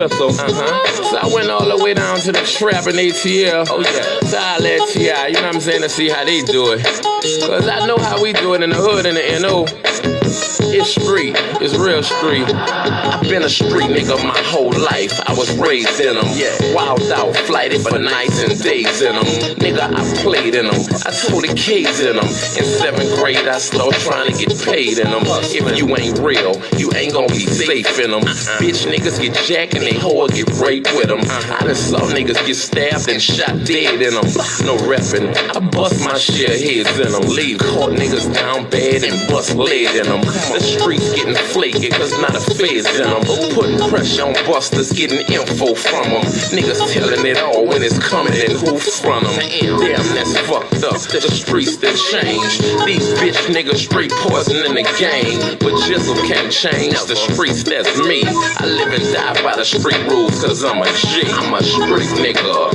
So I went all the way down to the trap in ATL. Oh yeah. So I let T.I., you know what I'm saying, to see how they do it. Cause I know how we do it in the hood and the NO. It's street, it's real street. I've been a street nigga my whole life. I was raised in them, yeah. Wild out, flighted for nights and days in them. Nigga, I played in them. I told the kids in them. In 7th grade, I started trying to get paid in them. If you ain't real, you ain't gonna be safe in them. Bitch niggas get jacked and they hoe get raped with them. I done saw niggas get stabbed and shot dead in them. No reppin', I bust my share heads in them. Leave caught niggas down bad and bust lead in them. The streets getting flaky cause not a feds in them. Putting pressure on busters, getting info from them. Niggas telling it all when it's coming and who from them. Damn, that's fucked up. The streets that change. These bitch niggas straight poison in the game. But Jizzle can't change the streets, that's me. I live and die by the street rules cause I'm a G. I'm a street nigga.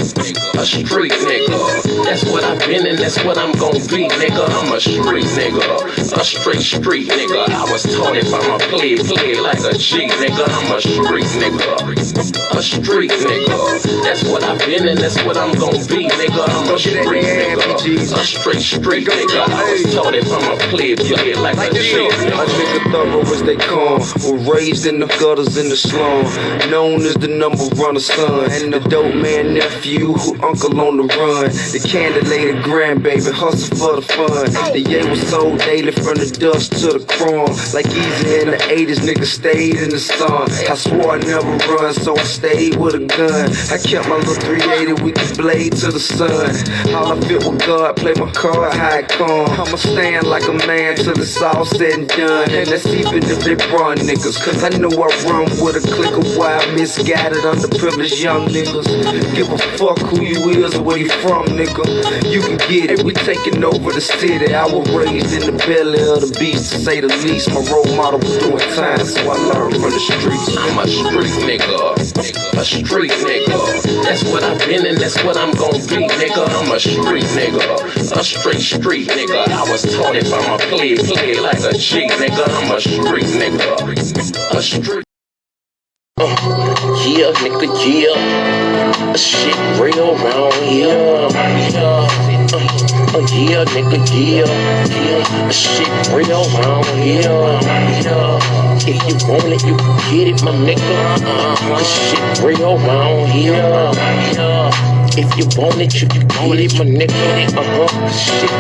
A street nigga. That's what I've been and that's what I'm gon' be, nigga. I'm a street nigga. A straight street nigga. I was taught if I'm a play like a G, nigga. I'm a street nigga. A street nigga. That's what I've been and that's what I'm gon' be, nigga. I'm a street nigga. A straight street nigga. I was taught if I'm a play like a G. A nigga thorough as they come. Was raised in the gutters in the slum. Known as the number runner son. And the dope man nephew who uncle on the run. The candidate grandbaby hustle for the fun. The yay was sold daily from the dust to the chrome. Like easy in the 80s, nigga stayed in the sun. I swore I'd never run, so I stayed with a gun. I kept my little 380 with the blade to the sun. All I fit with God, play my card, how it come. I'ma stand like a man till it's all said and done. And that's even if they run niggas, cause I know I run with a clique of wild, misguided, underprivileged young niggas. Give a fuck who you is or where you from, nigga. You can get it, we taking over the city. I was raised in the belly of the beast, to say the least. My role model was doing time, so I learned from the streets. I'm a street nigga. A street nigga. That's what I've been and that's what I'm gon' be, nigga. I'm a street nigga. A straight street nigga. I was taught if I'm a play like a G, nigga. I'm a street nigga. A street. Yeah, nigga, yeah. Shit real round here. Yeah, nigga, yeah. Shit real round here. If you want it, you can get it, my nigga. Shit real round here. If you want it, you can get it, my nigga. Shit.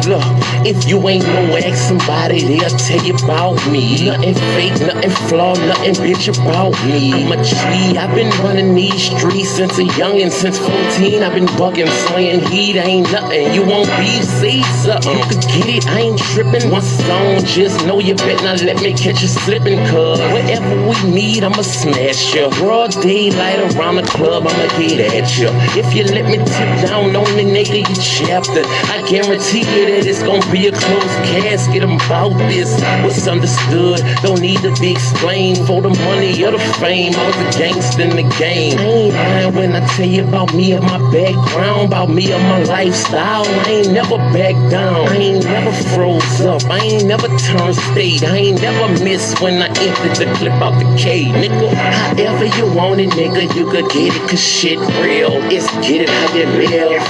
Look, if you ain't know, ask somebody, they'll tell you about me. Nothing fake, nothing flawed, nothing bitch about me. I'm a G, I've been running these streets since a youngin', since 14. I've been bugging, slaying heat, ain't nothing. You won't be, say something. You could get it, I ain't tripping. One song, just know you better not let me catch you slipping. Cause whatever we need, I'ma smash ya. Broad daylight around the club, I'ma get at ya. If you let me tip down on the nigga, you chapter, I guarantee you that it's gonna be a closed casket about this. What's understood, don't need to be explained. For the money or the fame, I was a gangster in the game. I ain't lying when I tell you about me and my background, about me and my lifestyle. I ain't never back down, I ain't never froze up, I ain't never turned state, I ain't never missed when I emptied the clip out the K, nigga. However you want it, nigga, you could get it, cause shit real. It's get it how you live.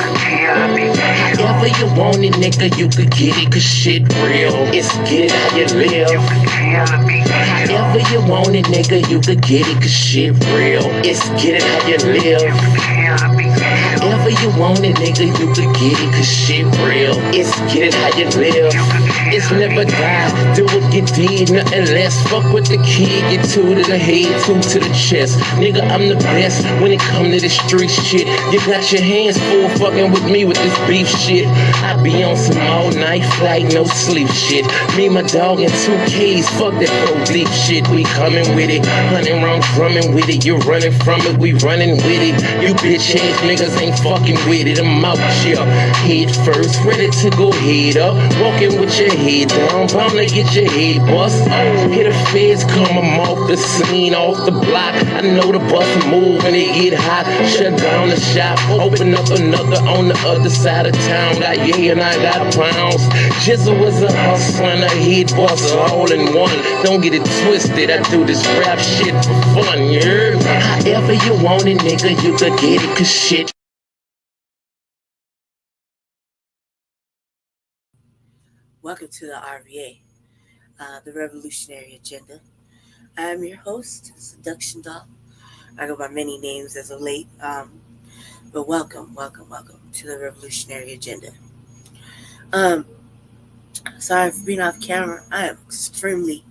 However you want it, nigga, you could get it, cause shit real. It's get it how you live. However you want it, nigga, you could get it, cause shit real. It's get it how you live. However you want it, nigga, you could get it, cause shit real. It's get it how you live. It's never die, do what you did, nothing less. Fuck with the kid, get two to the head, two to the chest. Nigga, I'm the best when it come to the street shit. You got your hands full fucking with me with this beef shit. I be on some all night flight, no sleep shit. Me, my dog, and 2Ks, fuck that pro-leaf shit. We coming with it, 100 rounds drumming with it. You running from it, we running with it. You bitch ass niggas ain't fuck fucking with it, I'm out here. Head first, ready to go head up. Walking with your head down, bound to get your head bust. Hear the feds come, I'm off the scene, off the block. I know the bus move when it get hot. Shut down the shop, open up another on the other side of town. Got and I got pounds. Jizzle was a hustler and a head buster all in one. Don't get it twisted, I do this rap shit for fun, you heard? However you want it, nigga, you could get it, cause shit. Welcome to the RVA, the Revolutionary Agenda. I am your host, Seduction Doll. I go by many names as of late, but welcome to the Revolutionary Agenda. Sorry for being off camera. I am extremely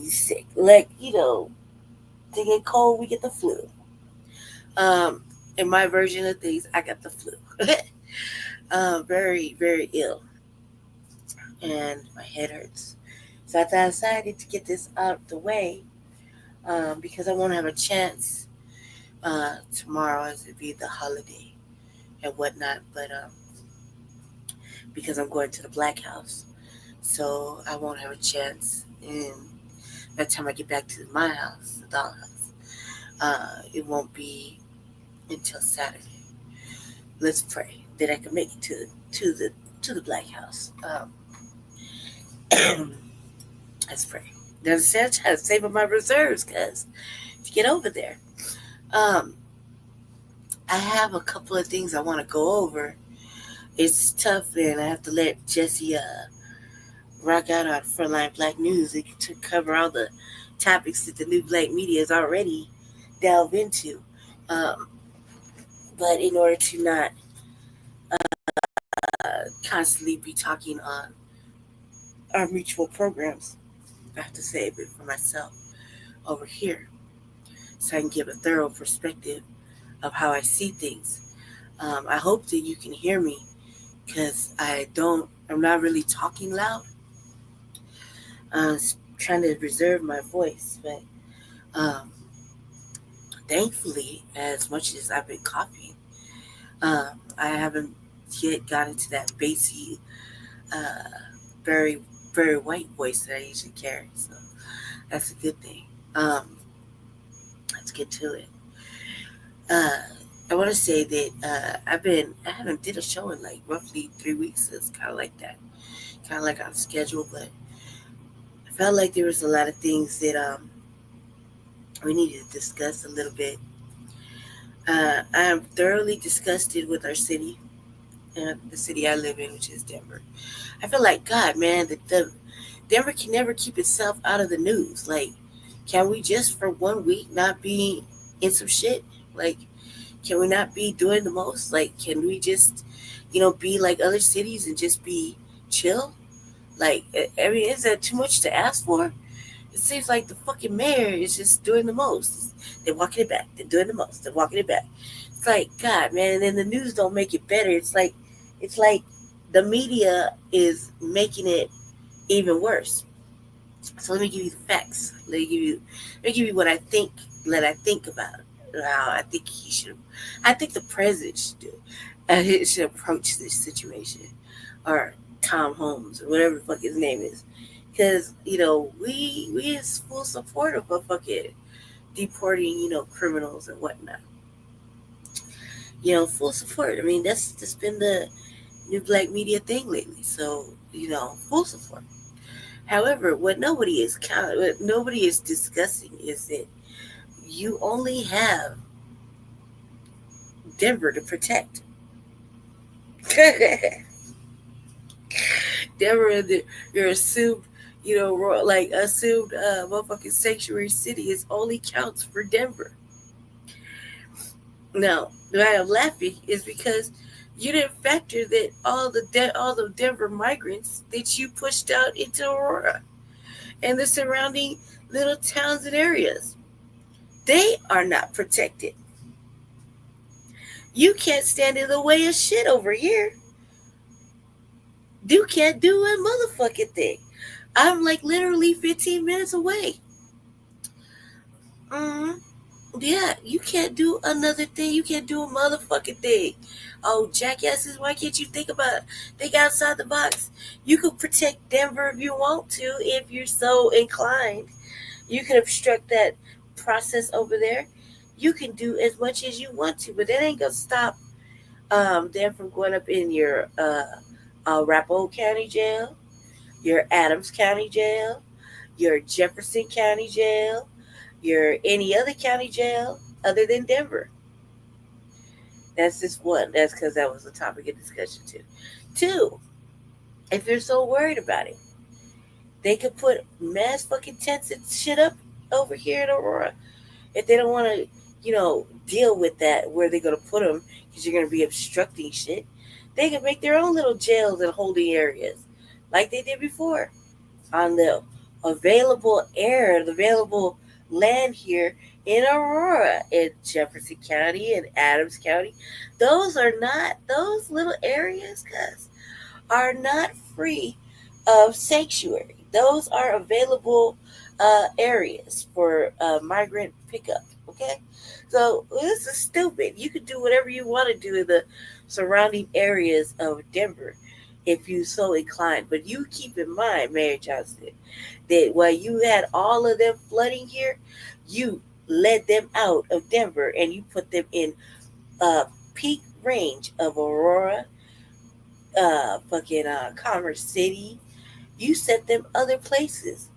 sick. Like, they get cold, we get the flu. In my version of things, I got the flu. Very, very ill. And my head hurts. So I decided to get this out of the way because I won't have a chance tomorrow as it be the holiday and whatnot. But because I'm going to the Black House, so I won't have a chance. And by the time I get back to my house, the doll house, it won't be until Saturday. Let's pray that I can make it to the Black House. Let's pray. There's a try to save up my reserves, cause to get over there. I have a couple of things I want to go over. It's tough, and I have to let Jesse rock out on Frontline Black News to cover all the topics that the new black media has already delved into. But in order to not constantly be talking on our mutual programs, I have to save it for myself over here so I can give a thorough perspective of how I see things. I hope that you can hear me because I'm not really talking loud. I'm trying to reserve my voice, but thankfully, as much as I've been coughing, I haven't yet got into that bassy, very, very white voice that I usually carry. So that's a good thing. Let's get to it. I want to say that I haven't did a show in like roughly 3 weeks. So it's kind of like that, kind of like on schedule. But I felt like there was a lot of things that we needed to discuss a little bit. I am thoroughly disgusted with our city, the city I live in, which is Denver. I feel like, God, man, the Denver can never keep itself out of the news. Like, can we just for 1 week not be in some shit? Like, can we not be doing the most? Like, can we just, be like other cities and just be chill? Like, I mean, is that too much to ask for? It seems like the fucking mayor is just doing the most. They're walking it back. They're doing the most. They're walking it back. It's like, God, man, and then the news don't make it better. It's like the media is making it even worse. So let me give you the facts. Let me give you what I think. Let I think about how I think he should. I think the president should do. He should approach this situation, or Tom Holmes, or whatever the fuck his name is, because we is full support of a fucking deporting criminals and whatnot. Full support. I mean, that's been the new black media thing lately. So full support. However, what nobody is discussing is that you only have Denver to protect. Denver, you're assumed, assumed motherfucking sanctuary city is only counts for Denver. Now, why I'm laughing is because you didn't factor that all the Denver migrants that you pushed out into Aurora and the surrounding little towns and areas. They are not protected. You can't stand in the way of shit over here. You can't do a motherfucking thing. I'm like literally 15 minutes away. Yeah, you can't do another thing. You can't do a motherfucking thing. Oh, jackasses, why can't you think outside the box? You could protect Denver if you want to, if you're so inclined. You can obstruct that process over there. You can do as much as you want to, but that ain't gonna stop them from going up in your Arapahoe County Jail, your Adams County Jail, your Jefferson County Jail, your any other county jail other than Denver. That's just one. That's because that was a topic of discussion too. Two, if you're so worried about it, they could put mass fucking tents and shit up over here in Aurora. If they don't want to, deal with that, where they're gonna put them because you're gonna be obstructing shit, they can make their own little jails and holding areas, like they did before on the the available land here in Aurora, in Jefferson County and Adams County. Those little areas, cuz, are not free of sanctuary. Those are available areas for migrant pickup. Okay, so this is stupid. You can do whatever you want to do in the surrounding areas of Denver if you so inclined. But you keep in mind, Mayor Johnson, that while you had all of them flooding here, you led them out of Denver and you put them in peak range of Aurora, Commerce City. You sent them other places.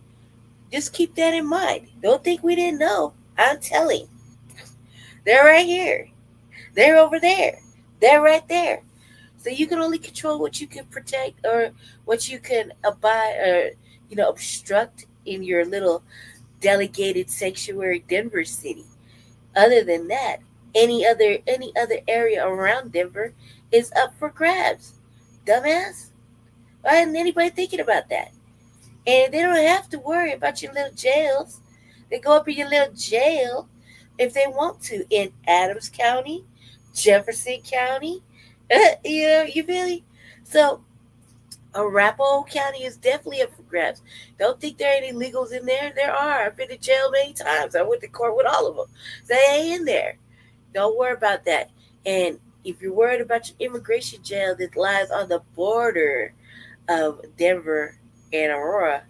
Just keep that in mind. Don't think we didn't know. I'm telling. They're right here. They're over there. They're right there. So you can only control what you can protect or what you can abide or obstruct in your little delegated sanctuary Denver city. Other than that, any other area around Denver is up for grabs. Dumbass. Why isn't anybody thinking about that? And they don't have to worry about your little jails. They go up in your little jail if they want to in Adams County, Jefferson County. You feel me? So Arapahoe County is definitely up for grabs. Don't think there are any illegals in there. There are. I've been to jail many times. I went to court with all of them. They ain't in there. Don't worry about that. And if you're worried about your immigration jail that lies on the border of Denver and Aurora,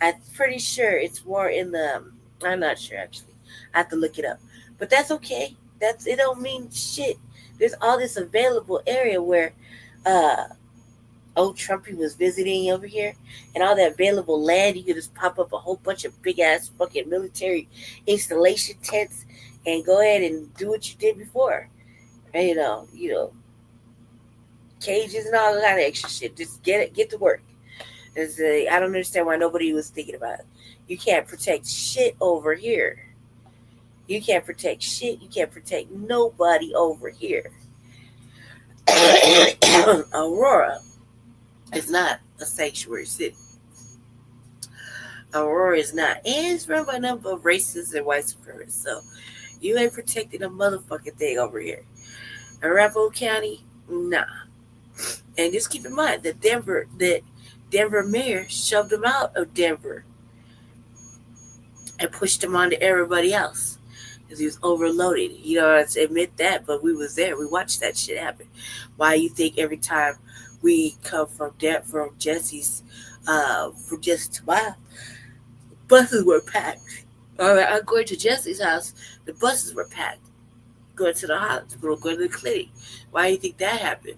I'm pretty sure it's more in the. I'm not sure actually. I have to look it up. But that's okay. It. Don't mean shit. There's all this available area where uh old Trumpy was visiting over here, and all that available land, you could just pop up a whole bunch of big ass fucking military installation tents and go ahead and do what you did before. And, cages and all that extra shit. Just get to work. I don't understand why nobody was thinking about it. You can't protect shit over here. You can't protect shit. You can't protect nobody over here. Aurora is not a sanctuary city. Aurora is not. And it's run by a number of racists and white supremacists. So you ain't protecting a motherfucking thing over here. Arapahoe County, nah. And just keep in mind that Denver mayor shoved him out of Denver and pushed him on to everybody else because he was overloaded. You know, let's admit that, but we was there. We watched that shit happen. Why you think every time we come from Jesse's, from Jesse to my buses were packed? Or I'm going to Jesse's house, the buses were packed. Going to the hospital, going to the clinic. Why do you think that happened?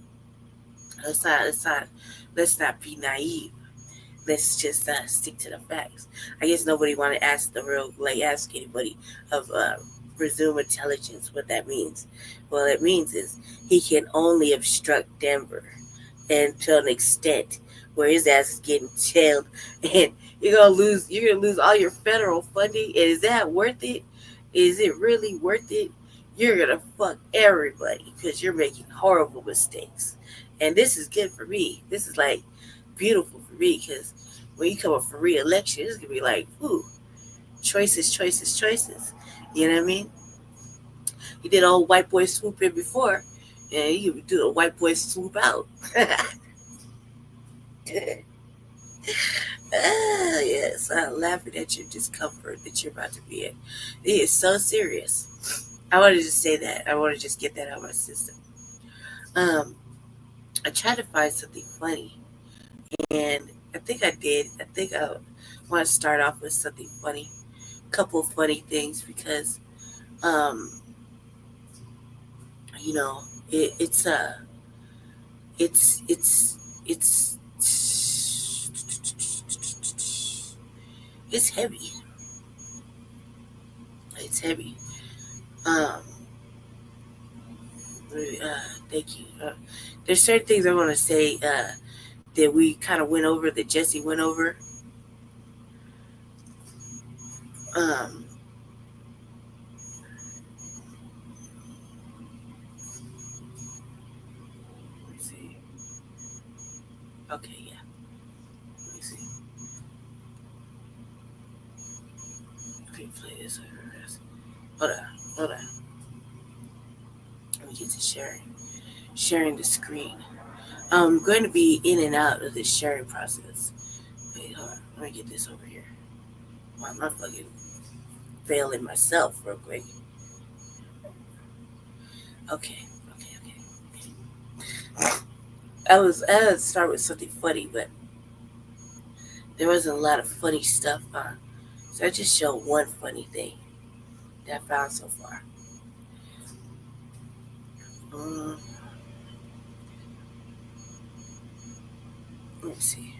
Let's not be naive. Let's just stick to the facts. I guess nobody want to ask anybody of presumed intelligence what that means. Well, it means is he can only obstruct Denver, and to an extent where his ass is getting tailed, and you're gonna lose all your federal funding. And is that worth it? Is it really worth it? You're gonna fuck everybody because you're making horrible mistakes. And this is good for me. This is like beautiful for me because when you come up for re-election, it's gonna be like, ooh, choices. You know what I mean? You did a whole white boy swoop in before, and you can do a white boy swoop out. Yes, I'm laughing at your discomfort that you're about to be in. It is so serious. I want to just say that. I want to just get that out of my system. Um, I tried to find something funny, and I think I did. I think I want to start off with something funny, a couple of funny things because, um, you know, it's it's it's it's it's heavy. It's heavy. Um, Thank you. There's certain things I want to say that we kind of went over, that Jesse went over. Um, let me see. Okay, yeah. Let me see. Okay, play this over. Hold on. Hold on. Let me get to sharing the screen. I'm going to be in and out of this sharing process. Wait, hold on. Let me get this over here. Why am I fucking failing myself real quick? Okay. Okay. Okay. I had to start with something funny, but there wasn't a lot of funny stuff on. So I just showed one funny thing that I found so far. Um, let me see.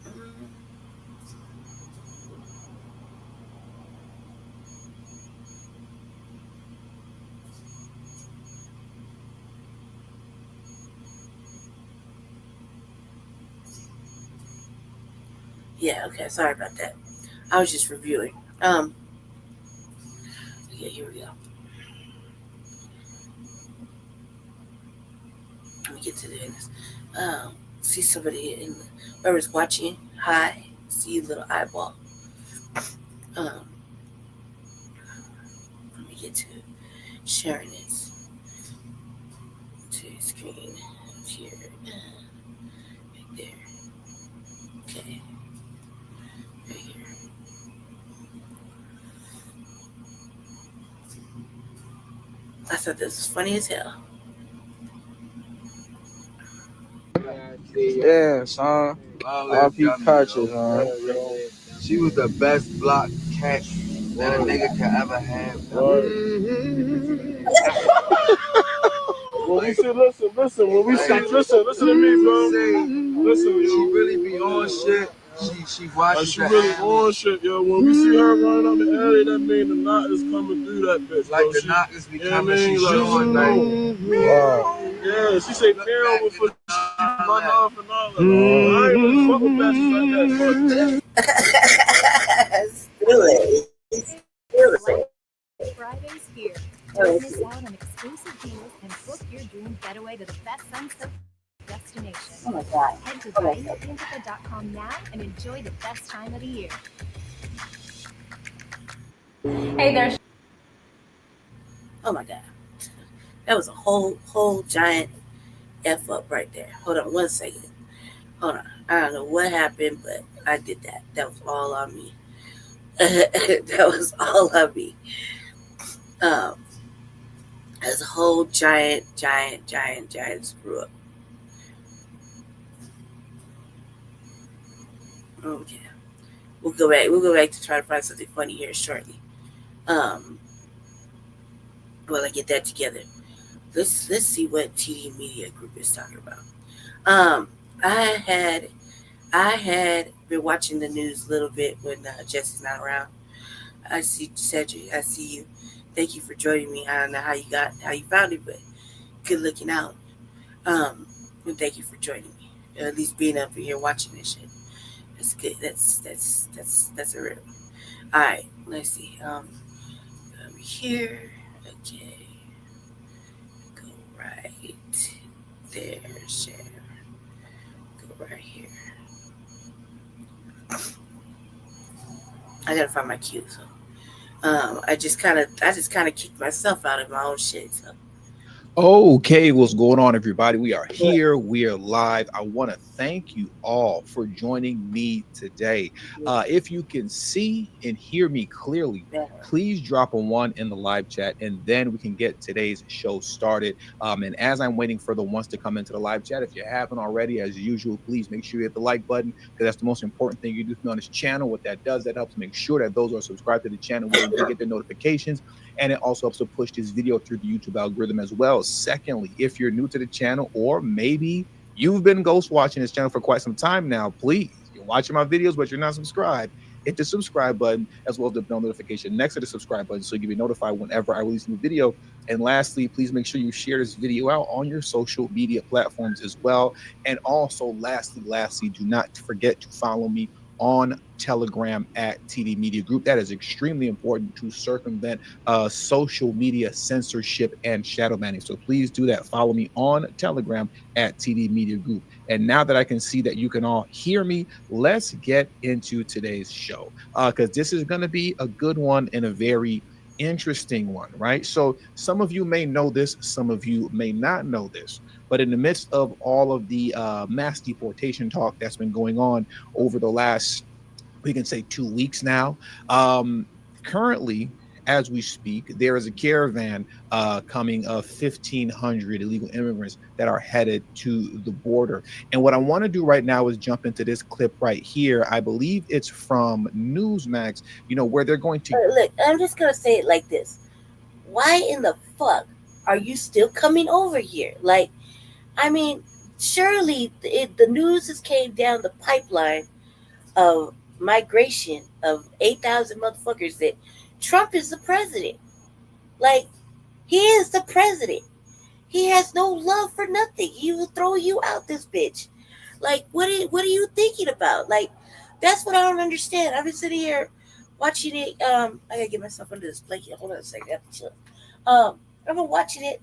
Um, yeah, okay, sorry about that. I was just reviewing. Yeah, here we go. Let me get to the business. See somebody in whoever's watching. Hi, see you, little eyeball. Um, Let me get to sharing this to the screen here, right there. Okay, right here. I thought this was funny as hell. Yeah, son. RP Purchase, man. She was the best block cat that a nigga could ever have. Well, we should listen. When we see, listen to me, bro. Listen, yo. She really be on shit. She watches She really on shit, yo. When we see her running up the alley, that mean the knot is coming through that bitch, like bro. the knock is becoming. She showing like, yeah, she say meow before she run off and all that. I ain't really fuck with bitches like that, Still it. Still it. Fridays here. Don't miss out on exclusive deals and book your dream getaway to the best sunset destination. Oh my god. Head to BuyIndica.com now and enjoy the best time of the year. Hey there. Oh my god. That was a whole giant F up right there. Hold on 1 second. Hold on. I don't know what happened, but I did that. That was all on me. That was all on me. Um, as a whole giant screw up. Okay. We'll go back. We'll go back to try to find something funny here shortly. Um, while I get that together. Let's see what TD Media Group is talking about. Um, I had been watching the news a little bit when Jesse's not around. I see Cedric. I see you. Thank you for joining me. I don't know how you found it, but good looking out. And thank you for joining me. At least being up here watching this shit. That's good. That's a real. All right. Let's see. Over here. Okay. Go right there. Share. Go right here. I gotta find my cue. So I just kind of kicked myself out of my own shit. So Okay, what's going on, everybody? We are here. We are live. I want to thank you all for joining me today. If you can see and hear me clearly, yeah. please drop a one in the live chat, and then we can get today's show started. And as I'm waiting for the ones to come into the live chat, if you haven't already, as usual, please make sure you hit the like button because that's the most important thing you do for me on this channel. What that does, that helps make sure that those who are subscribed to the channel will get their notifications, and it also helps to push this video through the YouTube algorithm as well. Secondly, if you're new to the channel, or maybe you've been ghost watching this channel for quite some time now, please, you're watching my videos, but you're not subscribed, hit the subscribe button as well as the bell notification next to the subscribe button so you'll be notified whenever I release a new video. And lastly, please make sure you share this video out on your social media platforms as well. And also, lastly, do not forget to follow me on Telegram at TD Media Group. That is extremely important to circumvent social media censorship and shadow banning. So please do that. Follow me on Telegram at TD Media Group. And now that I can see that you can all hear me, let's get into today's show because this is going to be a good one and a very interesting one, right? So some of you may know this, some of you may not know this, but in the midst of all of the mass deportation talk that's been going on over the last, we can say, 2 weeks now, currently, as we speak, there is a caravan coming of 1,500 illegal immigrants that are headed to the border. And what I want to do right now is jump into this clip right here. I believe it's from Newsmax, where they're going to look, I'm just gonna say it like this: why in the fuck are you still coming over here? Like, I mean, surely the news has came down the pipeline of migration of 8,000 motherfuckers that Trump is the president. Like, he is the president. He has no love for nothing. He will throw you out this bitch. Like, what are you thinking about? Like, that's what I don't understand. I've been sitting here watching it. I gotta get myself under this blanket. Hold on a second. I have to chill. I've been watching it,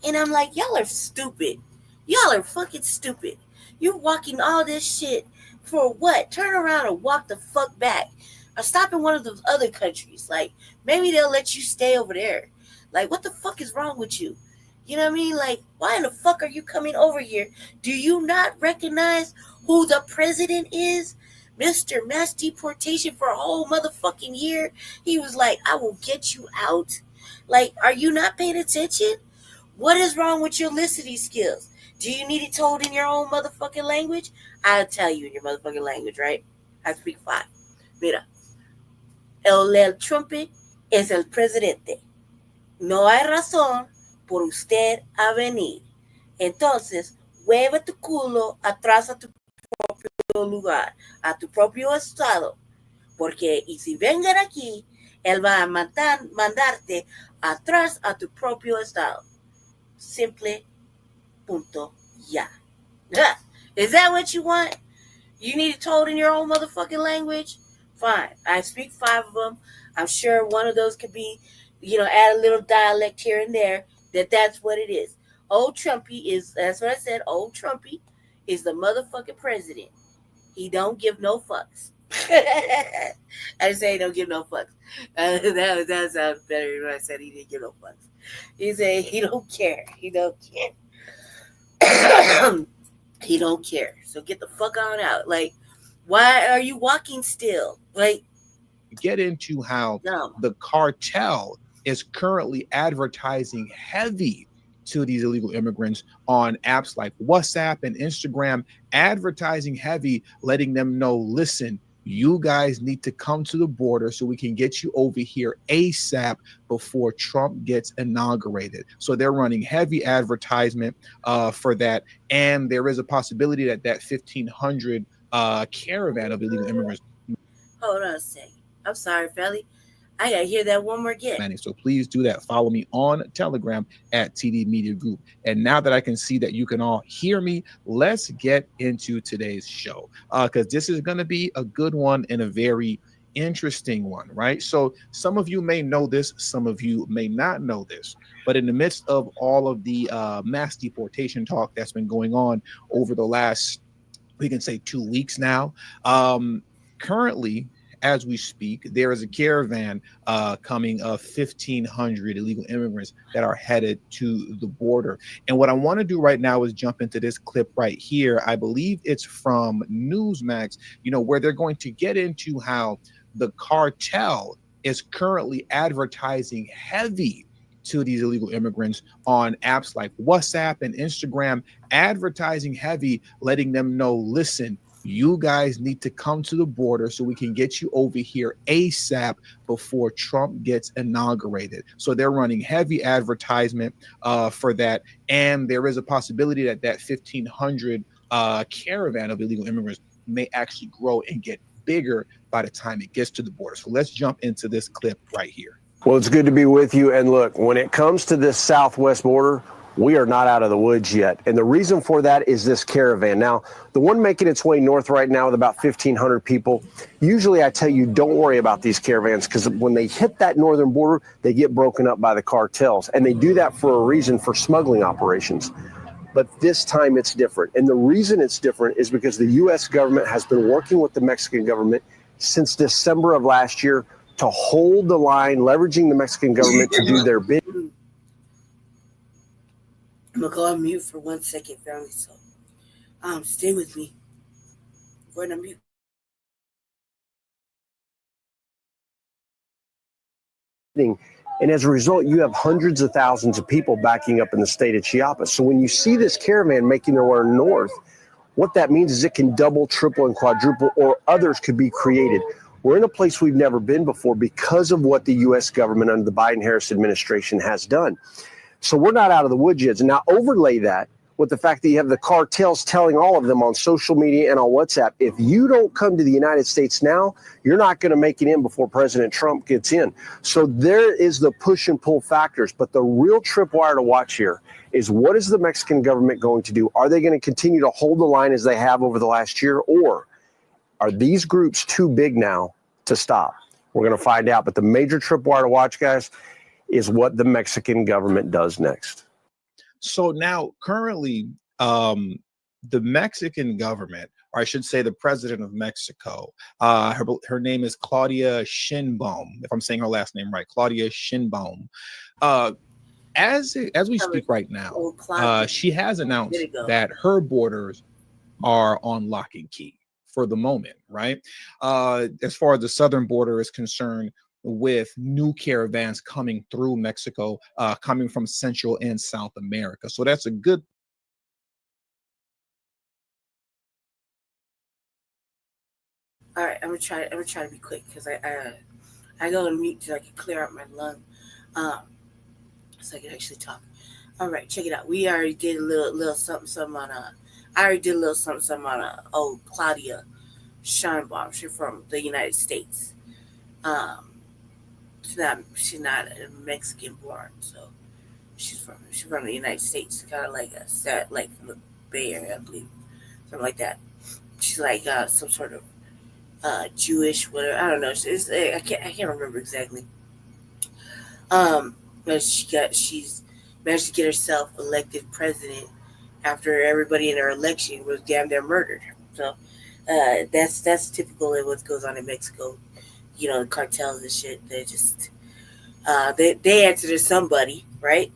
and I'm like, y'all are stupid. Y'all are fucking stupid. You're walking all this shit for what? Turn around and walk the fuck back. Or stop in one of those other countries. Like, maybe they'll let you stay over there. Like, what the fuck is wrong with you? You know what I mean? Like, why in the fuck are you coming over here? Do you not recognize who the president is? Mr. Mass Deportation for a whole motherfucking year. He was like, I will get you out. Like, are you not paying attention? What is wrong with your listening skills? Do you need it told in your own motherfucking language? I'll tell you in your motherfucking language, right? I speak 5. Mira. El trumpet es el presidente. No hay razón por usted a venir. Entonces, mueve tu culo atrás a tu propio lugar, a tu propio estado. Porque, y si vengan aquí, él va a mandarte atrás a tu propio estado. Simple, punto, ya. Is that what you want? You need it told in your own motherfucking language? Fine. I speak 5 of them. I'm sure one of those could be, add a little dialect here and there. That's what it is. Old Trumpy is, that's what I said, old Trumpy is the motherfucking president. He don't give no fucks. I say he don't give no fucks. That sounds better when I said he didn't give no fucks. He said he don't care. He don't care. He don't care. So get the fuck on out. Like, why are you walking still? Like, get into how the cartel is currently advertising heavy to these illegal immigrants on apps like WhatsApp and Instagram, advertising heavy, letting them know, listen, you guys need to come to the border so we can get you over here ASAP before Trump gets inaugurated. So they're running heavy advertisement for that. And there is a possibility that 1,500 caravan of illegal immigrants. Hold on a second. I'm sorry, Felly. I gotta hear that one more again. So please do that. Follow me on Telegram at TD Media Group. And now that I can see that you can all hear me, let's get into today's show because this is going to be a good one and a very interesting one, right? So some of you may know this, some of you may not know this, but in the midst of all of the mass deportation talk that's been going on over the last, we can say, 2 weeks now, currently, as we speak, there is a caravan coming of 1,500 illegal immigrants that are headed to the border. And what I want to do right now is jump into this clip right here. I believe it's from Newsmax, where they're going to get into how the cartel is currently advertising heavy to these illegal immigrants on apps like WhatsApp and Instagram, advertising heavy, letting them know, listen, you guys need to come to the border so we can get you over here ASAP before Trump gets inaugurated. So they're running heavy advertisement for that. And there is a possibility that 1,500 caravan of illegal immigrants may actually grow and get bigger by the time it gets to the border. So let's jump into this clip right here. Well, it's good to be with you. And look, when it comes to this southwest border, we are not out of the woods yet. And the reason for that is this caravan. Now, the one making its way north right now with about 1,500 people, usually I tell you, don't worry about these caravans, because when they hit that northern border, they get broken up by the cartels. And they do that for a reason, for smuggling operations. But this time it's different. And the reason it's different is because the U.S. government has been working with the Mexican government since December of last year to hold the line, leveraging the Mexican government to do their bidding. I'm gonna go on mute for 1 second, family. So, stay with me. Going on mute. And as a result, you have hundreds of thousands of people backing up in the state of Chiapas. So when you see this caravan making their way north, what that means is it can double, triple, and quadruple, or others could be created. We're in a place we've never been before because of what the U.S. government under the Biden-Harris administration has done. So we're not out of the woods yet. And now overlay that with the fact that you have the cartels telling all of them on social media and on WhatsApp, if you don't come to the United States now, you're not going to make it in before President Trump gets in. So there is the push and pull factors. But the real tripwire to watch here is, what is the Mexican government going to do? Are they going to continue to hold the line as they have over the last year? Or are these groups too big now to stop? We're going to find out. But the major tripwire to watch, guys, is what the Mexican government does next. So now currently, the Mexican government, or I should say the president of Mexico, her name is Claudia Sheinbaum, if I'm saying her last name right, Claudia Sheinbaum. As we speak right now, she has announced that her borders are on lock and key for the moment, right? As far as the southern border is concerned, with new caravans coming through Mexico, coming from Central and South America. So that's a good. All right, I'm gonna try to be quick, because I go on mute so I can clear out my lung, so I can actually talk. All right, check it out. We already did a little something on I already did a little something on old Claudia Sheinbaum. She's from the United States. She's not a Mexican born, so she's from the United States, kind of like like from the Bay Area, I believe, something like that. She's like some sort of Jewish, whatever. I don't know. I can't remember exactly. But she's managed to get herself elected president after everybody in her election was damn near murdered. So that's typical of what goes on in Mexico. The cartels and shit. They just they answer to somebody, right?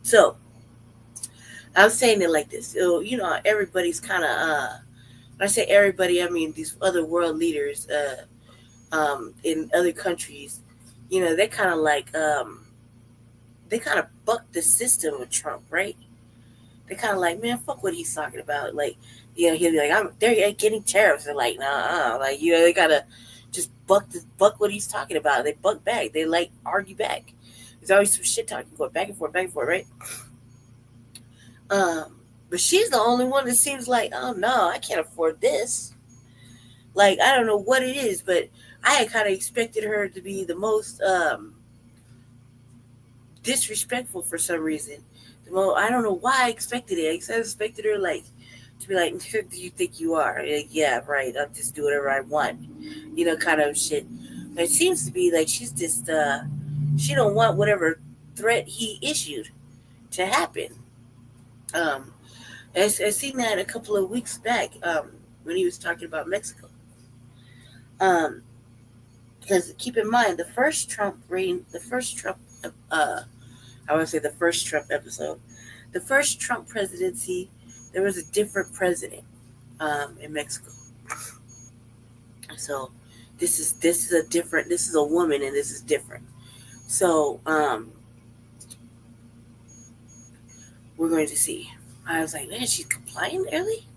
So I'm saying it like this. So, everybody's kind of when I say everybody, I mean these other world leaders in other countries. They kind of like they kind of buck the system with Trump, right? They kind of like, man, fuck what he's talking about. Like, he'll be like, they're getting tariffs. They're like, nah, like, they gotta just buck what he's talking about. They buck back. They like argue back. There's always some shit talking going back and forth, right? But she's the only one that seems like, oh no, I can't afford this. Like, I don't know what it is, but I had kind of expected her to be the most disrespectful for some reason. I don't know why I expected it. I expected her to be like, who do you think you are? Like, yeah, right. I'll just do whatever I want, kind of shit. But it seems to be like she's just she don't want whatever threat he issued to happen. I seen that a couple of weeks back when he was talking about Mexico. because keep in mind the first Trump I would say the first Trump episode, the first Trump presidency, there was a different president in Mexico. So this is a woman, and this is different. So we're going to see. I was like, man, she's complying early,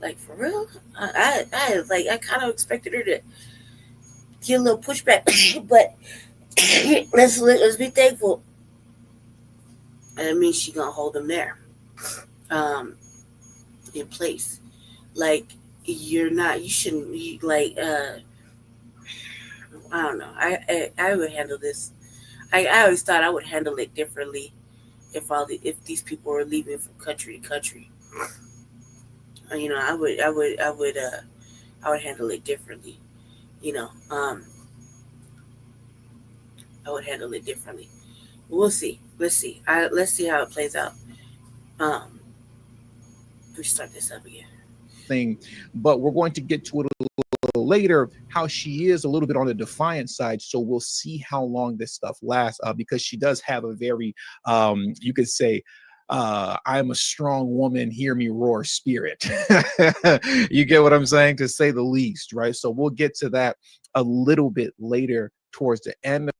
like for real. I kind of expected her to get a little pushback, but let's be thankful. That means she gonna hold them there, in place. Like you shouldn't be like. I don't know. I would handle this. I always thought I would handle it differently if these people were leaving from country to country. I would handle it differently. I would handle it differently. We'll see. Let's see. Let's see how it plays out. We start this up again. Thing, but we're going to get to it a little later, how she is a little bit on the defiant side. So we'll see how long this stuff lasts, because she does have a very, you could say, I'm a strong woman, hear me roar spirit. You get what I'm saying, to say the least, right? So we'll get to that a little bit later towards the end.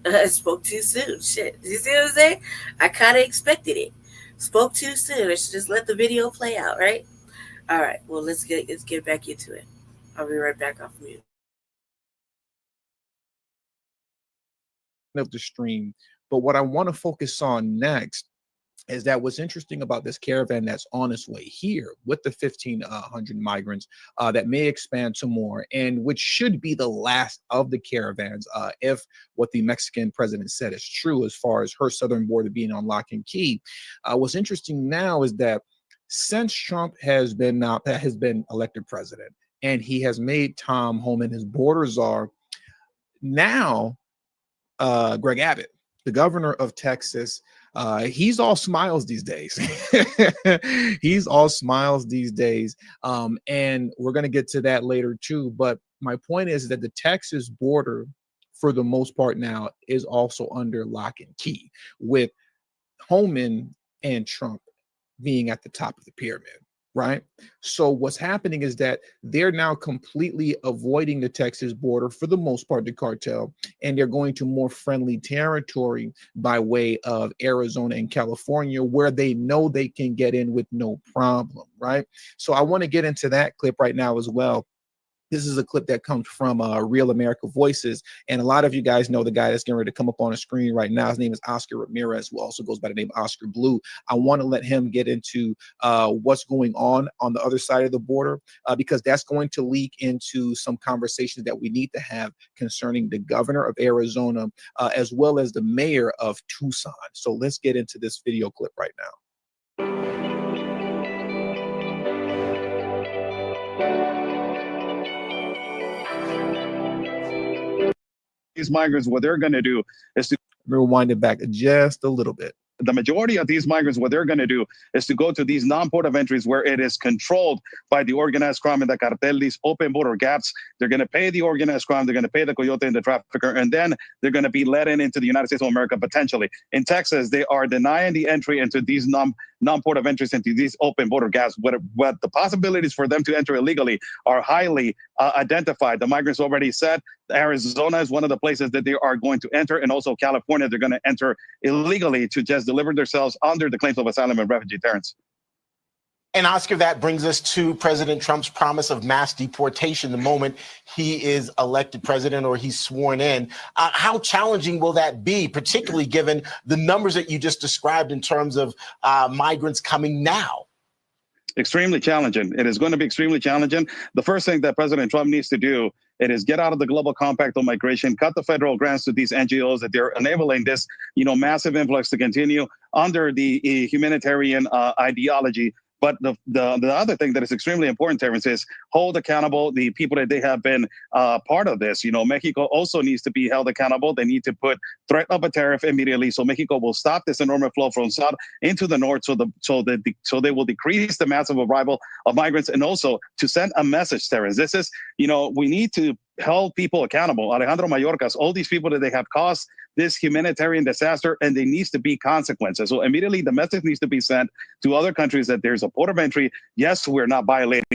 I spoke too soon. Shit. You see what I'm saying? I kind of expected it. Spoke too soon. I should just let the video play out, right? All right. Well, let's get back into it. I'll be right back off mute. Of the stream, but what I want to focus on next is that what's interesting about this caravan that's on its way here with the 1,500 migrants that may expand to more, and which should be the last of the caravans if what the Mexican president said is true as far as her southern border being on lock and key. What's interesting now is that since Trump has been elected president and he has made Tom Homan his border czar, now Greg Abbott, the governor of Texas, he's all smiles these days. He's all smiles these days. And we're going to get to that later too. But my point is that the Texas border, for the most part now, is also under lock and key, with Homan and Trump being at the top of the pyramid. Right. So what's happening is that they're now completely avoiding the Texas border, for the most part, the cartel, and they're going to more friendly territory by way of Arizona and California, where they know they can get in with no problem. Right. So I want to get into that clip right now as well. This is a clip that comes from Real America Voices. And a lot of you guys know the guy that's getting ready to come up on the screen right now. His name is Oscar Ramirez, who also goes by the name Oscar Blue. I want to let him get into what's going on the other side of the border, because that's going to leak into some conversations that we need to have concerning the governor of Arizona, as well as the mayor of Tucson. So let's get into this video clip right now. These migrants, what they're going to do is to rewind it back just a little bit. The majority of these migrants, what they're going to do is to go to these non-port of entries where it is controlled by the organized crime and the cartel, these open border gaps. They're going to pay the organized crime. They're going to pay the coyote and the trafficker, and then they're going to be let into the United States of America potentially. In Texas, they are denying the entry into these non-port of entries, into these open border gaps. What the possibilities for them to enter illegally are highly identified. The migrants already said Arizona is one of the places that they are going to enter, and also California, they're going to enter illegally to just deliver themselves under the claims of asylum and refugee. Terrence. And Oscar, that brings us to President Trump's promise of mass deportation the moment he is elected president or he's sworn in. How challenging will that be, particularly given the numbers that you just described in terms of migrants coming now? Extremely challenging. It is going to be extremely challenging. The first thing that President Trump needs to do, it is get out of the global compact on migration, cut the federal grants to these NGOs that they're enabling this, massive influx to continue under the humanitarian ideology But the other thing that is extremely important, Terrence, is hold accountable the people that they have been part of this. Mexico also needs to be held accountable. They need to threat of a tariff immediately, so Mexico will stop this enormous flow from south into the north, so they will decrease the massive arrival of migrants, and also to send a message, Terrence. This is, we need to hold people accountable. Alejandro Mayorkas, all these people that they have caused this humanitarian disaster, and there needs to be consequences. So immediately the message needs to be sent to other countries that there's a port of entry. Yes, we're not violating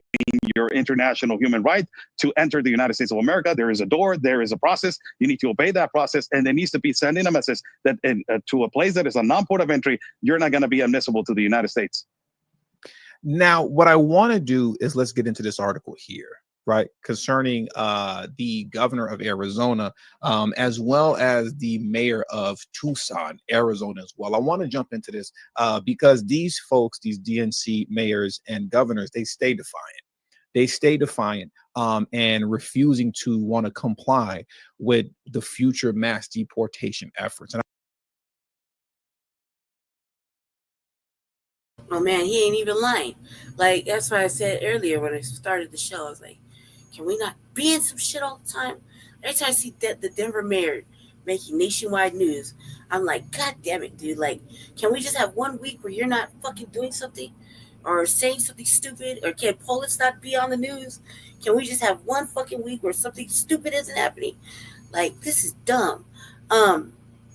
your international human right to enter the United States of America. There is a door, there is a process. You need to obey that process, and there needs to be sending a message that to a place that is a non-port of entry, you're not going to be admissible to the United States. Now, what I want to do is let's get into this article here, right, concerning the governor of Arizona, as well as the mayor of Tucson, Arizona as well. I want to jump into this because these folks, these DNC mayors and governors, they stay defiant. They stay defiant and refusing to want to comply with the future mass deportation efforts. And Oh man, he ain't even lying. Like, that's why I said earlier when I started the show, I was like, can we not be in some shit all the time? Every time I see the Denver mayor making nationwide news, I'm like, God damn it, dude. Like, can we just have 1 week where you're not fucking doing something or saying something stupid? Or can Polis not be on the news? Can we just have 1 fucking week where something stupid isn't happening? Like, this is dumb.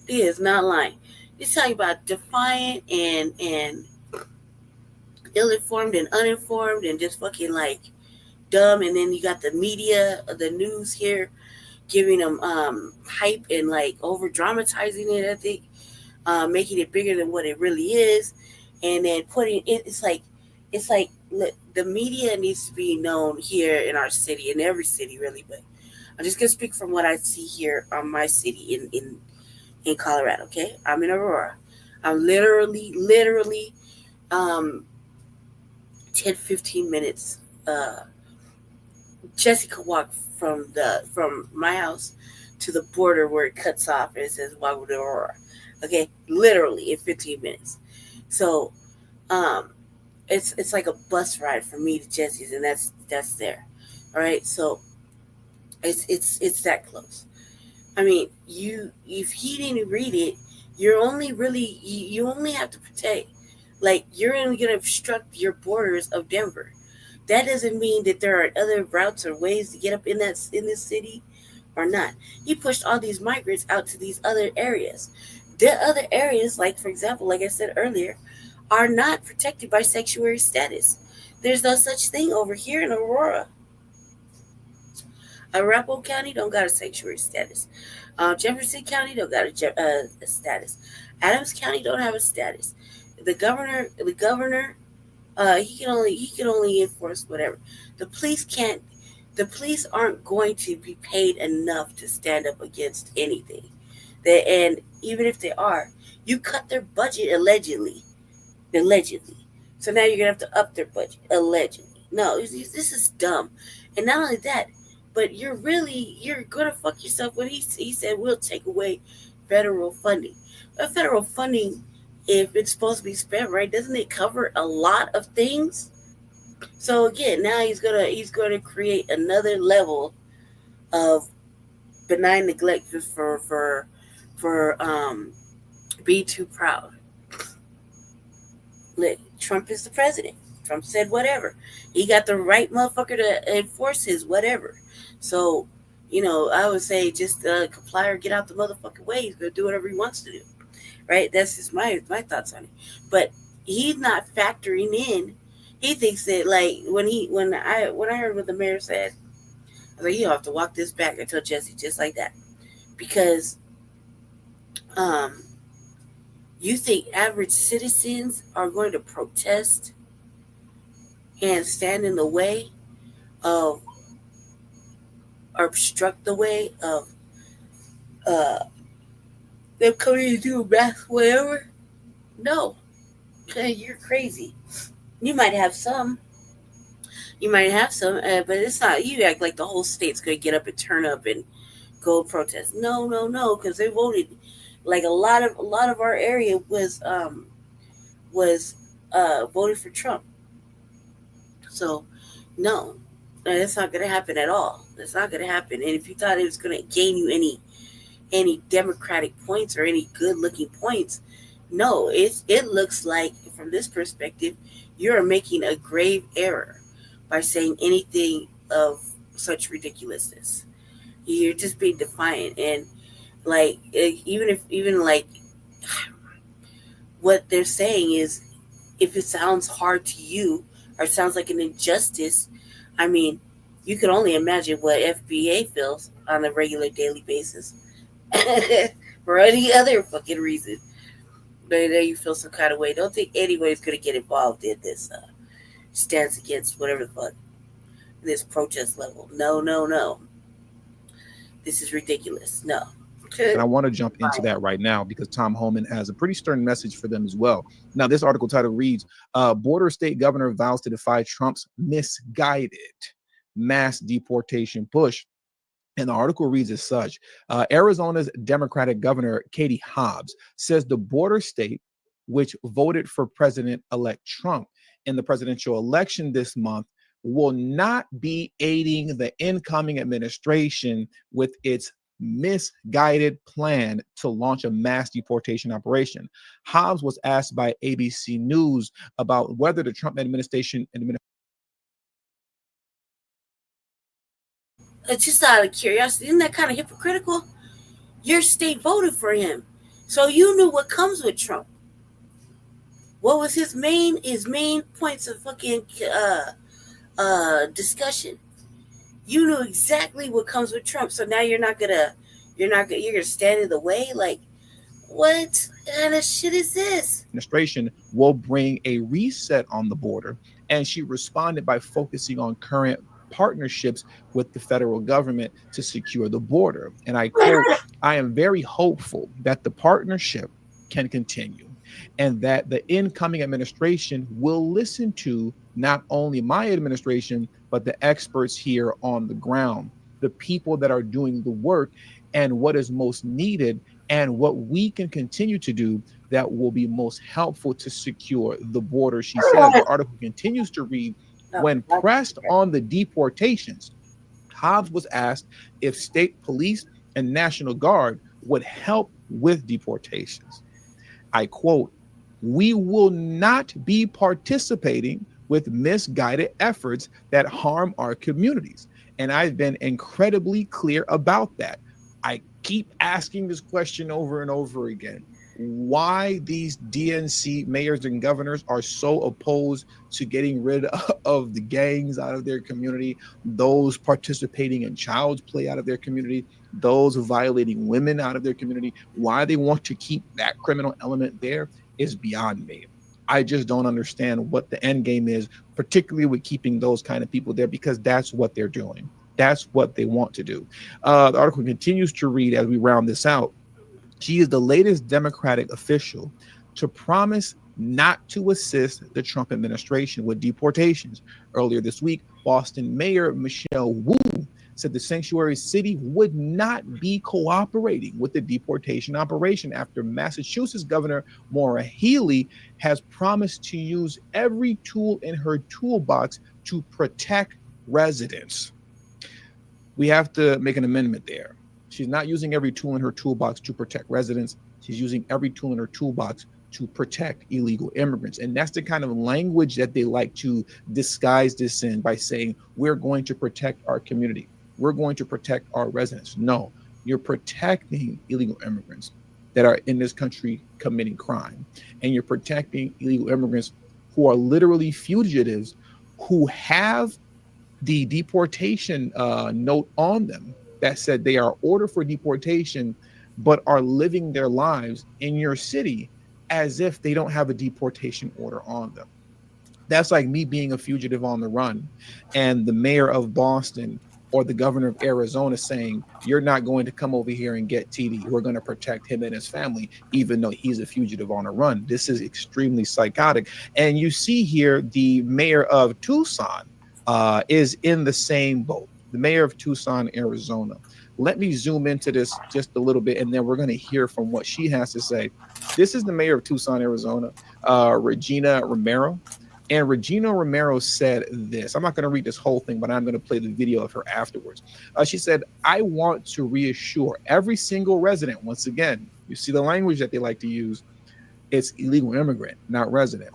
He is not lying. He's talking about defiant and ill-informed and uninformed and just fucking like dumb. And then you got the media, the news here giving them hype and like over dramatizing it, I think, making it bigger than what it really is, and then putting it, it's like the media needs to be known here in our city, in every city really, but I'm just gonna speak from what I see here on my city in Colorado. Okay, I'm in Aurora. I'm literally 10-15 minutes. Jesse could walk from my house to the border where it cuts off and it says Wagyu Aurora. Okay, literally in 15 minutes. So it's like a bus ride from me to Jesse's, and that's there. All right, so it's that close. I mean, if he didn't read it, you're only really you only have to protect. Like, you're only going to obstruct your borders of Denver. That doesn't mean that there are other routes or ways to get up in this city or not. He pushed all these migrants out to these other areas. The other areas, like, for example, like I said earlier, are not protected by sanctuary status. There's no such thing over here in Aurora. Arapahoe County don't got a sanctuary status. Jefferson County don't got a status. Adams County don't have a status. The governor, he can only enforce whatever. The police can't. The police aren't going to be paid enough to stand up against anything. And even if they are, you cut their budget allegedly. So now you're gonna have to up their budget allegedly. No, this is dumb. And not only that, but you're gonna fuck yourself when he said we'll take away federal funding. But federal funding, if it's supposed to be spent right, doesn't it cover a lot of things? So again, now he's gonna create another level of benign neglect for being too proud. Look, Trump is the president. Trump said whatever. He got the right motherfucker to enforce his whatever. So, I would say just comply or get out the motherfucking way. He's gonna do whatever he wants to do. Right? That's just my thoughts on it. But he's not factoring in. He thinks that, like, when I heard what the mayor said, I was like, you have to walk this back. I told Jesse just like that, because you think average citizens are going to protest and stand in the way of or obstruct the way of them coming to do math, whatever? No. You're crazy. You might have some, but it's not. You act like the whole state's gonna get up and turn up and go protest. No, because they voted. Like a lot of our area was voted for Trump. So, no, that's not going to happen at all. That's not going to happen. And if you thought it was going to gain you any democratic points or any good looking points, no, it looks like from this perspective, you're making a grave error by saying anything of such ridiculousness. You're just being defiant, and like even like what they're saying is, if it sounds hard to you or sounds like an injustice, I mean, you can only imagine what FBA feels on a regular daily basis for any other fucking reason. But you feel some kind of way. Don't think anybody's gonna get involved in this stance against whatever the fuck this protest level. No, no, no. This is ridiculous. No. And I want to jump into that right now because Tom Homan has a pretty stern message for them as well. Now, this article title reads, Border State Governor vows to defy Trump's misguided mass deportation push. And the article reads as such. Arizona's Democratic Governor Katie Hobbs says the border state, which voted for President-elect Trump in the presidential election this month, will not be aiding the incoming administration with its misguided plan to launch a mass deportation operation. Hobbs was asked by ABC News about whether the Trump administration just out of curiosity, isn't that kind of hypocritical? Your state voted for him, so you knew what comes with Trump. What was his main points of fucking discussion? You knew exactly what comes with Trump, so now you're gonna stand in the way. Like, what kind of shit is this? Administration will bring a reset on the border, and she responded by focusing on current partnerships with the federal government to secure the border. And I quote, I am very hopeful that the partnership can continue and that the incoming administration will listen to not only my administration, but the experts here on the ground, the people that are doing the work and what is most needed and what we can continue to do that will be most helpful to secure the border. She says, the article continues to read, when pressed on the deportations, Hobbs was asked if state police and National Guard would help with deportations. I quote, we will not be participating with misguided efforts that harm our communities. And I've been incredibly clear about that. I keep asking this question over and over again. Why these DNC mayors and governors are so opposed to getting rid of the gangs out of their community, those participating in child's play out of their community, those violating women out of their community, why they want to keep that criminal element there is beyond me. I just don't understand what the end game is, particularly with keeping those kind of people there, because that's what they're doing. That's what they want to do. The article continues to read as we round this out. She is the latest Democratic official to promise not to assist the Trump administration with deportations. Earlier this week, Boston Mayor Michelle Wu said the sanctuary city would not be cooperating with the deportation operation after Massachusetts Governor Maura Healey has promised to use every tool in her toolbox to protect residents. We have to make an amendment there. She's not using every tool in her toolbox to protect residents. She's using every tool in her toolbox to protect illegal immigrants. And that's the kind of language that they like to disguise this in by saying, we're going to protect our community. We're going to protect our residents. No, you're protecting illegal immigrants that are in this country committing crime. And you're protecting illegal immigrants who are literally fugitives who have the deportation note on them that said they are ordered for deportation, but are living their lives in your city as if they don't have a deportation order on them. That's like me being a fugitive on the run and the mayor of Boston or the governor of Arizona saying, you're not going to come over here and get TD. We're going to protect him and his family, even though he's a fugitive on a run. This is extremely psychotic. And you see here, the mayor of Tucson is in the same boat. The mayor of Tucson, Arizona. Let me zoom into this just a little bit, and then we're going to hear from what she has to say. This is the mayor of Tucson, Arizona, Regina Romero. And Regina Romero said this. I'm not going to read this whole thing, but I'm going to play the video of her afterwards. She said, I want to reassure every single resident, once again, you see the language that they like to use, it's illegal immigrant, not resident.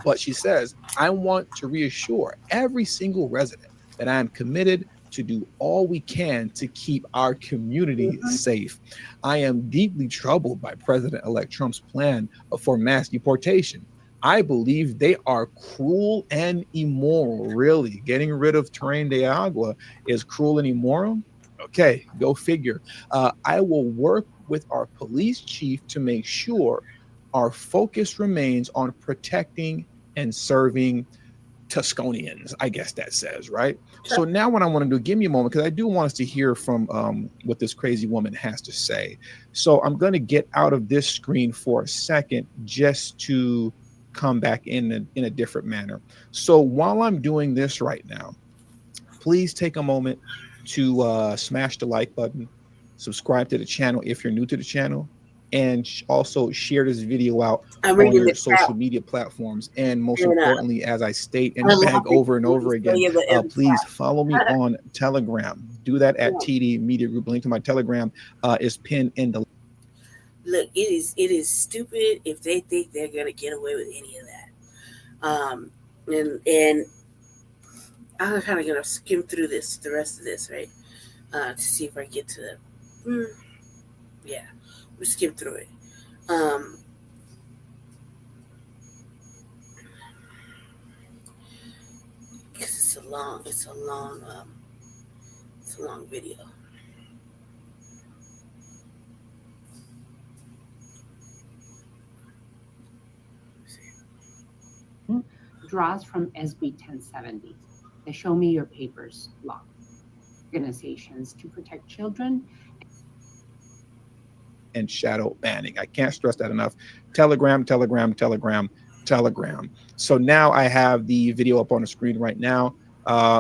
But she says, I want to reassure every single resident that I am committed to do all we can to keep our community safe. I am deeply troubled by President-elect Trump's plan for mass deportation. I believe they are cruel and immoral. Really, getting rid of Tren de Agua is cruel and immoral? Okay, go figure. I will work with our police chief to make sure our focus remains on protecting and serving Tusconians, I guess that says, right? Sure. So now what I want to do, give me a moment, because I do want us to hear from what this crazy woman has to say. So I'm going to get out of this screen for a second just to come back in a different manner. So while I'm doing this right now, please take a moment to smash the like button, subscribe to the channel if you're new to the channel, and also share this video out on your social media platforms. And most importantly, as I state and beg over and over again, please follow me on Telegram. Do that at TD Media Group. Link to my Telegram is pinned in the. Look, it is stupid if they think they're gonna get away with any of that. And I'm kind of gonna skim through the rest of this, right, to see if I get to the. Yeah, we skip through it. Because it's a long video. Draws from SB 1070, the Show Me Your Papers law. Organizations to protect children and shadow banning. I can't stress that enough. Telegram. So now I have the video up on the screen right now.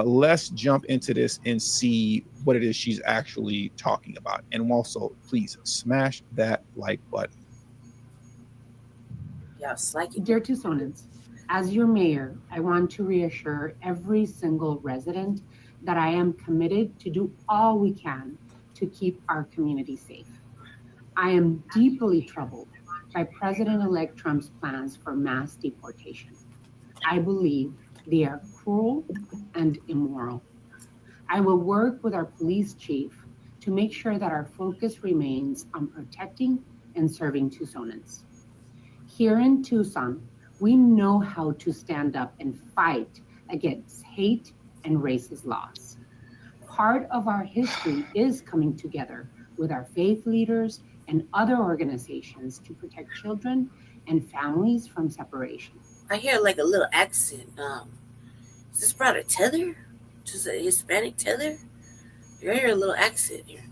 Let's jump into this and see what it is she's actually talking about. And also, please smash that like button. Yes, like it. Dear Tucsonans, as your mayor, I want to reassure every single resident that I am committed to do all we can to keep our community safe. I am deeply troubled by President-elect Trump's plans for mass deportation. I believe they are cruel and immoral. I will work with our police chief to make sure that our focus remains on protecting and serving Tucsonans. Here in Tucson, we know how to stand up and fight against hate and racist laws. Part of our history is coming together with our faith leaders and other organizations to protect children and families from separation. I hear like a little accent. Is this brought a tether? Just a Hispanic tether? I hear a little accent here.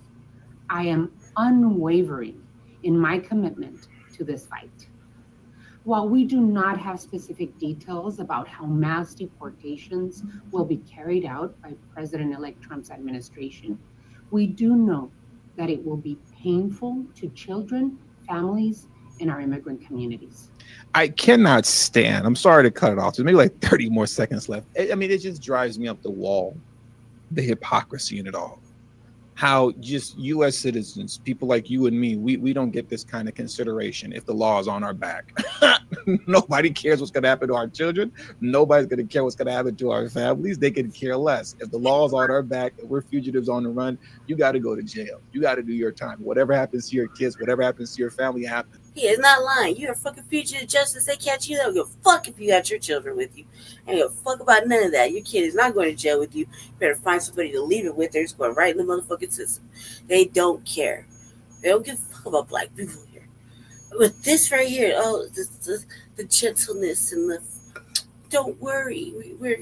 I am unwavering in my commitment to this fight. While we do not have specific details about how mass deportations will be carried out by President-elect Trump's administration, we do know that it will be painful to children, families, and our immigrant communities. I cannot stand, I'm sorry to cut it off, there's maybe like 30 more seconds left. I mean, it just drives me up the wall, the hypocrisy in it all. How just U.S. citizens, people like you and me, we don't get this kind of consideration if the law is on our back. Nobody cares what's going to happen to our children. Nobody's going to care what's going to happen to our families. They can care less. If the law is on our back and we're fugitives on the run, you got to go to jail. You got to do your time. Whatever happens to your kids, whatever happens to your family happens. He is not lying. You're a fucking fugitive justice. They catch you. They don't give a fuck if you got your children with you. They don't give a fuck about none of that. Your kid is not going to jail with you. You better find somebody to leave it with. They're just going right in the motherfucking system. They don't care. They don't give a fuck about black people here. With this right here, the gentleness and the don't worry. We're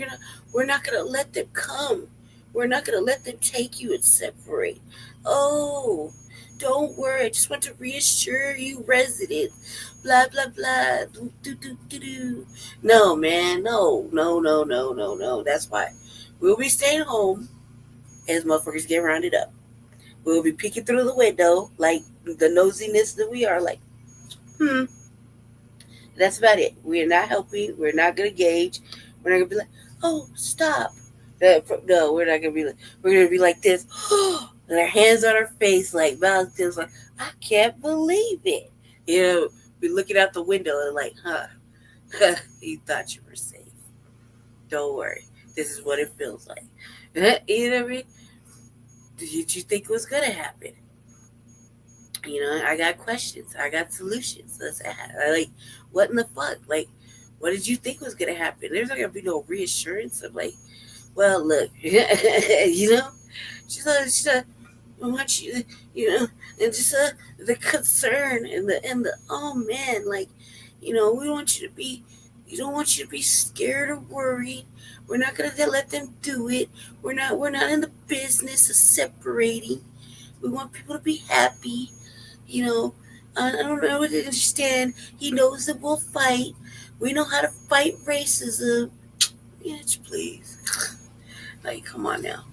not gonna let them come. We're not gonna let them take you and separate. Oh. Don't worry, I just want to reassure you, residents. Blah, blah, blah. Do. No, man. No. That's why we'll be staying home as motherfuckers get rounded up. We'll be peeking through the window like the nosiness that we are, like, And That's about it. We're not helping. We're not going to gauge. We're not going to be like, oh, stop. No, we're not going to be like, we're going to be like this. And our hands on our face, like, mouth feels like, I can't believe it. You know, we're looking out the window and like, you thought you were safe. Don't worry. This is what it feels like. You know what I mean? Did you think it was going to happen? You know, I got questions. I got solutions. Let's ask. Like, what in the fuck? Like, what did you think was going to happen? There's not going to be no reassurance of like, well, look, you know, she's like, I want you, you know, and just the concern and the oh man, like, you know, we want you to be, you don't want you to be scared or worried. We're not gonna let them do it. We're not in the business of separating. We want people to be happy. You know, I don't know what to understand. He knows that we'll fight. We know how to fight racism. Bitch, please. Like, come on now.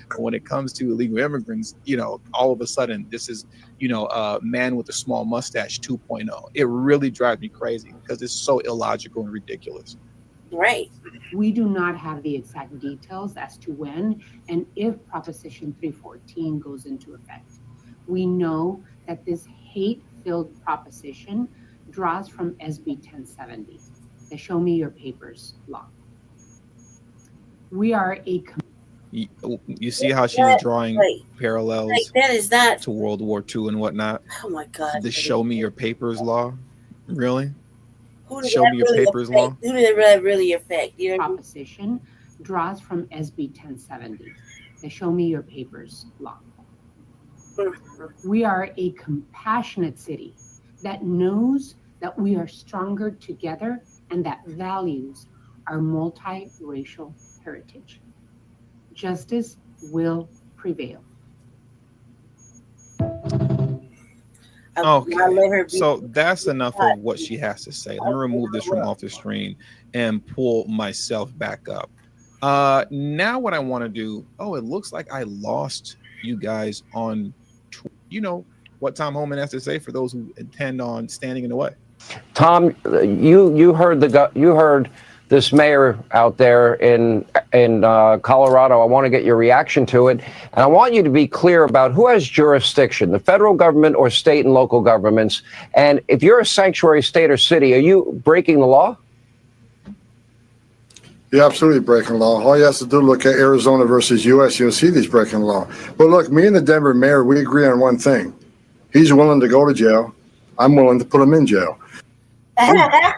But when it comes to illegal immigrants, you know, all of a sudden this is, you know, man with a small mustache 2.0. It really drives me crazy because it's so illogical and ridiculous. Right. We do not have the exact details as to when and if Proposition 314 goes into effect. We know that this hate-filled proposition draws from SB 1070, the Show Me Your Papers law. We are a... You see how she's drawing parallels that is not to World War II and whatnot? Oh my God. The Show Me Your Papers law? Really? Who did Show Me Your really Papers affect? law? Who did that really affect? You know, proposition draws from SB 1070, the Show Me Your Papers law. We are a compassionate city that knows that we are stronger together and that values our multiracial heritage. Justice will prevail. Okay, so that's enough of what she has to say. Let me remove this from off the screen and pull myself back up. Now what I want to do, it looks like I lost you guys on, you know, what Tom Homan has to say for those who intend on standing in the way. Tom, you heard this mayor out there in Colorado. I want to get your reaction to it, and I want you to be clear about who has jurisdiction: the federal government or state and local governments. And if you're a sanctuary state or city, are you breaking the law? You're absolutely breaking the law. All you have to do is look at Arizona versus U.S. You'll see these breaking the law. But look, me and the Denver mayor, we agree on one thing. He's willing to go to jail. I'm willing to put him in jail. That's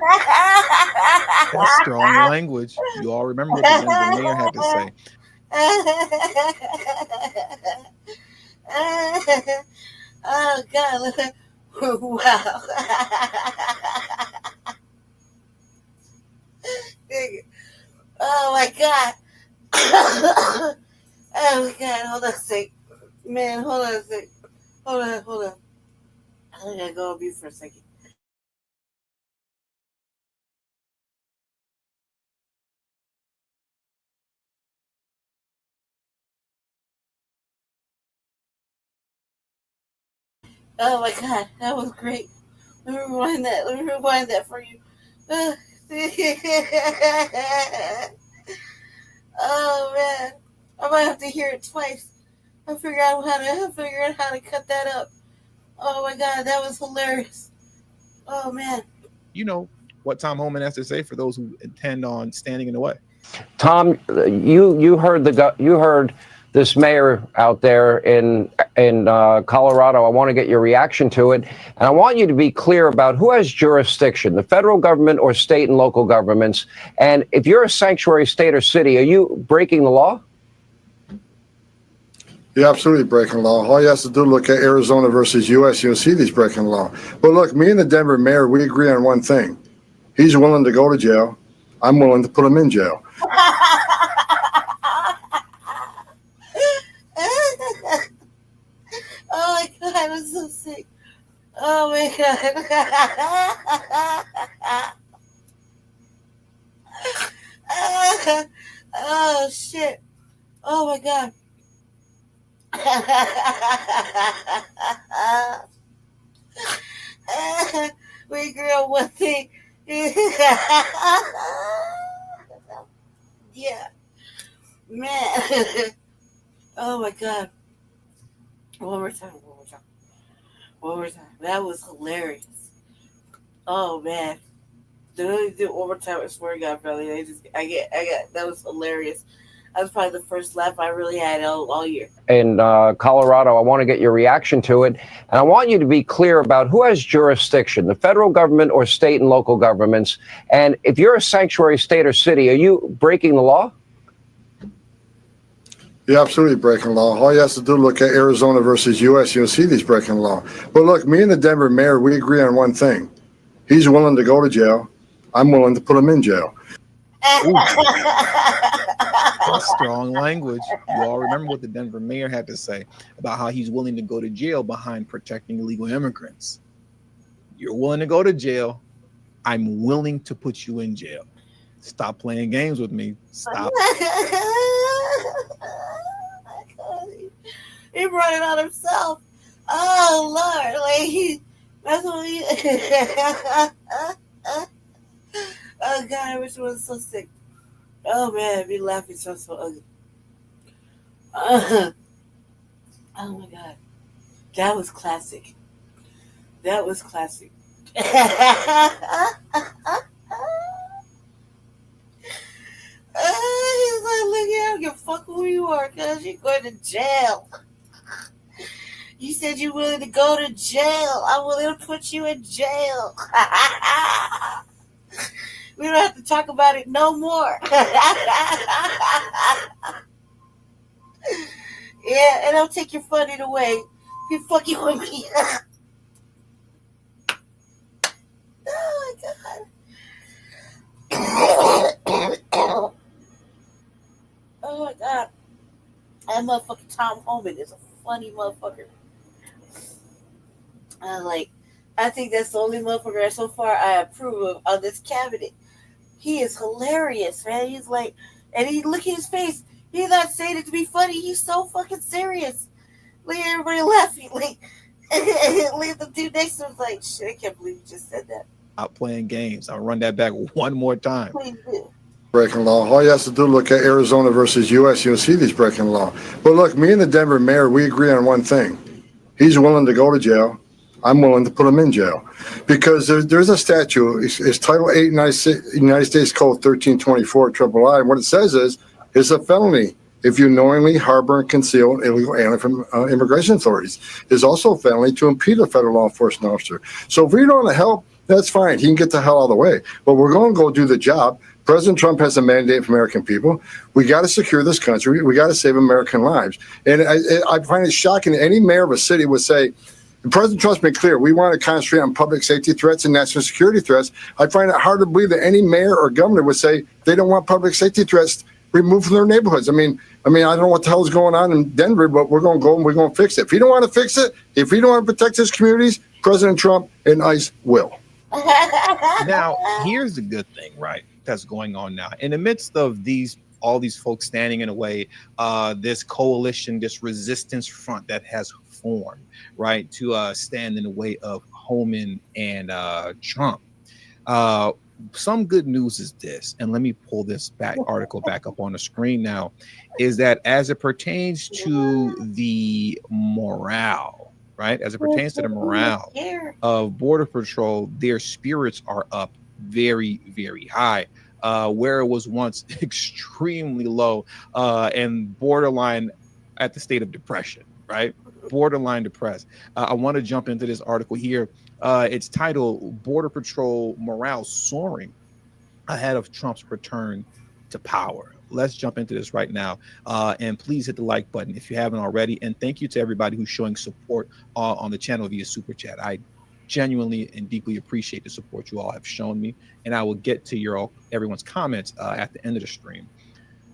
strong language. You all remember what the Denver mayor had to say. Oh God! Wow! Oh my God! Oh my God! Hold on a sec, man. Hold on a sec. Hold on. I gotta go on mute for a second. Oh my God, that was great. Let me rewind that for you. Oh man, I might have to hear it twice. I figure out how to cut that up. Oh my God, that was hilarious. Oh man. You know what Tom Homan has to say for those who intend on standing in the way. Tom, you heard this mayor out there in Colorado. I want to get your reaction to it, and I want you to be clear about who has jurisdiction: the federal government or state and local governments. And if you're a sanctuary state or city, are you breaking the law? You're absolutely breaking the law. All you have to do is look at Arizona versus U.S. You'll see these breaking the law. But look, me and the Denver mayor, we agree on one thing. He's willing to go to jail. I'm willing to put him in jail. Oh my God, I'm so sick. Oh my God. Oh shit. Oh my God. We agree on one thing. Yeah, man. Oh my god. One more time. One more time. One more time. That was hilarious. Oh man. Do it one more time. I swear to God, brother. I get. That was hilarious. That was probably the first laugh I really had all year. In Colorado, I want to get your reaction to it. And I want you to be clear about who has jurisdiction, the federal government or state and local governments. And if you're a sanctuary state or city, are you breaking the law? You're absolutely breaking law. All you have to do is look at Arizona versus U.S. You'll see these breaking law. But look, me and the Denver mayor, we agree on one thing. He's willing to go to jail. I'm willing to put him in jail. That's strong language. You all remember what the Denver mayor had to say about how he's willing to go to jail behind protecting illegal immigrants. You're willing to go to jail. I'm willing to put you in jail. Stop playing games with me. Stop. He brought it on himself. Oh Lord, like that's what he. Oh God, I wish it was so sick. Oh man, I'd be laughing so ugly. Oh my God, that was classic. That was classic. He's like, look here, I don't give a fuck who you are, cause you're going to jail. You said you're willing to go to jail. I'm willing to put you in jail. We don't have to talk about it no more. Yeah, and I'll take your funding away. You're fucking with me. Oh my God. Oh my God. That motherfucking Tom Homan is a funny motherfucker. I think that's the only motherfucker so far I approve of this cabinet. He is hilarious, man. He's like, and he look at his face. He's not saying it to be funny. He's so fucking serious. Look at everybody laughing. Like the dude next to him was like, shit, I can't believe you just said that. Out playing games. I'll run that back one more time. Please do. Breaking law. All you have to do is look at Arizona versus U.S. You'll see these breaking law. But look, me and the Denver mayor, we agree on one thing. He's willing to go to jail. I'm willing to put him in jail. Because there's a statute. It's Title 8 United States Code 1324 III. And what it says is, it's a felony if you knowingly harbor and conceal illegal alien from immigration authorities. It's also a felony to impede a federal law enforcement officer. So if we don't want to help, that's fine. He can get the hell out of the way. But we're going to go do the job. President Trump has a mandate for American people. We got to secure this country. We got to save American lives. And I find it shocking that any mayor of a city would say, President Trump's been clear, we want to concentrate on public safety threats and national security threats. I find it hard to believe that any mayor or governor would say they don't want public safety threats removed from their neighborhoods. I mean, I don't know what the hell is going on in Denver, but we're going to go and we're going to fix it. If he don't want to fix it, if he don't want to protect his communities, President Trump and ICE will. Now, here's the good thing, right, that's going on now. In the midst of all these folks standing in a way, this coalition, this resistance front that has formed, right, to stand in the way of Homan and Trump. Some good news is this, and let me pull this article back up on the screen now, is that as it pertains to the morale, right, as it pertains to the morale of Border Patrol, their spirits are up very, very high, where it was once extremely low and borderline at the state of depression, right? Borderline depressed. I want to jump into this article here. It's titled Border Patrol Morale Soaring Ahead of Trump's Return to Power. Let's jump into this right now. And please hit the like button if you haven't already. And thank you to everybody who's showing support on the channel via Super Chat. I genuinely and deeply appreciate the support you all have shown me. And I will get to everyone's comments at the end of the stream.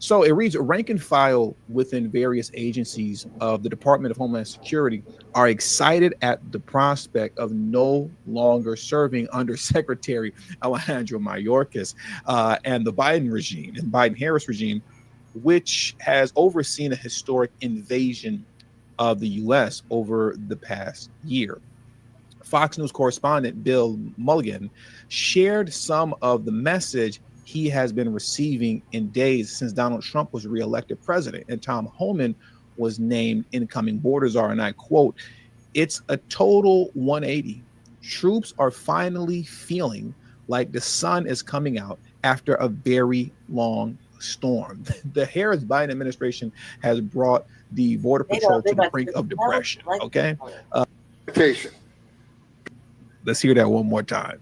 So it reads, rank and file within various agencies of the Department of Homeland Security are excited at the prospect of no longer serving under Secretary Alejandro Mayorkas and the Biden regime, and Biden-Harris regime, which has overseen a historic invasion of the U.S. over the past year. Fox News correspondent Bill Mulligan shared some of the message he has been receiving in days since Donald Trump was reelected president and Tom Homan was named incoming border czar. And I quote, "It's a total 180. Troops are finally feeling like the sun is coming out after a very long storm." The Harris-Biden administration has brought the Border Patrol to the brink of depression. Okay? Let's hear that one more time.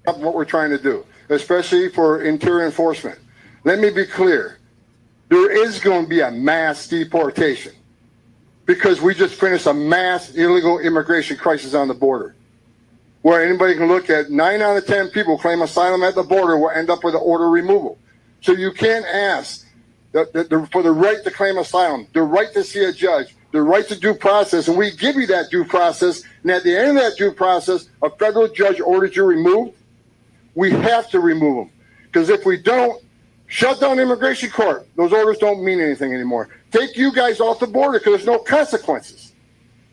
What we're trying to do, especially for interior enforcement. Let me be clear. There is going to be a mass deportation because we just finished a mass illegal immigration crisis on the border, where anybody can look at 9 out of 10 people claim asylum at the border will end up with an order removal. So you can't ask for the right to claim asylum, the right to see a judge, the right to due process, and we give you that due process, and at the end of that due process, a federal judge orders you removed, we have to remove them. Because if we don't, shut down immigration court. Those orders don't mean anything anymore. Take you guys off the border because there's no consequences.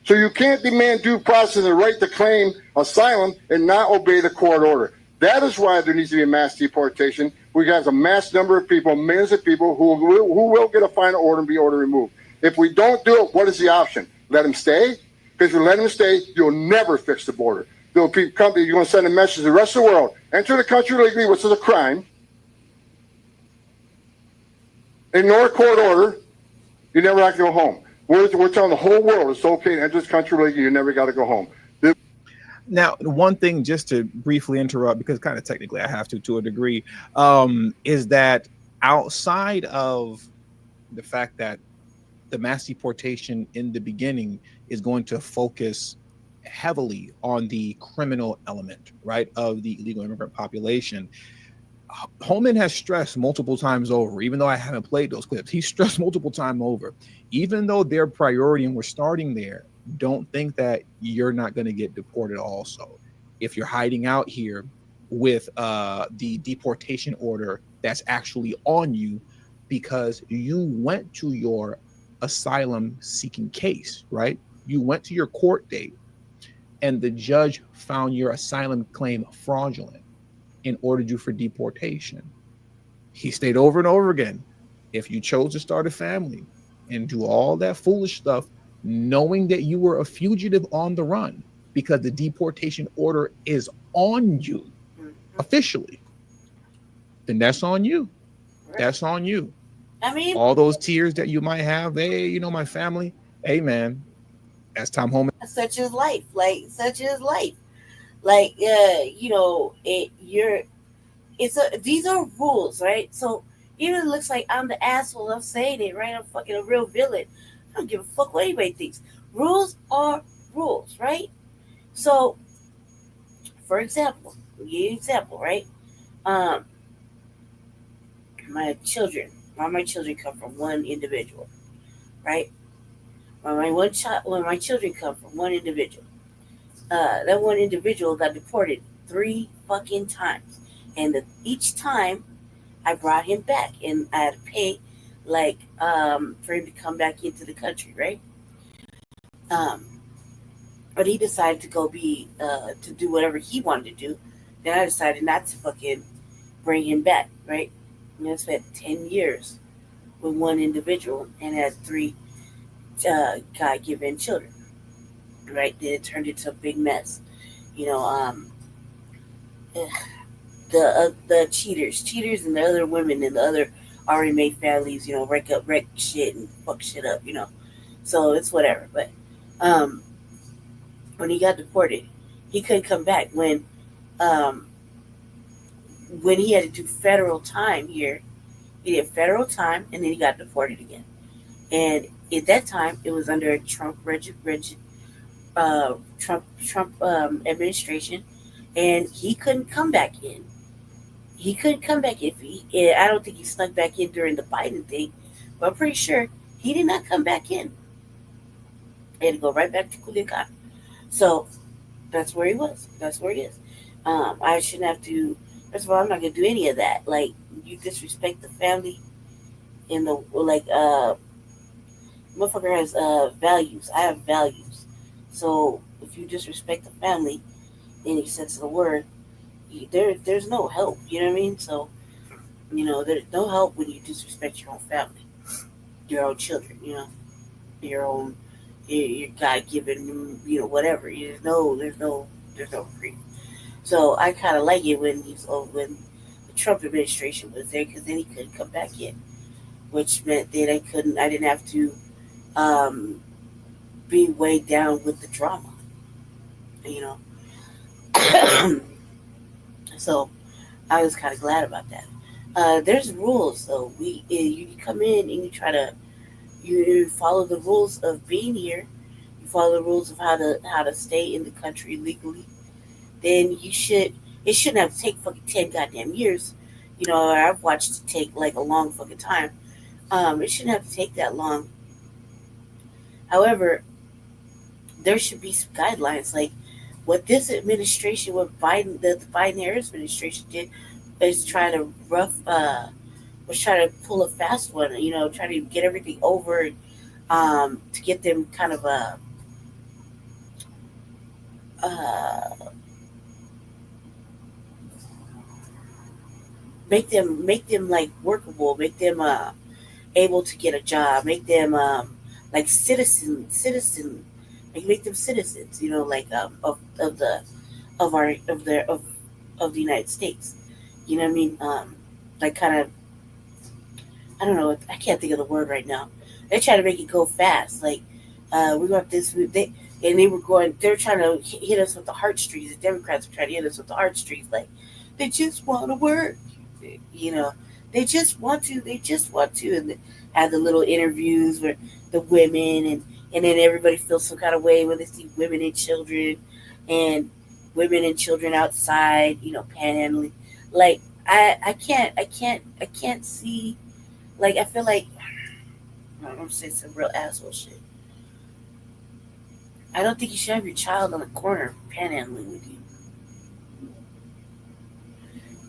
So you can't demand due process and the right to claim asylum and not obey the court order. That is why there needs to be a mass deportation. We have a mass number of people, millions of people who will get a final order and be ordered removed. If we don't do it, what is the option? Let them stay? Because if you let them stay, you'll never fix the border. You're going to send a message to the rest of the world. Enter the country legally, which is a crime. Ignore a court order. You never have to go home. We're telling the whole world it's okay to enter this country legally. You never got to go home. Now, one thing, just to briefly interrupt, because kind of technically I have to a degree, is that outside of the fact that the mass deportation in the beginning is going to focus heavily on the criminal element, right, of the illegal immigrant population, Holman has stressed multiple times over, even though I haven't played those clips, he stressed multiple times over, even though their priority, and we're starting there, don't think that you're not going to get deported also. If you're hiding out here with the deportation order that's actually on you because you went to your asylum seeking case, right? You went to your court date and the judge found your asylum claim fraudulent and ordered you for deportation. He stayed over and over again. If you chose to start a family and do all that foolish stuff, knowing that you were a fugitive on the run because the deportation order is on you officially, then that's on you. That's on you. I mean, all those tears that you might have, hey, you know, my family, hey man, that's Tom Holman. Such is life. Like, such is life. Like, you know, these are rules, right? So even if it looks like I'm the asshole, I'm saying it, right? I'm fucking a real villain. I don't give a fuck what anybody thinks. Rules are rules, right? So, for example, I'll give you an example, right? My children, all my children come from one individual, right? When my children come from one individual, that one individual got deported 3 fucking times, and each time I brought him back, and I had to pay, like, for him to come back into the country, right? But he decided to go to do whatever he wanted to do. Then I decided not to fucking bring him back, right? And I spent 10 years with one individual and had 3 God-given children, right? Then it turned into a big mess. You know, the cheaters and the other women and the other already made families, you know, wreck shit and fuck shit up, you know. So it's whatever. But when he got deported, he couldn't come back. When he had to do federal time here, he did federal time and then he got deported again. And at that time, it was under a Trump administration, and he couldn't come back in. He couldn't come back if I don't think he snuck back in during the Biden thing, but I'm pretty sure he did not come back in. He had to go right back to Culiacan. So that's where he was. That's where he is. I shouldn't have to. First of all, I'm not gonna do any of that. Like, you disrespect the family, and motherfucker has values. I have values. So if you disrespect the family in any sense of the word, there's no help. You know what I mean? So, there's no help when you disrespect your own family, your own children. Your own, your God given, whatever. There's no free. So I kind of like it when when the Trump administration was there, because then he couldn't come back in, which meant that I didn't have to um, be weighed down with the drama, you know. So I was kind of glad about that. There's rules, though. You come in and you follow the rules of being here. You follow the rules of how to stay in the country legally. Then it shouldn't have to take fucking 10 goddamn years. I've watched it take like a long fucking time. It shouldn't have to take that long. However, there should be some guidelines. Like what this administration, the Biden Harris administration did, is was trying to pull a fast one. Try to get everything over, to get them kind of make them like workable, make them able to get a job, make them like citizen, like make them citizens, like of the United States. You know what I mean? Like kind of, I don't know, I can't think of the word right now. They try to make it go fast, like we got this. They're trying to hit us with the heartstrings. The Democrats are trying to hit us with the heartstrings, like they just want to work. You know, they just want to. And they have the little interviews with the women, and then everybody feels some kind of way when they see women and children outside, panhandling. Like I can't see. Like I feel like I'm gonna say some real asshole shit. I don't think you should have your child on the corner panhandling with you.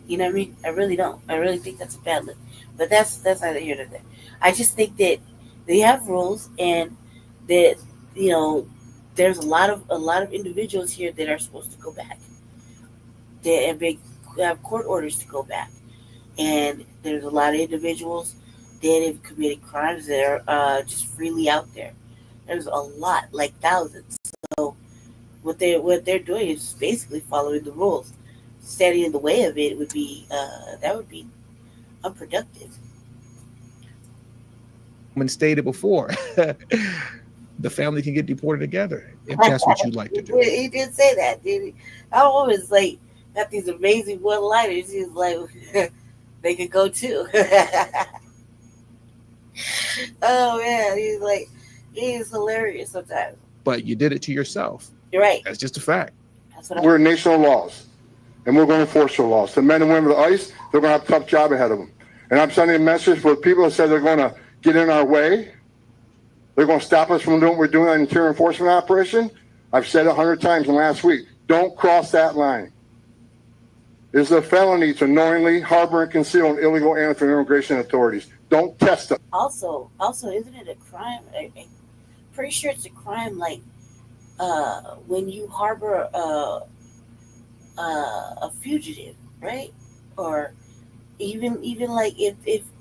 You know what I mean? I really don't. I really think that's a bad look. But that's neither here nor there. I just think that they have rules, and that there's a lot of individuals here that are supposed to go back. They have court orders to go back, and there's a lot of individuals that have committed crimes that are just freely out there. There's a lot, like thousands. So what they're doing is basically following the rules. Standing in the way of it would be unproductive. Stated before, the family can get deported together if that's what you'd like to do. He did say that, did he? I always like got these amazing one-liners. He's like, they could go too. Oh man, he's hilarious sometimes. But you did it to yourself. You're right. That's just a fact. We're a nation of laws, and we're going to enforce the laws. The men and women of ICE, they're going to have a tough job ahead of them. And I'm sending a message for people that said they're going to get in our way. They're going to stop us from doing what we're doing on the interior enforcement operation. I've said it 100 times in the last week. Don't cross that line. It is a felony to knowingly harbor and conceal an illegal alien from immigration authorities. Don't test them. Also, isn't it a crime? I'm pretty sure it's a crime, like when you harbor a fugitive, right? Or even like if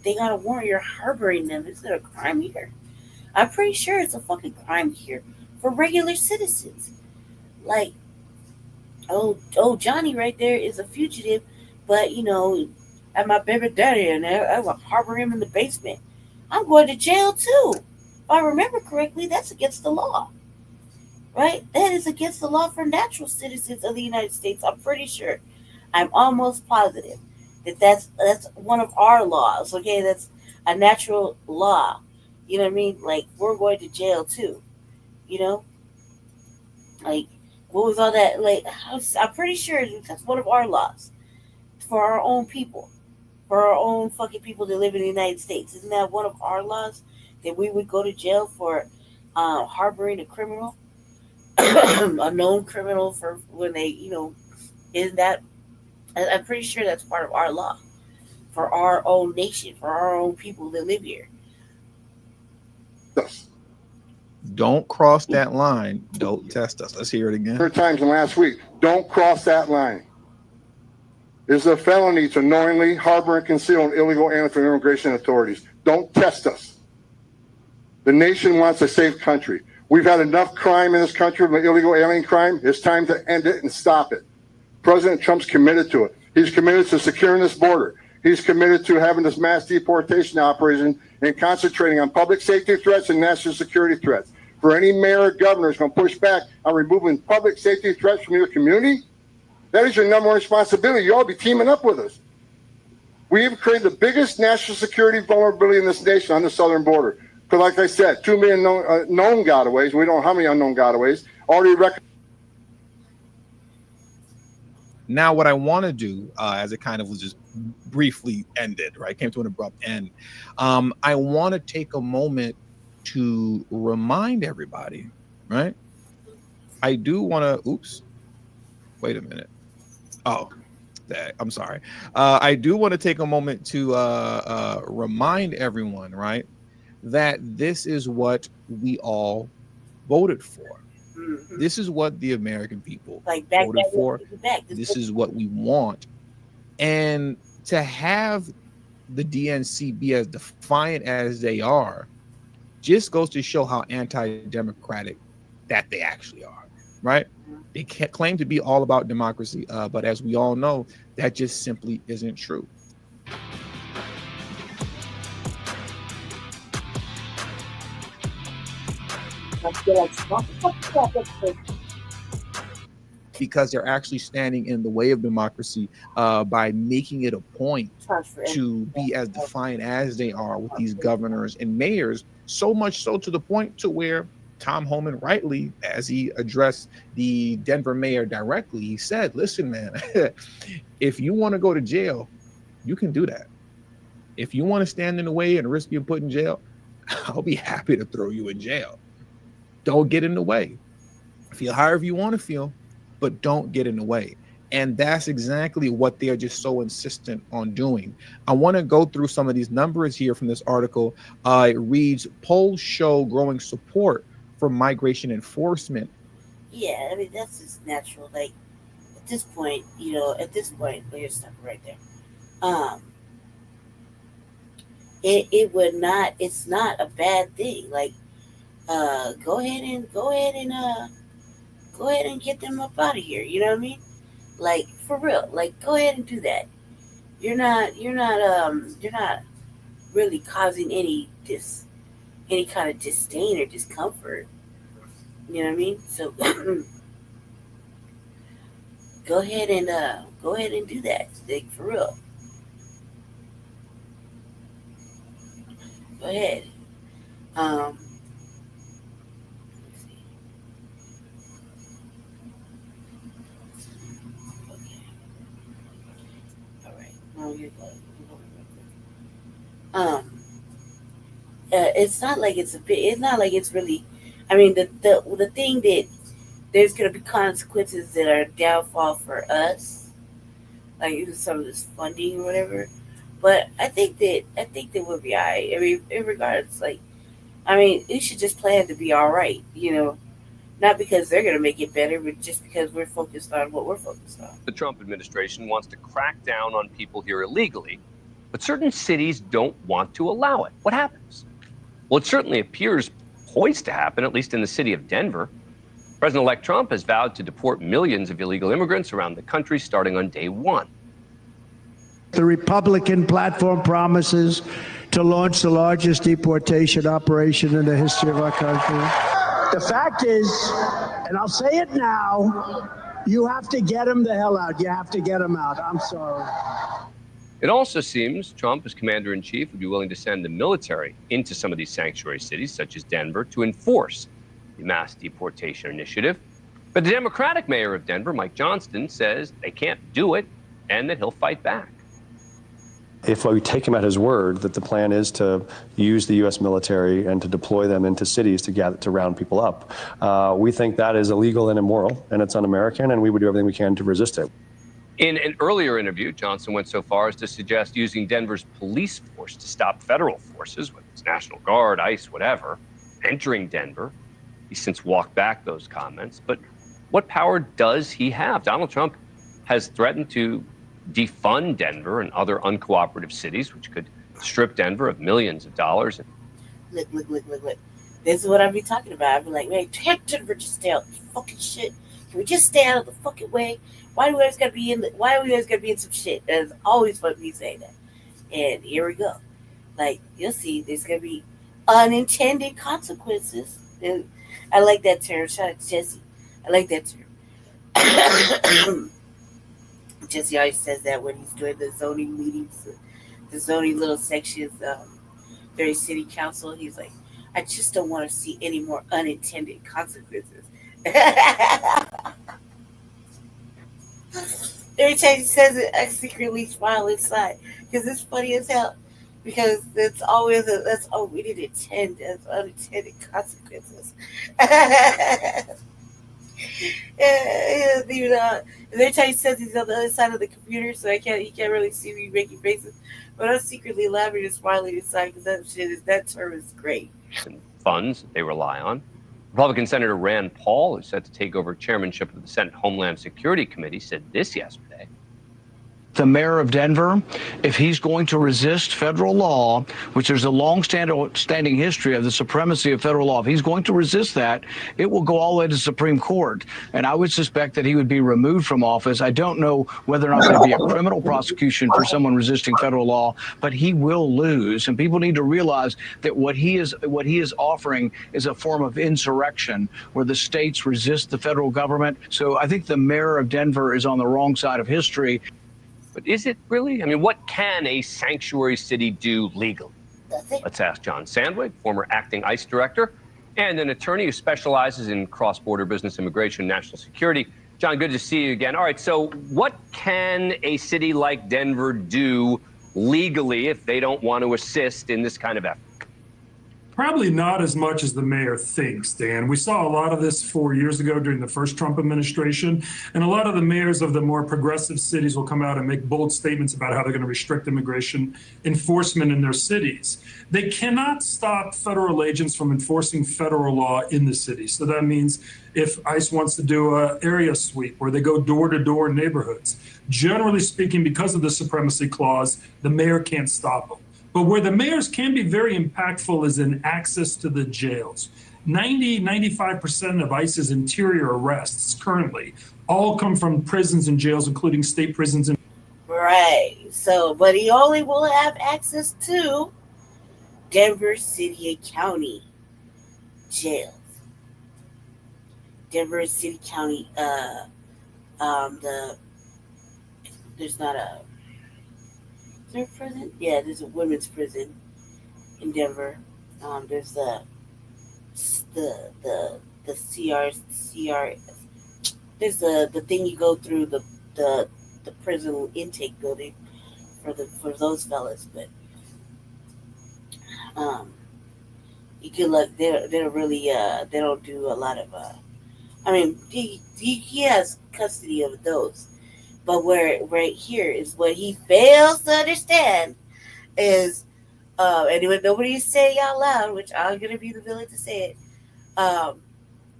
they got a warrant, you're harboring them. Is it a crime here? I'm pretty sure it's a fucking crime here for regular citizens. Like, oh, Johnny right there is a fugitive, but at my baby daddy and I will harbor him in the basement. I'm going to jail too. If I remember correctly, that's against the law. Right? That is against the law for natural citizens of the United States. I'm pretty sure. I'm almost positive that that's one of our laws. Okay, that's a natural law. You know what I mean? Like, we're going to jail too. Like, what was all that? Like, I'm pretty sure that's one of our laws for our own people, for our own fucking people that live in the United States. Isn't that one of our laws that we would go to jail for harboring a criminal, a known criminal, for when they, isn't that? I'm pretty sure that's part of our law for our own nation, for our own people that live here. Yes. Don't cross that line. Don't test us. Let's hear it again. 100 times in the last week. Don't cross that line. It's a felony to knowingly harbor and conceal an illegal alien from immigration authorities. Don't test us. The nation wants a safe country. We've had enough crime in this country, illegal alien crime. It's time to end it and stop it. President Trump's committed to it. He's committed to securing this border. He's committed to having this mass deportation operation and concentrating on public safety threats and national security threats. For any mayor or governor who's going to push back on removing public safety threats from your community, that is your number one responsibility. You all be teaming up with us. We have created the biggest national security vulnerability in this nation on the southern border. Because like I said, 2 million known gotaways. We don't know how many unknown gotaways already recognized. Now, what I want to do, as it kind of was just briefly ended, right? Came to an abrupt end. I want to take a moment to remind everybody, right? I do want to, oops, wait a minute. Oh, I'm sorry. I do want to take a moment to remind everyone, right, that this is what we all voted for. Mm-hmm. This is what the American people voted for. This is what we want. And to have the DNC be as defiant as they are just goes to show how anti-democratic that they actually are, right? They can't claim to be all about democracy, but as we all know, that just simply isn't true. Because they're actually standing in the way of democracy by making it a point to be as defiant as they are with these governors and mayors, so much so to the point to where Tom Homan rightly, as he addressed the Denver mayor directly, he said, listen, man, if you want to go to jail, you can do that. If you want to stand in the way and risk being put in jail, I'll be happy to throw you in jail. Don't get in the way. Feel however you want to feel, but don't get in the way. And that's exactly what they are just so insistent on doing. I want to go through some of these numbers here from this article. It reads, polls show growing support for migration enforcement. Yeah, I mean, that's just natural. Like, at this point, you're stuck right there. It's not a bad thing. Like, go ahead and get them up out of here. You know what I mean? Like, for real. Like, go ahead and do that. You're not really causing any kind of disdain or discomfort. You know what I mean? So go ahead and do that. Like, for real. Go ahead. Let's see. Okay. All right. Now you're going real quick. It's not like it's really. I mean, the thing that there's going to be consequences that are downfall for us, like some of this funding or whatever. But I think that we'll be all right. I mean, in regards, like, I mean, we should just plan to be all right, you know, not because they're going to make it better, but just because we're focused on what we're focused on. The Trump administration wants to crack down on people here illegally, but certain cities don't want to allow it. What happens? Well, it certainly appears poised to happen, at least in the city of Denver. President-elect Trump has vowed to deport millions of illegal immigrants around the country starting on day one. The Republican platform promises to launch the largest deportation operation in the history of our country. The fact is, and I'll say it now, you have to get them the hell out. You have to get them out. I'm sorry. It also seems Trump, as commander-in-chief, would be willing to send the military into some of these sanctuary cities, such as Denver, to enforce the mass deportation initiative. But the Democratic mayor of Denver, Mike Johnston, says they can't do it and that he'll fight back. If we take him at his word that the plan is to use the U.S. military and to deploy them into cities to round people up, we think that is illegal and immoral, and it's un-American, and we would do everything we can to resist it. In an earlier interview, Johnson went so far as to suggest using Denver's police force to stop federal forces, whether it's National Guard, ICE, whatever, entering Denver. He's since walked back those comments. But what power does he have? Donald Trump has threatened to defund Denver and other uncooperative cities, which could strip Denver of millions of dollars. Look. This is what I be talking about. I be like, man, Denver, just stay out of the fucking shit. Can we just stay out of the fucking way? Why do we always gotta be in some shit? That's always what we say that. And here we go. Like, you'll see, there's gonna be unintended consequences. And I like that term. Shout out to Jesse. I like that term. Jesse always says that when he's doing the zoning meetings, the zoning little sections, during city council. He's like, I just don't want to see any more unintended consequences. Every time he says it, I secretly smile inside because it's funny as hell. Because it's always that's all we didn't intend as unintended consequences. Even every time he says he's on the other side of the computer, so he can't really see me making faces. But I'm secretly laughing and smiling inside because that term is great. And funds they rely on. Republican Senator Rand Paul, who's set to take over chairmanship of the Senate Homeland Security Committee, said this yesterday. The mayor of Denver, if he's going to resist federal law, which there's a long-standing history of the supremacy of federal law, if he's going to resist that, it will go all the way to the Supreme Court. And I would suspect that he would be removed from office. I don't know whether or not there'd be a criminal prosecution for someone resisting federal law, but he will lose. And people need to realize that what he is offering is a form of insurrection where the states resist the federal government. So I think the mayor of Denver is on the wrong side of history. But is it really? I mean, what can a sanctuary city do legally? Let's ask John Sandwig, former acting ICE director and an attorney who specializes in cross-border business, immigration, national security. John, good to see you again. All right, so what can a city like Denver do legally if they don't want to assist in this kind of effort? Probably not as much as the mayor thinks, Dan. We saw a lot of this 4 years ago during the first Trump administration, and a lot of the mayors of the more progressive cities will come out and make bold statements about how they're going to restrict immigration enforcement in their cities. They cannot stop federal agents from enforcing federal law in the city. So that means if ICE wants to do an area sweep where they go door to door in neighborhoods, generally speaking, because of the supremacy clause, the mayor can't stop them. But where the mayors can be very impactful is in access to the jails. 95% of ICE's interior arrests currently all come from prisons and jails, including state prisons. Right. So, but he only will have access to Denver City and County jails. Denver City County, there's not a, is there a prison? Yeah, there's a women's prison in Denver. There's the CR. There's the thing you go through the prison intake building for those fellas, but you can look. They don't really they don't do a lot of. I mean, he has custody of those. But where right here is what he fails to understand is, and when nobody's saying out loud, which I'm gonna be the villain to say it,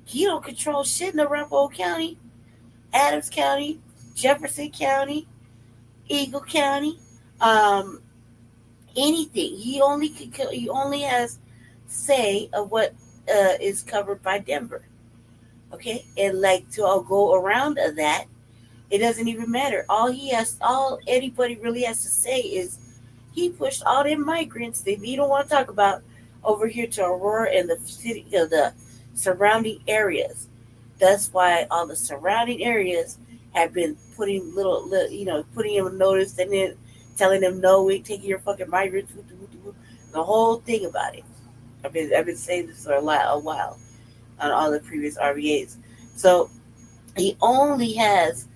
he don't control shit in Arapahoe County, Adams County, Jefferson County, Eagle County, anything. He only has say of what is covered by Denver. Okay, and like to all go around of that. It doesn't even matter. All anybody really has to say is he pushed all them migrants that we don't want to talk about over here to Aurora and the city, the surrounding areas. That's why all the surrounding areas have been putting putting him a notice and then telling them, no, we ain't taking your fucking migrants. The whole thing about it. I've been saying this for a while on all the previous RVAs. So he only has,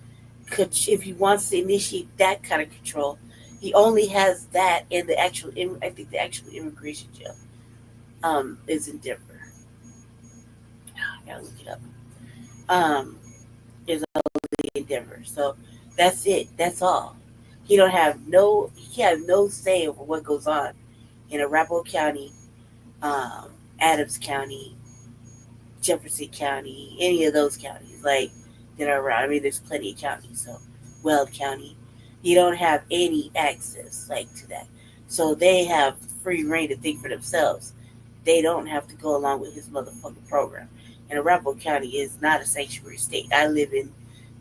if he wants to initiate that kind of control, he only has that in the actual, I think the actual immigration jail is in Denver. I gotta look it up. Is only in Denver. So that's it. That's all. He has no say over what goes on in Arapahoe County, Adams County, Jefferson County, any of those counties like that are around. I mean, there's plenty of counties. So Weld County, you don't have any access like to that. So they have free reign to think for themselves. They don't have to go along with his motherfucking program. And Arapahoe County is not a sanctuary state. I live in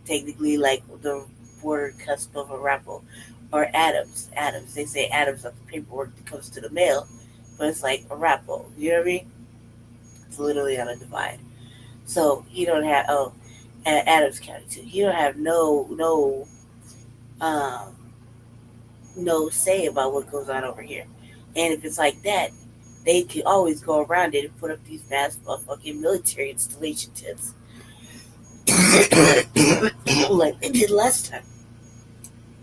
technically like the border cusp of Arapahoe or Adams. They say Adams of the paperwork that comes to the mail, but it's like Arapahoe. You know what I mean? It's literally on a divide. So you don't have Adams County too. You don't have no say about what goes on over here. And if it's like that, they can always go around it and put up these mass motherfucking military installation tents. Like they did last time.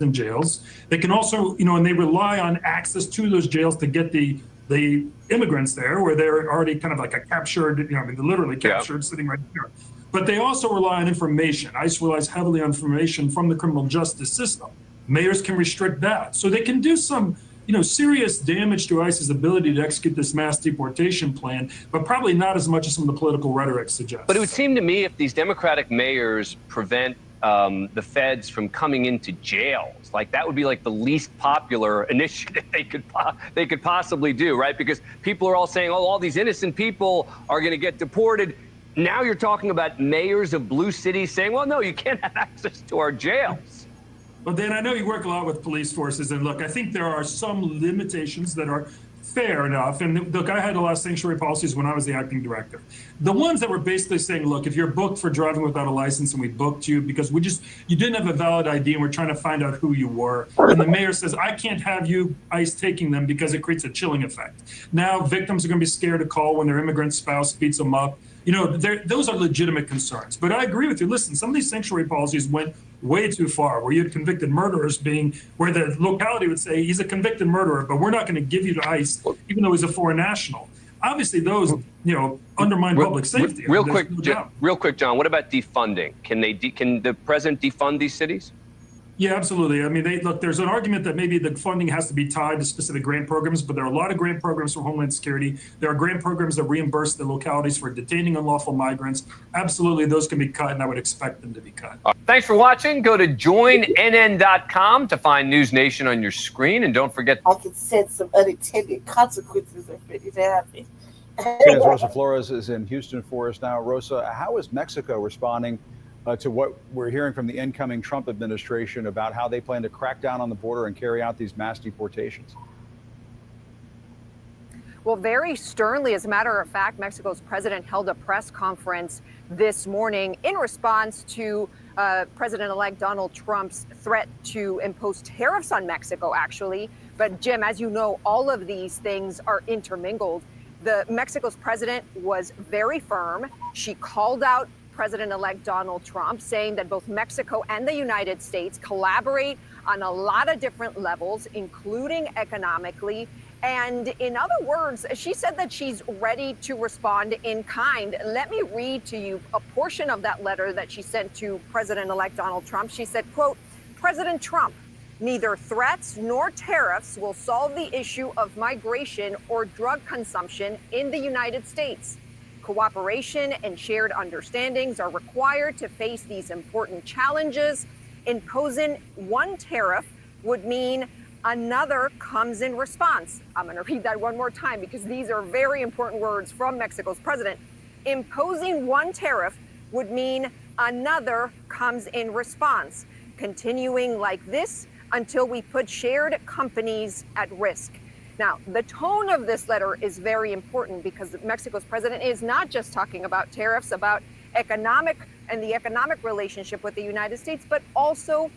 In jails. They can also, and they rely on access to those jails to get the immigrants there, where they're already kind of like a captured, they're literally captured, sitting right here. But they also rely on information. ICE relies heavily on information from the criminal justice system. Mayors can restrict that. So they can do some, serious damage to ICE's ability to execute this mass deportation plan, but probably not as much as some of the political rhetoric suggests. But it would seem to me if these Democratic mayors prevent the feds from coming into jails, like that would be like the least popular initiative they could possibly do, right? Because people are all saying, oh, all these innocent people are going to get deported. Now you're talking about mayors of blue cities saying, well, no, you can't have access to our jails. Well, Dan, I know you work a lot with police forces, and look, I think there are some limitations that are fair enough. And look, I had a lot of sanctuary policies when I was the acting director. The ones that were basically saying, look, if you're booked for driving without a license and we booked you because you didn't have a valid ID and we're trying to find out who you were. And the mayor says, I can't have you ICE taking them because it creates a chilling effect. Now victims are going to be scared to call when their immigrant spouse beats them up. Those are legitimate concerns. But I agree with you. Listen, some of these sanctuary policies went way too far, where you had convicted murderers where the locality would say he's a convicted murderer, but we're not going to give you to ICE, even though he's a foreign national. Obviously, those undermine public safety. Real quick, John. What about defunding? Can the president defund these cities? Yeah, absolutely. I mean, there's an argument that maybe the funding has to be tied to specific grant programs, but there are a lot of grant programs for Homeland Security. There are grant programs that reimburse the localities for detaining unlawful migrants. Absolutely, those can be cut, and I would expect them to be cut. Thanks for watching. Go to joinnn.com to find News Nation on your screen, and don't forget. I can sense some unintended consequences are ready to happen. As Rosa Flores is in Houston for us now. Rosa, how is Mexico responding to what we're hearing from the incoming Trump administration about how they plan to crack down on the border and carry out these mass deportations? Well, very sternly. As a matter of fact, Mexico's president held a press conference this morning in response to President-elect Donald Trump's threat to impose tariffs on Mexico, actually. But Jim, as you know, all of these things are intermingled. Mexico's president was very firm. She called out President-elect Donald Trump, saying that both Mexico and the United States collaborate on a lot of different levels, including economically. And in other words, she said that she's ready to respond in kind. Let me read to you a portion of that letter that she sent to President-elect Donald Trump. She said, quote, President Trump, neither threats nor tariffs will solve the issue of migration or drug consumption in the United States. Cooperation and shared understandings are required to face these important challenges. Imposing one tariff would mean another comes in response. I'm going to read that one more time because these are very important words from Mexico's president. Imposing one tariff would mean another comes in response, continuing like this until we put shared companies at risk. Now, the tone of this letter is very important because Mexico's president is not just talking about tariffs, about economic relationship with the United States, but also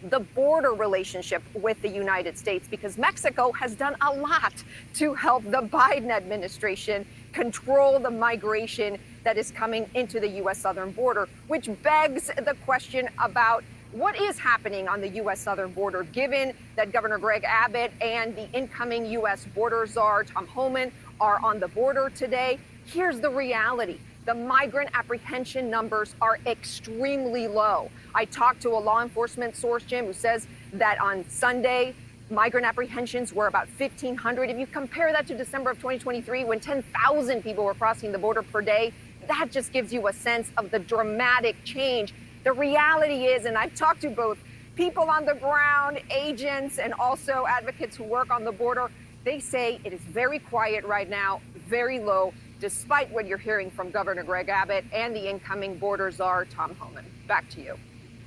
the border relationship with the United States, because Mexico has done a lot to help the Biden administration control the migration that is coming into the U.S. southern border, which begs the question about what is happening on the U.S. southern border, given that Governor Greg Abbott and the incoming U.S. border czar, Tom Homan, are on the border today. Here's the reality. The migrant apprehension numbers are extremely low. I talked to a law enforcement source, Jim, who says that on Sunday, migrant apprehensions were about 1,500. If you compare that to December of 2023, when 10,000 people were crossing the border per day, that just gives you a sense of the dramatic change. The reality is, and I've talked to both people on the ground, agents, and also advocates who work on the border, they say it is very quiet right now, very low, despite what you're hearing from Governor Greg Abbott and the incoming border czar, Tom Homan. Back to you.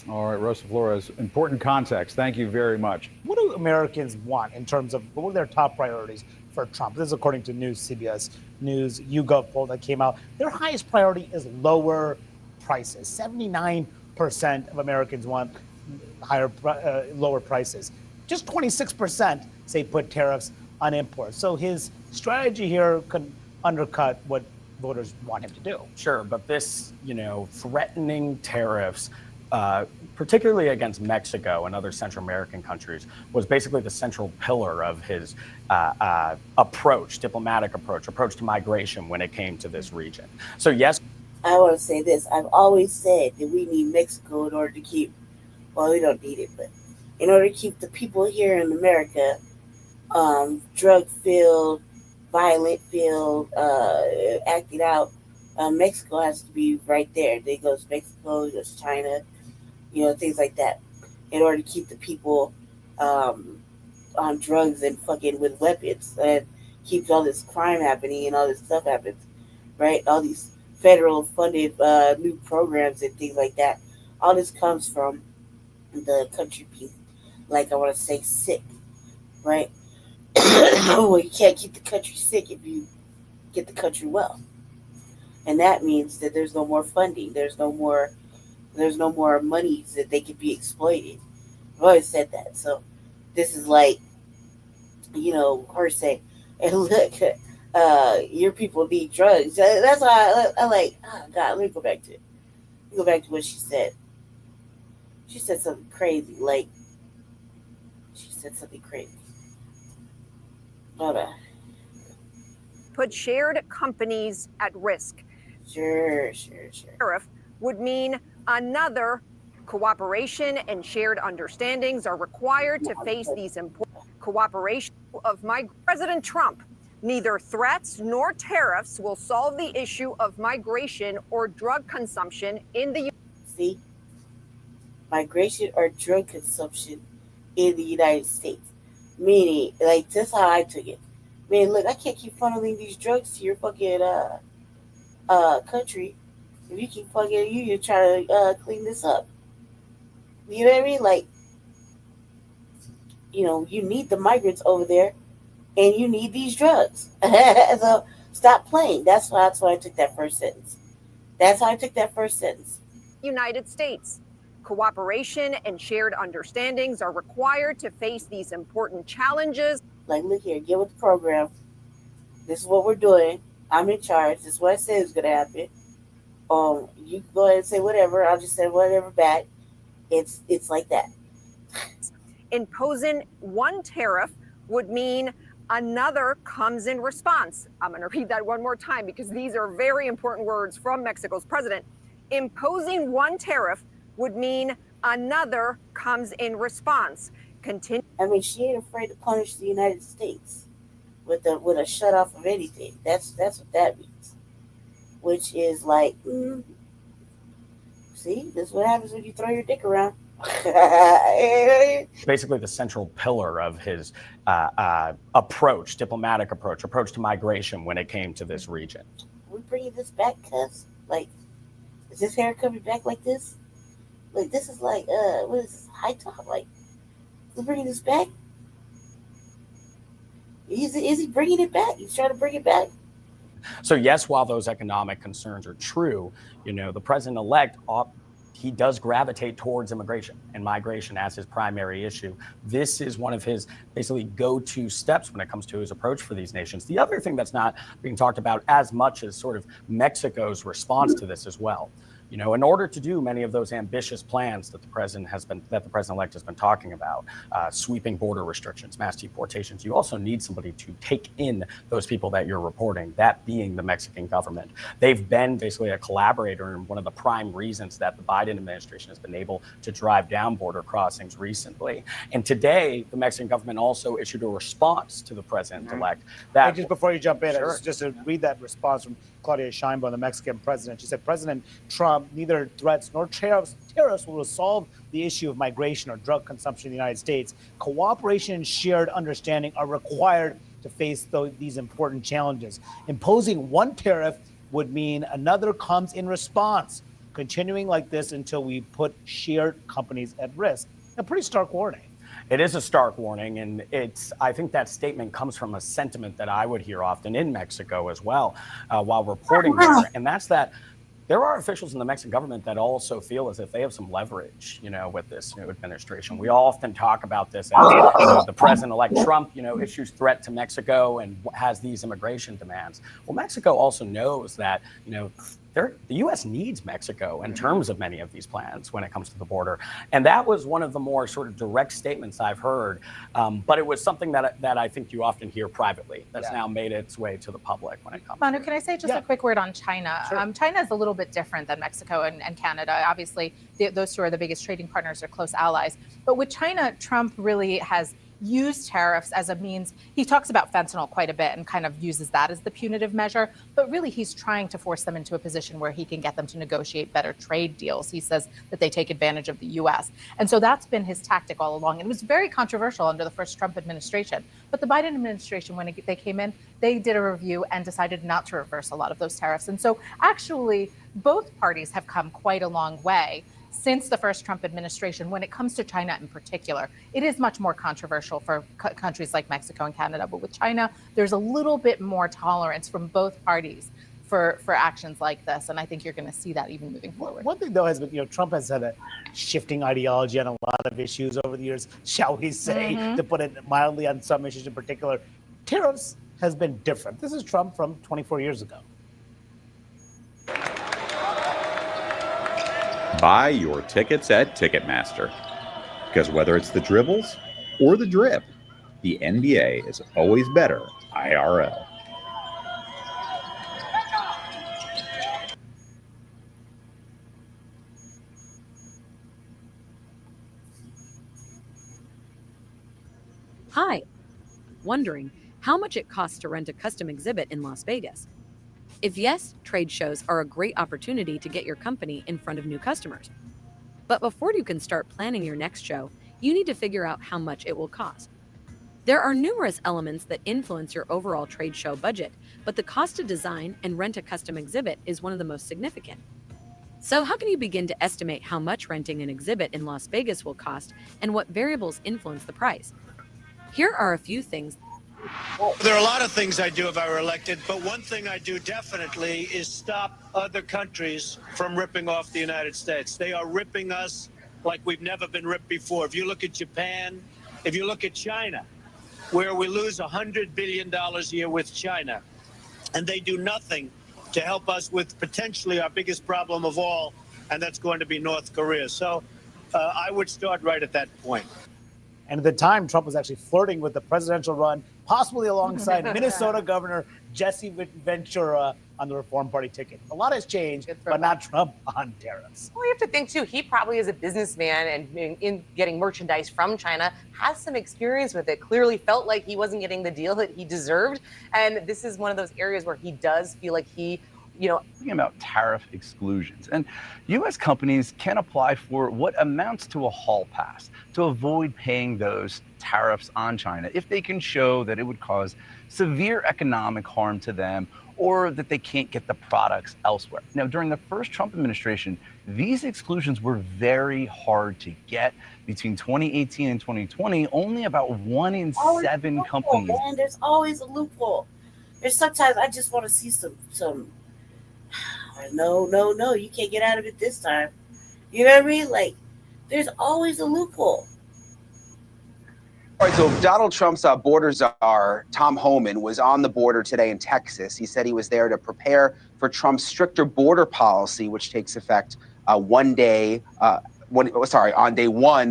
All right, Rosa Flores, important context. Thank you very much. What do Americans want in terms of what are their top priorities for Trump? This is according to CBS News YouGov poll that came out. Their highest priority is lower prices. 79% of Americans want lower prices. Just 26% say put tariffs on imports. So his strategy here could undercut what voters want him to do. Sure, but this, threatening tariffs, particularly against Mexico and other Central American countries, was basically the central pillar of his diplomatic approach to migration when it came to this region. So yes. I want to say this. I've always said that we need Mexico in order to keep, well, we don't need it, but in order to keep the people here in America drug-filled, violent-filled, acting out, Mexico has to be right there. There goes Mexico, there goes China, things like that, in order to keep the people on drugs and fucking with weapons and keep all this crime happening and all this stuff happens, right? All these federal funded new programs and things like that. All this comes from the country being, like I want to say, sick, right? Well, you can't keep the country sick if you get the country well. And that means that there's no more funding. There's no more monies that they could be exploited. I've always said that. So this is like, her saying, hey, look, your people need drugs. That's why I like, oh God, let me go back to it. Let me go back to what she said. She said something crazy. Hold on. Put shared companies at risk. Sure. Tariff would mean another cooperation and shared understandings are required to face these important cooperation of President Trump. Neither threats nor tariffs will solve the issue of migration or drug consumption in the See? Migration or drug consumption in the United States. Meaning, like, that's how I took it. Man, look, I can't keep funneling these drugs to your fucking country if you keep fucking you're trying to clean this up. You know what I mean? Like, you need the migrants over there, and you need these drugs. So stop playing. That's why I took that first sentence. United States. Cooperation and shared understandings are required to face these important challenges. Like, look here, get with the program. This is what we're doing. I'm in charge. This is what I said is going to happen. You can go ahead and say whatever. I'll just say whatever back. It's like that. Imposing one tariff would mean another comes in response. I'm going to read that one more time because these are very important words from Mexico's president. Imposing one tariff would mean another comes in response. I mean, she ain't afraid to punish the United States with a shut off of anything. That's what that means. Which is like, see, this is what happens when you throw your dick around. Basically the central pillar of his diplomatic approach to migration when it came to this region. We bringing this back, cuz? Like, is this hair coming back like this? Like, this is like, what is this, high top? Like, we're bringing this back? Is he bringing it back? He's trying to bring it back? So yes, while those economic concerns are true, the president-elect, he does gravitate towards immigration and migration as his primary issue. This is one of his basically go-to steps when it comes to his approach for these nations. The other thing that's not being talked about as much is sort of Mexico's response to this as well. In order to do many of those ambitious plans that the president-elect has been talking about, sweeping border restrictions, mass deportations, you also need somebody to take in those people that you're reporting, that being the Mexican government. They've been basically a collaborator and one of the prime reasons that the Biden administration has been able to drive down border crossings recently. And today, the Mexican government also issued a response to the president-elect. Hey, just before you jump in, just to read that response from Claudia Sheinbaum, the Mexican president. She said, President Trump, neither threats nor tariffs will resolve the issue of migration or drug consumption in the United States. Cooperation and shared understanding are required to face these important challenges. Imposing one tariff would mean another comes in response, continuing like this until we put shared companies at risk. A pretty stark warning. It is a stark warning, and I think that statement comes from a sentiment that I would hear often in Mexico as well while reporting there, and that's that there are officials in the Mexican government that also feel as if they have some leverage, with this new administration. We often talk about this as the president-elect Trump, issues threat to Mexico and has these immigration demands. Well, Mexico also knows that, the U.S. needs Mexico in terms of many of these plans when it comes to the border. And that was one of the more sort of direct statements I've heard. But it was something that I think you often hear privately that's now made its way to the public when it comes Manu, can I say just a quick word on China? Sure. China is a little bit different than Mexico and Canada. Obviously, those two are the biggest trading partners, are close allies. But with China, Trump really has used tariffs as a means. He talks about fentanyl quite a bit and kind of uses that as the punitive measure, but really he's trying to force them into a position where he can get them to negotiate better trade deals. He says that they take advantage of the US. And so that's been his tactic all along. And it was very controversial under the first Trump administration. But the Biden administration, when they came in, they did a review and decided not to reverse a lot of those tariffs. And so actually both parties have come quite a long way since the first Trump administration. When it comes to China in particular, it is much more controversial for countries like Mexico and Canada. But with China, there's a little bit more tolerance from both parties for actions like this. And I think you're going to see that even moving forward. One thing, though, has been, Trump has had a shifting ideology on a lot of issues over the years, shall we say, to put it mildly, on some issues in particular. Tariffs has been different. This is Trump from 24 years ago. Buy your tickets at Ticketmaster. Because whether it's the dribbles or the drip, the NBA is always better IRL. Hi. Wondering how much it costs to rent a custom exhibit in Las Vegas? If yes, trade shows are a great opportunity to get your company in front of new customers. But before you can start planning your next show, you need to figure out how much it will cost. There are numerous elements that influence your overall trade show budget, but the cost to design and rent a custom exhibit is one of the most significant. So how can you begin to estimate how much renting an exhibit in Las Vegas will cost and what variables influence the price? Here are a few things. There are a lot of things I'd do if I were elected, but one thing I'd do definitely is stop other countries from ripping off the United States. They are ripping us like we've never been ripped before. If you look at Japan, if you look at China, where we lose $100 billion a year with China, and they do nothing to help us with potentially our biggest problem of all, and that's going to be North Korea. So I would start right at that point. And at the time, Trump was actually flirting with the presidential run, possibly alongside Minnesota Governor Jesse Ventura on the Reform Party ticket. A lot has changed, but not Trump on tariffs. Well, you have to think, too, he probably is a businessman and in getting merchandise from China, has some experience with it, clearly felt like he wasn't getting the deal that he deserved. And this is one of those areas where he does feel like he, Talking about tariff exclusions, and U.S. companies can apply for what amounts to a hall pass to avoid paying those tariffs on China if they can show that it would cause severe economic harm to them or that they can't get the products elsewhere. Now, during the first Trump administration, these exclusions were very hard to get. Between 2018 and 2020, only about 1 in 7 companies. Man, there's always a loophole. There's sometimes I just want to see some. No, you can't get out of it this time. You know what I mean? Like, there's always a loophole. All right, so Donald Trump's border czar, Tom Homan, was on the border today in Texas. He said he was there to prepare for Trump's stricter border policy, which takes effect on day one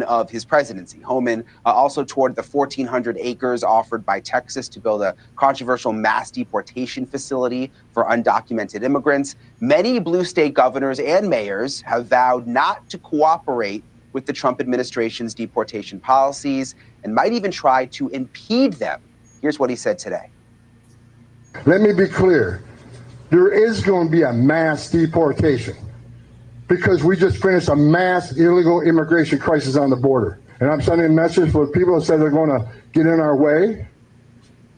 of his presidency. Homan also toured the 1,400 acres offered by Texas to build a controversial mass deportation facility for undocumented immigrants. Many blue state governors and mayors have vowed not to cooperate with the Trump administration's deportation policies and might even try to impede them. Here's what he said today. Let me be clear. There is going to be a mass deportation because we just finished a mass illegal immigration crisis on the border. And I'm sending a message for people that say they're going to get in our way.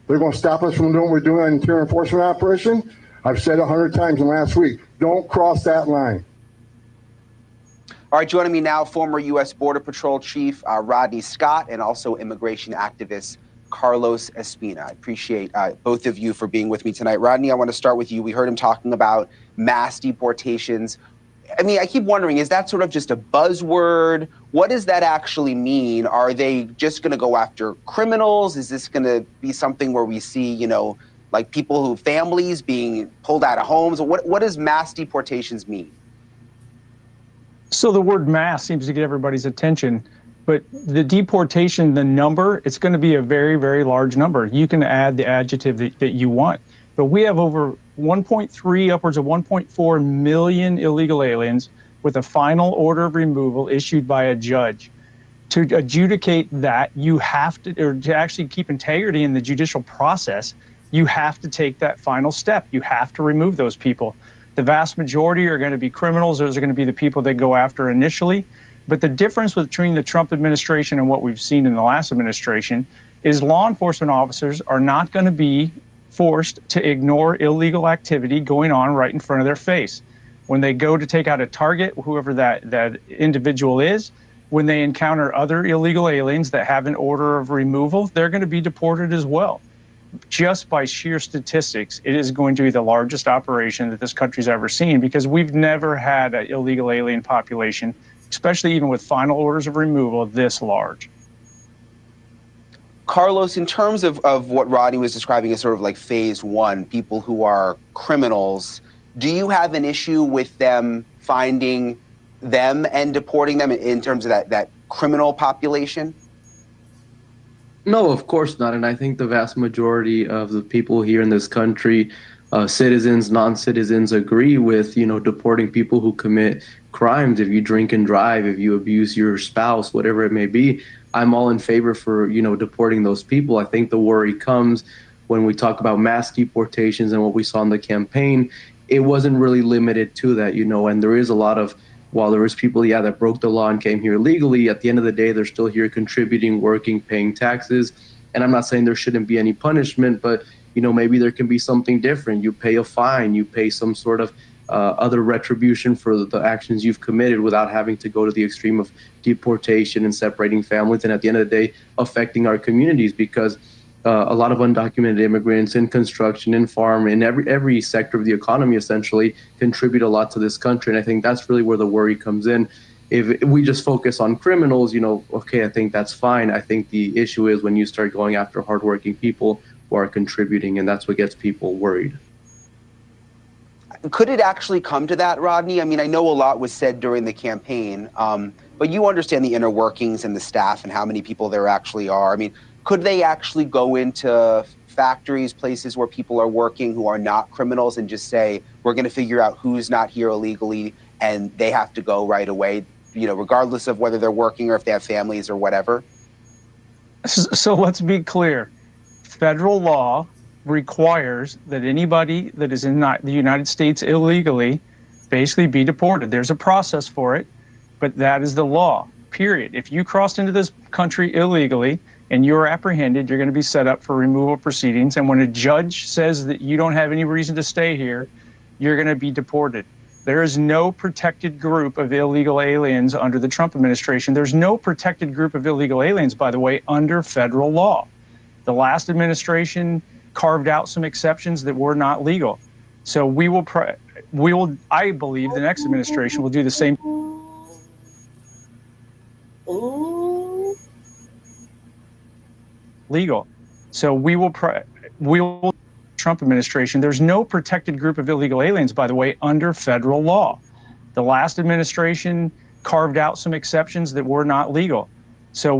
They're going to stop us from doing what we're doing on interior enforcement operation. I've said 100 times in the last week, don't cross that line. All right, joining me now, former U.S. Border Patrol Chief Rodney Scott and also immigration activist Carlos Espina. I appreciate both of you for being with me tonight. Rodney, I want to start with you. We heard him talking about mass deportations. I mean, I keep wondering, is that sort of just a buzzword? What does that actually mean? Are they just going to go after criminals? Is this going to be something where we see, you know, like families being pulled out of homes? What does mass deportations mean? So the word mass seems to get everybody's attention, but the deportation, the number, it's going to be a very, very large number. You can add the adjective that you want, but we have over 1.3, upwards of 1.4 million illegal aliens with a final order of removal issued by a judge. To adjudicate that, you have to, or to actually keep integrity in the judicial process, you have to take that final step. You have to remove those people. The vast majority are going to be criminals. Those are going to be the people they go after initially. But the difference between the Trump administration and what we've seen in the last administration is law enforcement officers are not going to be forced to ignore illegal activity going on right in front of their face. When they go to take out a target, whoever that individual is, when they encounter other illegal aliens that have an order of removal, they're going to be deported as well. Just by sheer statistics, it is going to be the largest operation that this country's ever seen because we've never had an illegal alien population, especially even with final orders of removal, this large. Carlos, in terms of what Rodney was describing as sort of like phase one, people who are criminals, do you have an issue with them finding them and deporting them in terms of that criminal population? No, of course not. And I think the vast majority of the people here in this country, citizens, non-citizens, agree with, deporting people who commit crimes. If you drink and drive, if you abuse your spouse, whatever it may be, I'm all in favor for, deporting those people. I think the worry comes when we talk about mass deportations and what we saw in the campaign. It wasn't really limited to that, and there is a lot of, while there is people, that broke the law and came here legally, at the end of the day, they're still here contributing, working, paying taxes. And I'm not saying there shouldn't be any punishment, but, maybe there can be something different. You pay a fine, you pay some sort of other retribution for the actions you've committed without having to go to the extreme of deportation and separating families. And at the end of the day, affecting our communities, because a lot of undocumented immigrants in construction, in farm, in every sector of the economy essentially contribute a lot to this country. And I think that's really where the worry comes in. If we just focus on criminals, okay, I think that's fine. I think the issue is when you start going after hardworking people who are contributing, and that's what gets people worried. Could it actually come to that, Rodney? I mean, I know a lot was said during the campaign, but you understand the inner workings and the staff and how many people there actually are. I mean, could they actually go into factories, places where people are working who are not criminals and just say, we're going to figure out who's not here illegally and they have to go right away, regardless of whether they're working or if they have families or whatever? So let's be clear. Federal law requires that anybody that is in the United States illegally basically be deported. There's a process for it, but that is the law, period. If you crossed into this country illegally and you're apprehended, you're going to be set up for removal proceedings. And when a judge says that you don't have any reason to stay here, you're going to be deported. There is no protected group of illegal aliens under the Trump administration. There's no protected group of illegal aliens, by the way, under federal law. The last administration carved out some exceptions that were not legal. So I believe the next administration will do the same. legal. So we will Trump administration. There's no protected group of illegal aliens, by the way, under federal law. The last administration carved out some exceptions that were not legal. So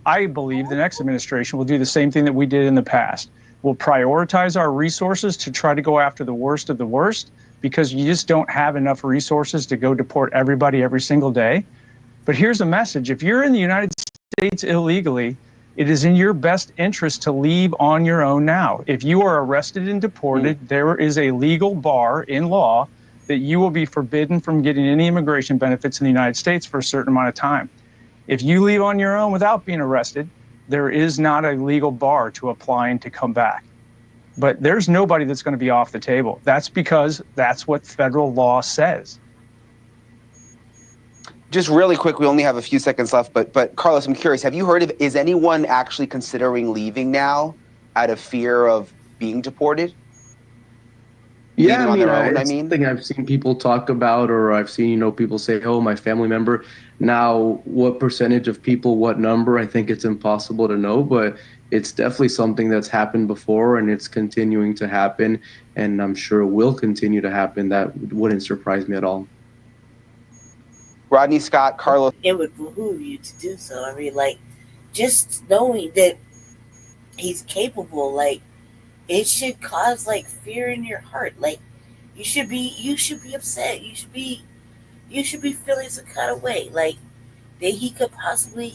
I believe the next administration will do the same thing that we did in the past. We'll prioritize our resources to try to go after the worst of the worst, because you just don't have enough resources to go deport everybody every single day. But here's a message. If you're in the United States illegally, it is in your best interest to leave on your own now. If you are arrested and deported, there is a legal bar in law that you will be forbidden from getting any immigration benefits in the United States for a certain amount of time. If you leave on your own without being arrested, there is not a legal bar to applying to come back. But there's nobody that's going to be off the table. That's because that's what federal law says. Just really quick, we only have a few seconds left, but Carlos, I'm curious, have you heard is anyone actually considering leaving now out of fear of being deported? Yeah, on their own, it's something I've seen people talk about, or I've seen, people say, oh, my family member. Now, what percentage of people, what number, I think it's impossible to know, but it's definitely something that's happened before, and it's continuing to happen, and I'm sure it will continue to happen. That wouldn't surprise me at all. Rodney Scott, Carlos. It would behoove you to do so. I mean, just knowing that he's capable, it should cause fear in your heart. You should be upset. You should be feeling some kind of way, that he could possibly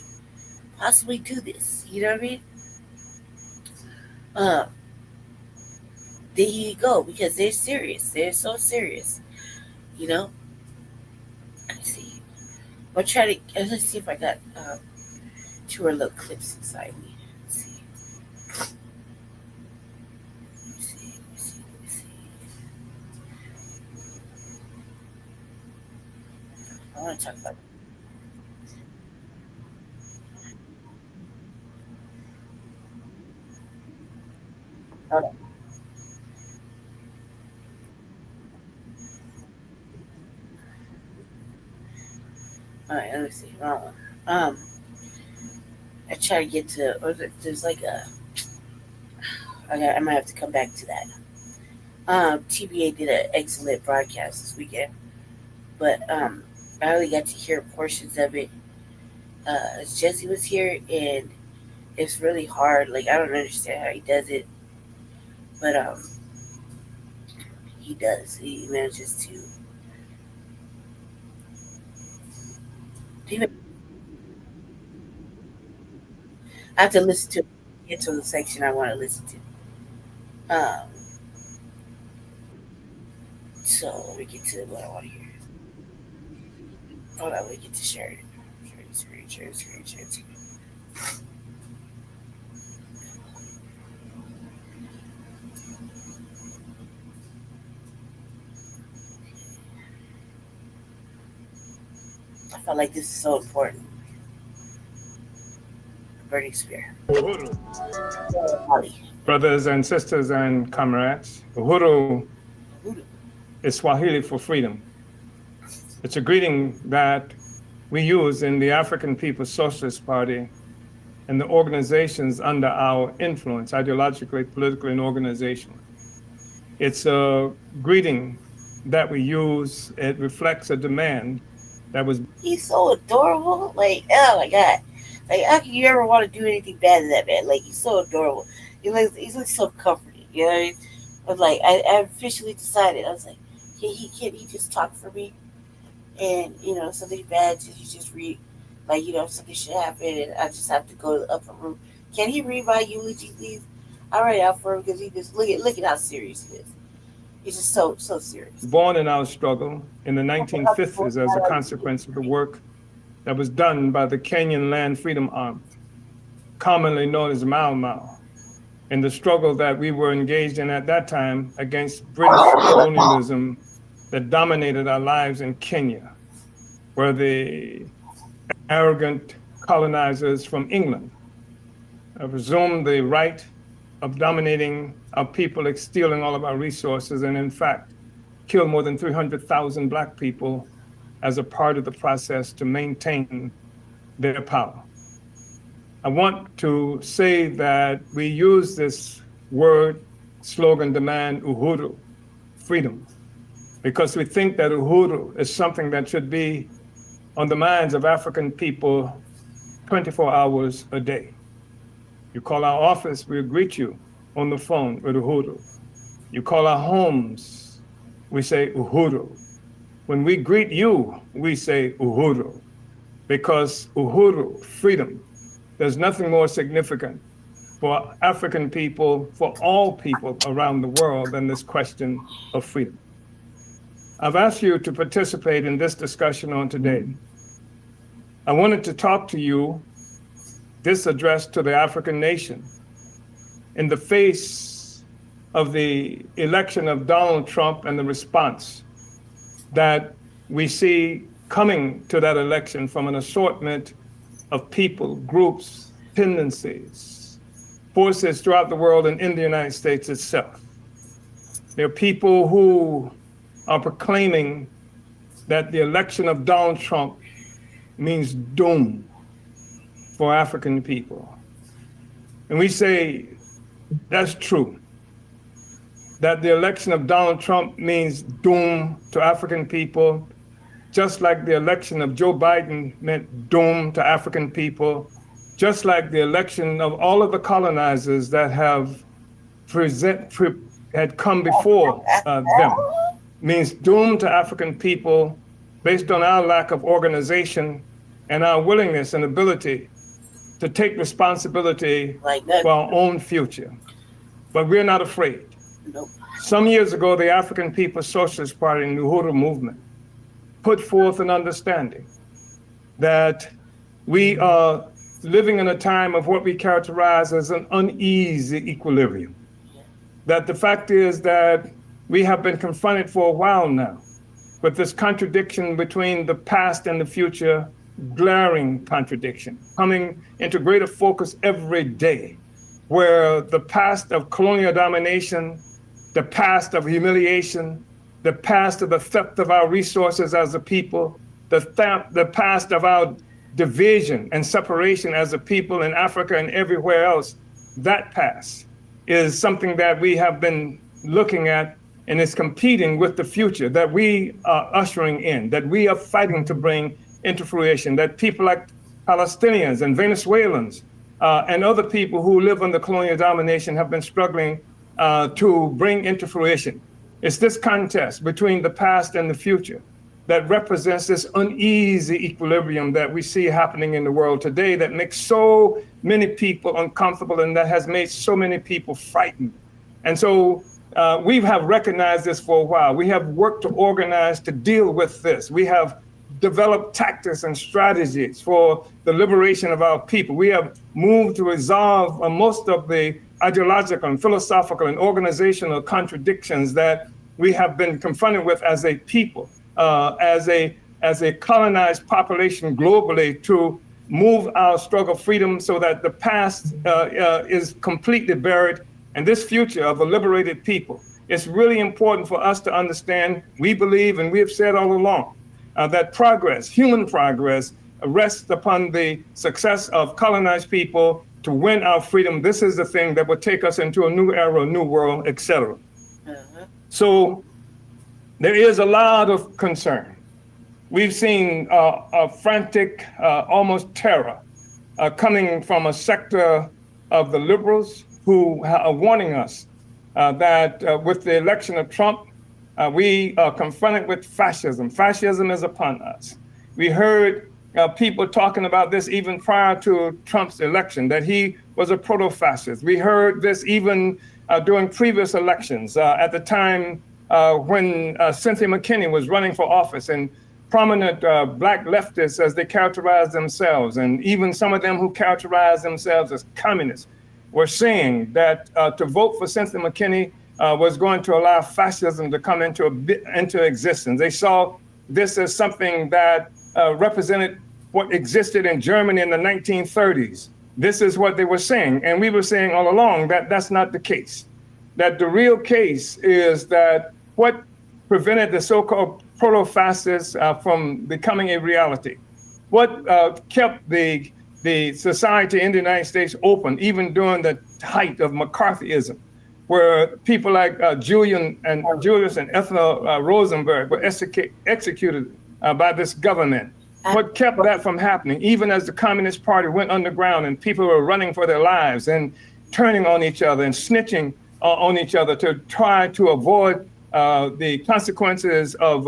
do this. You know what I mean? There you go, because they're serious. They're so serious. Let's see. Let's see if I got two or little clips inside me. Let's see. I want to talk about hold on. All right, let me see. Wrong one. I try to get to. There's I might have to come back to that. TBA did an excellent broadcast this weekend, but I only got to hear portions of it. Jesse was here, and it's really hard. I don't understand how he does it, but he does. He manages to. I have to listen to get to the section I want to listen to. So let me get to what I want to hear. Hold on, let me get to share it. Share. I felt like this is so important. Burning Spear. Brothers and sisters and comrades, Uhuru is Swahili for freedom. It's a greeting that we use in the African People's Socialist Party and the organizations under our influence, ideologically, politically, and organizationally. It's a greeting that we use. It reflects a demand that was. He's so adorable. Oh my God. How can you ever want to do anything bad to that man? He's so adorable. He looks so comforting. You know what I mean? I was I officially decided. I was like, can he just talk for me? And, something bad, you just read, something should happen, and I just have to go to the upper room. Can he read my eulogy, please? I write it out for him, because he just, look at how serious he is. He's just so serious. Born in our struggle in the 1950s as a consequence of the work that was done by the Kenyan Land Freedom Army, commonly known as Mau Mau, in the struggle that we were engaged in at that time against British colonialism that dominated our lives in Kenya, where the arrogant colonizers from England presumed the right of dominating our people, stealing all of our resources, and in fact, killed more than 300,000 Black people as a part of the process to maintain their power. I want to say that we use this word slogan demand uhuru, freedom, because we think that uhuru is something that should be on the minds of African people 24 hours a day. You call our office, we'll greet you on the phone with uhuru. You call our homes, we say uhuru. When we greet you, we say uhuru, because uhuru, freedom, there's nothing more significant for African people, for all people around the world than this question of freedom. I've asked you to participate in this discussion on today. I wanted to talk to you, this address to the African nation, in the face of the election of Donald Trump and the response that we see coming to that election from an assortment of people, groups, tendencies, forces throughout the world and in the United States itself. There are people who are proclaiming that the election of Donald Trump means doom for African people. And we say that's true, that the election of Donald Trump means doom to African people, just like the election of Joe Biden meant doom to African people, just like the election of all of the colonizers that have had come before them means doom to African people based on our lack of organization and our willingness and ability to take responsibility for our own future. But we're not afraid. Nope. Some years ago, the African People's Socialist Party and the Uhuru movement put forth an understanding that we are living in a time of what we characterize as an uneasy equilibrium. That the fact is that we have been confronted for a while now with this contradiction between the past and the future, glaring contradiction, coming into greater focus every day, where the past of colonial domination, the past of humiliation, the past of the theft of our resources as a people, the past of our division and separation as a people in Africa and everywhere else, that past is something that we have been looking at and is competing with the future that we are ushering in, that we are fighting to bring into fruition, that people like Palestinians and Venezuelans and other people who live under colonial domination have been struggling to bring into fruition. It's this contest between the past and the future that represents this uneasy equilibrium that we see happening in the world today that makes so many people uncomfortable and that has made so many people frightened. And so we have recognized this for a while. We have worked to organize to deal with this. We have developed tactics and strategies for the liberation of our people. We have moved to resolve most of the ideological and philosophical and organizational contradictions that we have been confronted with as a people, as a colonized population globally, to move our struggle of freedom so that the past is completely buried and this future of a liberated people. It's really important for us to understand, we believe, and we have said all along, that progress, human progress, rests upon the success of colonized people to win our freedom. This is the thing that will take us into a new era, a new world, etc. So there is a lot of concern. We've seen a frantic, almost terror coming from a sector of the liberals who are warning us that with the election of Trump, we are confronted with fascism. Fascism is upon us. We heard people talking about this even prior to Trump's election, that he was a proto-fascist. We heard this even during previous elections at the time when Cynthia McKinney was running for office, and prominent black leftists, as they characterize themselves, and even some of them who characterize themselves as communists, were saying that to vote for Cynthia McKinney was going to allow fascism to come into existence. They saw this as something that represented what existed in Germany in the 1930s. This is what they were saying. And we were saying all along that that's not the case. That the real case is that what prevented the so-called proto-fascists from becoming a reality, what kept the the society in the United States open, even during the height of McCarthyism, where people like Julius and Ethel Rosenberg were executed by this government. What kept that from happening, even as the Communist Party went underground and people were running for their lives and turning on each other and snitching on each other to try to avoid the consequences of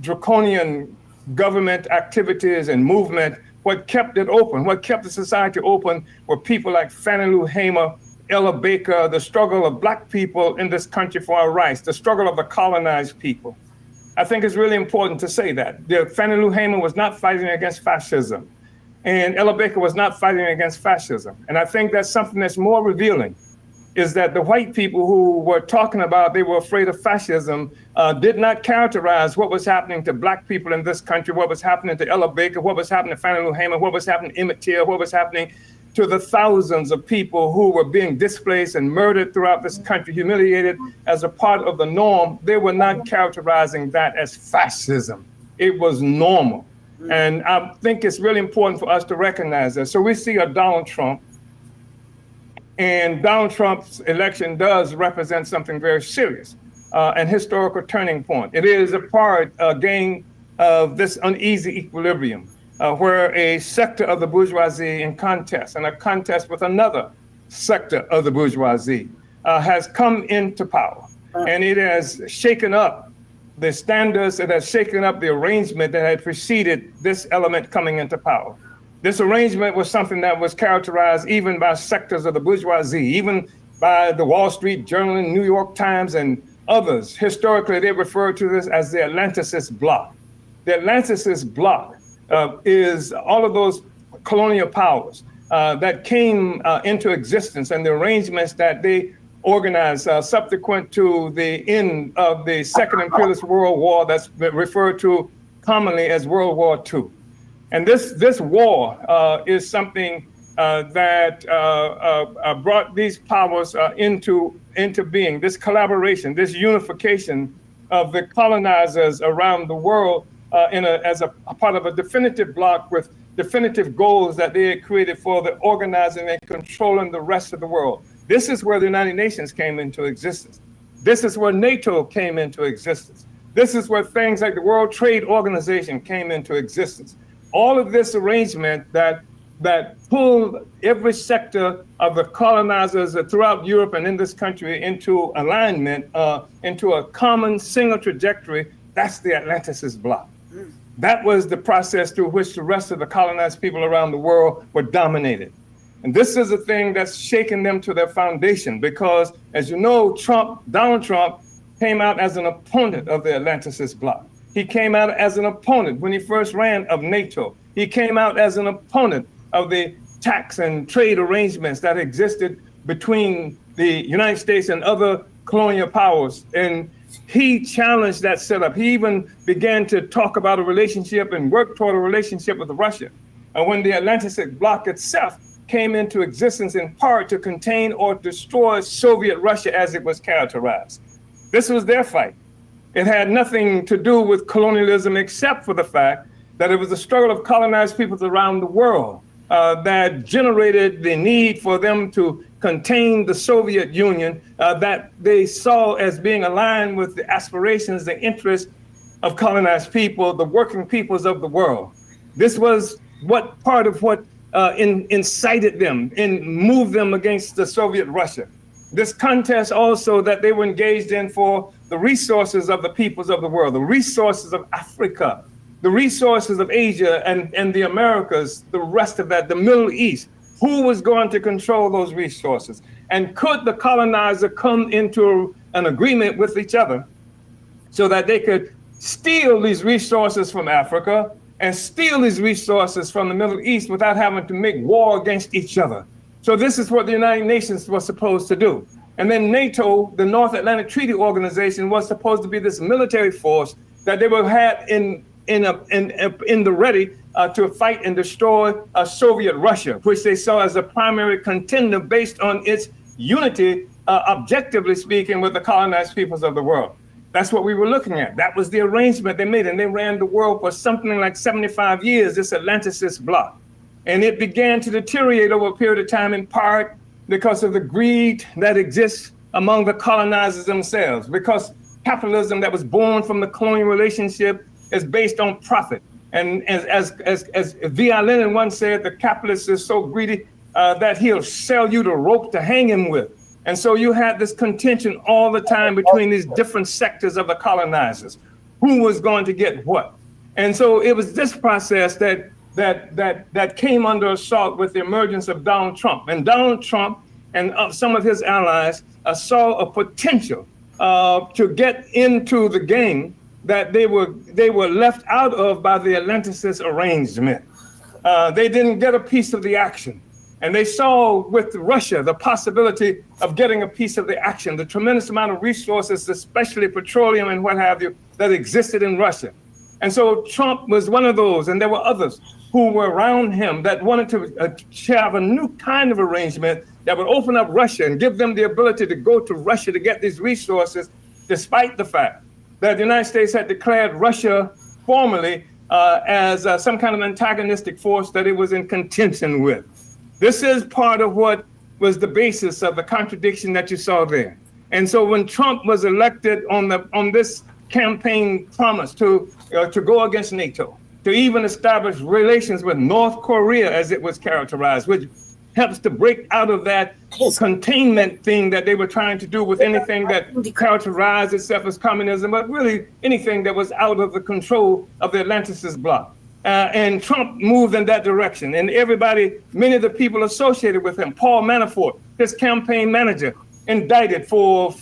draconian government activities and movement. What kept it open, what kept the society open were people like Fannie Lou Hamer, Ella Baker, the struggle of Black people in this country for our rights, the struggle of the colonized people. I think it's really important to say that. Fannie Lou Hamer was not fighting against fascism, and Ella Baker was not fighting against fascism. And I think that's something that's more revealing, is that the white people who were talking about they were afraid of fascism did not characterize what was happening to Black people in this country, what was happening to Ella Baker, what was happening to Fannie Lou Hamer, what was happening to Emmett Till, what was happening to the thousands of people who were being displaced and murdered throughout this country, humiliated as a part of the norm. They were not characterizing that as fascism. It was normal. And I think it's really important for us to recognize that. So we see a Donald Trump, and Donald Trump's election does represent something very serious, an historical turning point. It is a part, again, of this uneasy equilibrium, where a sector of the bourgeoisie in contest, and a contest with another sector of the bourgeoisie, has come into power. And it has shaken up the standards, it has shaken up the arrangement that had preceded this element coming into power. This arrangement was something that was characterized even by sectors of the bourgeoisie, even by the Wall Street Journal and New York Times and others. Historically, they refer to this as the Atlanticist bloc. The Atlanticist bloc is all of those colonial powers that came into existence and the arrangements that they organized subsequent to the end of the Second Imperialist World War that's referred to commonly as World War II. And this war is something that brought these powers into being, this collaboration, this unification of the colonizers around the world as a part of a definitive bloc with definitive goals that they had created for the organizing and controlling the rest of the world. This is where the United Nations came into existence. This is where NATO came into existence. This is where things like the World Trade Organization came into existence. All of this arrangement that pulled every sector of the colonizers throughout Europe and in this country into alignment, into a common single trajectory, that's the Atlanticist bloc. That was the process through which the rest of the colonized people around the world were dominated. And this is a thing that's shaken them to their foundation because, as you know, Donald Trump came out as an opponent of the Atlanticist bloc. He came out as an opponent when he first ran of NATO. He came out as an opponent of the tax and trade arrangements that existed between the United States and other colonial powers. And he challenged that setup. He even began to talk about a relationship and work toward a relationship with Russia. And when the Atlanticist bloc itself came into existence in part to contain or destroy Soviet Russia as it was characterized. This was their fight. It had nothing to do with colonialism except for the fact that it was the struggle of colonized peoples around the world that generated the need for them to contain the Soviet Union that they saw as being aligned with the aspirations, the interests of colonized people, the working peoples of the world. This was part of what incited them and moved them against the Soviet Russia. This contest also that they were engaged in for the resources of the peoples of the world, the resources of Africa, the resources of Asia and the Americas, the rest of that, the Middle East. Who was going to control those resources? And could the colonizer come into an agreement with each other so that they could steal these resources from Africa and steal these resources from the Middle East without having to make war against each other? So this is what the United Nations was supposed to do. And then NATO, the North Atlantic Treaty Organization, was supposed to be this military force that they would have in the ready to fight and destroy Soviet Russia, which they saw as a primary contender based on its unity, objectively speaking, with the colonized peoples of the world. That's what we were looking at. That was the arrangement they made, and they ran the world for something like 75 years, this Atlanticist bloc. And it began to deteriorate over a period of time, in part because of the greed that exists among the colonizers themselves, because capitalism that was born from the colonial relationship is based on profit. And as V.I. Lenin once said, the capitalist is so greedy that he'll sell you the rope to hang him with. And so you had this contention all the time between these different sectors of the colonizers, who was going to get what. And so it was this process that came under assault with the emergence of Donald Trump. And Donald Trump and some of his allies saw a potential to get into the game that they were left out of by the Atlanticist arrangement. They didn't get a piece of the action. And they saw with Russia the possibility of getting a piece of the action, the tremendous amount of resources, especially petroleum and what have you, that existed in Russia. And so Trump was one of those, and there were others who were around him that wanted to have a new kind of arrangement that would open up Russia and give them the ability to go to Russia to get these resources, despite the fact that the United States had declared Russia formally as some kind of antagonistic force that it was in contention with. This is part of what was the basis of the contradiction that you saw there. And so when Trump was elected on this campaign promise to go against NATO, to even establish relations with North Korea, as it was characterized, which helps to break out of that containment thing that they were trying to do with anything that characterized itself as communism, but really anything that was out of the control of the Atlanticist bloc. And Trump moved in that direction. And everybody, many of the people associated with him, Paul Manafort, his campaign manager, indicted for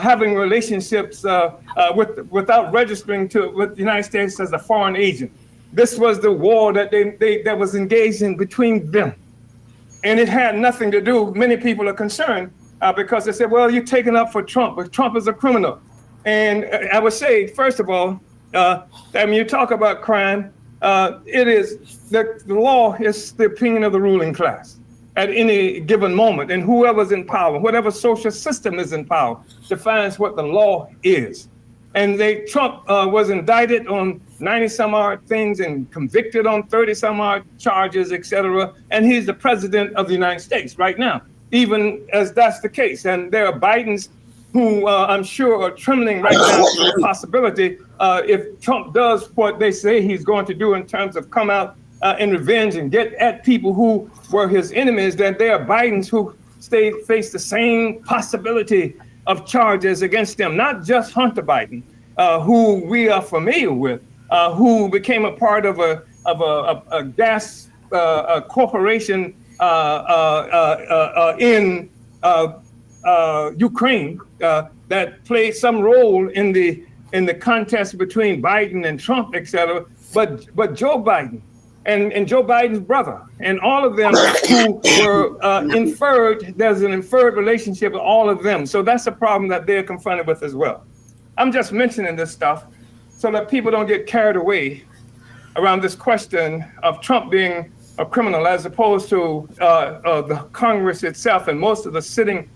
having relationships without registering with the United States as a foreign agent. This was the war that that was engaged in between them. And it had nothing to do, many people are concerned because they said, well, you're taking up for Trump, but Trump is a criminal. And I would say, first of all, when you talk about crime, it is the law is the opinion of the ruling class at any given moment, and whoever's in power, whatever social system is in power, defines what the law is. And Trump was indicted on 90 some odd things and convicted on 30 some odd charges, et cetera. And he's the president of the United States right now, even as that's the case. And there are Bidens who I'm sure are trembling right now for the possibility if Trump does what they say he's going to do in terms of come out in revenge and get at people who were his enemies, that there are Bidens who face the same possibility of charges against them, not just Hunter Biden, who we are familiar with, who became a part of a gas corporation in Ukraine that played some role in the contest between Biden and Trump, et cetera. But Joe Biden and Joe Biden's brother and all of them who were inferred, there's an inferred relationship with all of them. So that's a problem that they're confronted with as well. I'm just mentioning this stuff so that people don't get carried away around this question of Trump being a criminal as opposed to the Congress itself and most of the sitting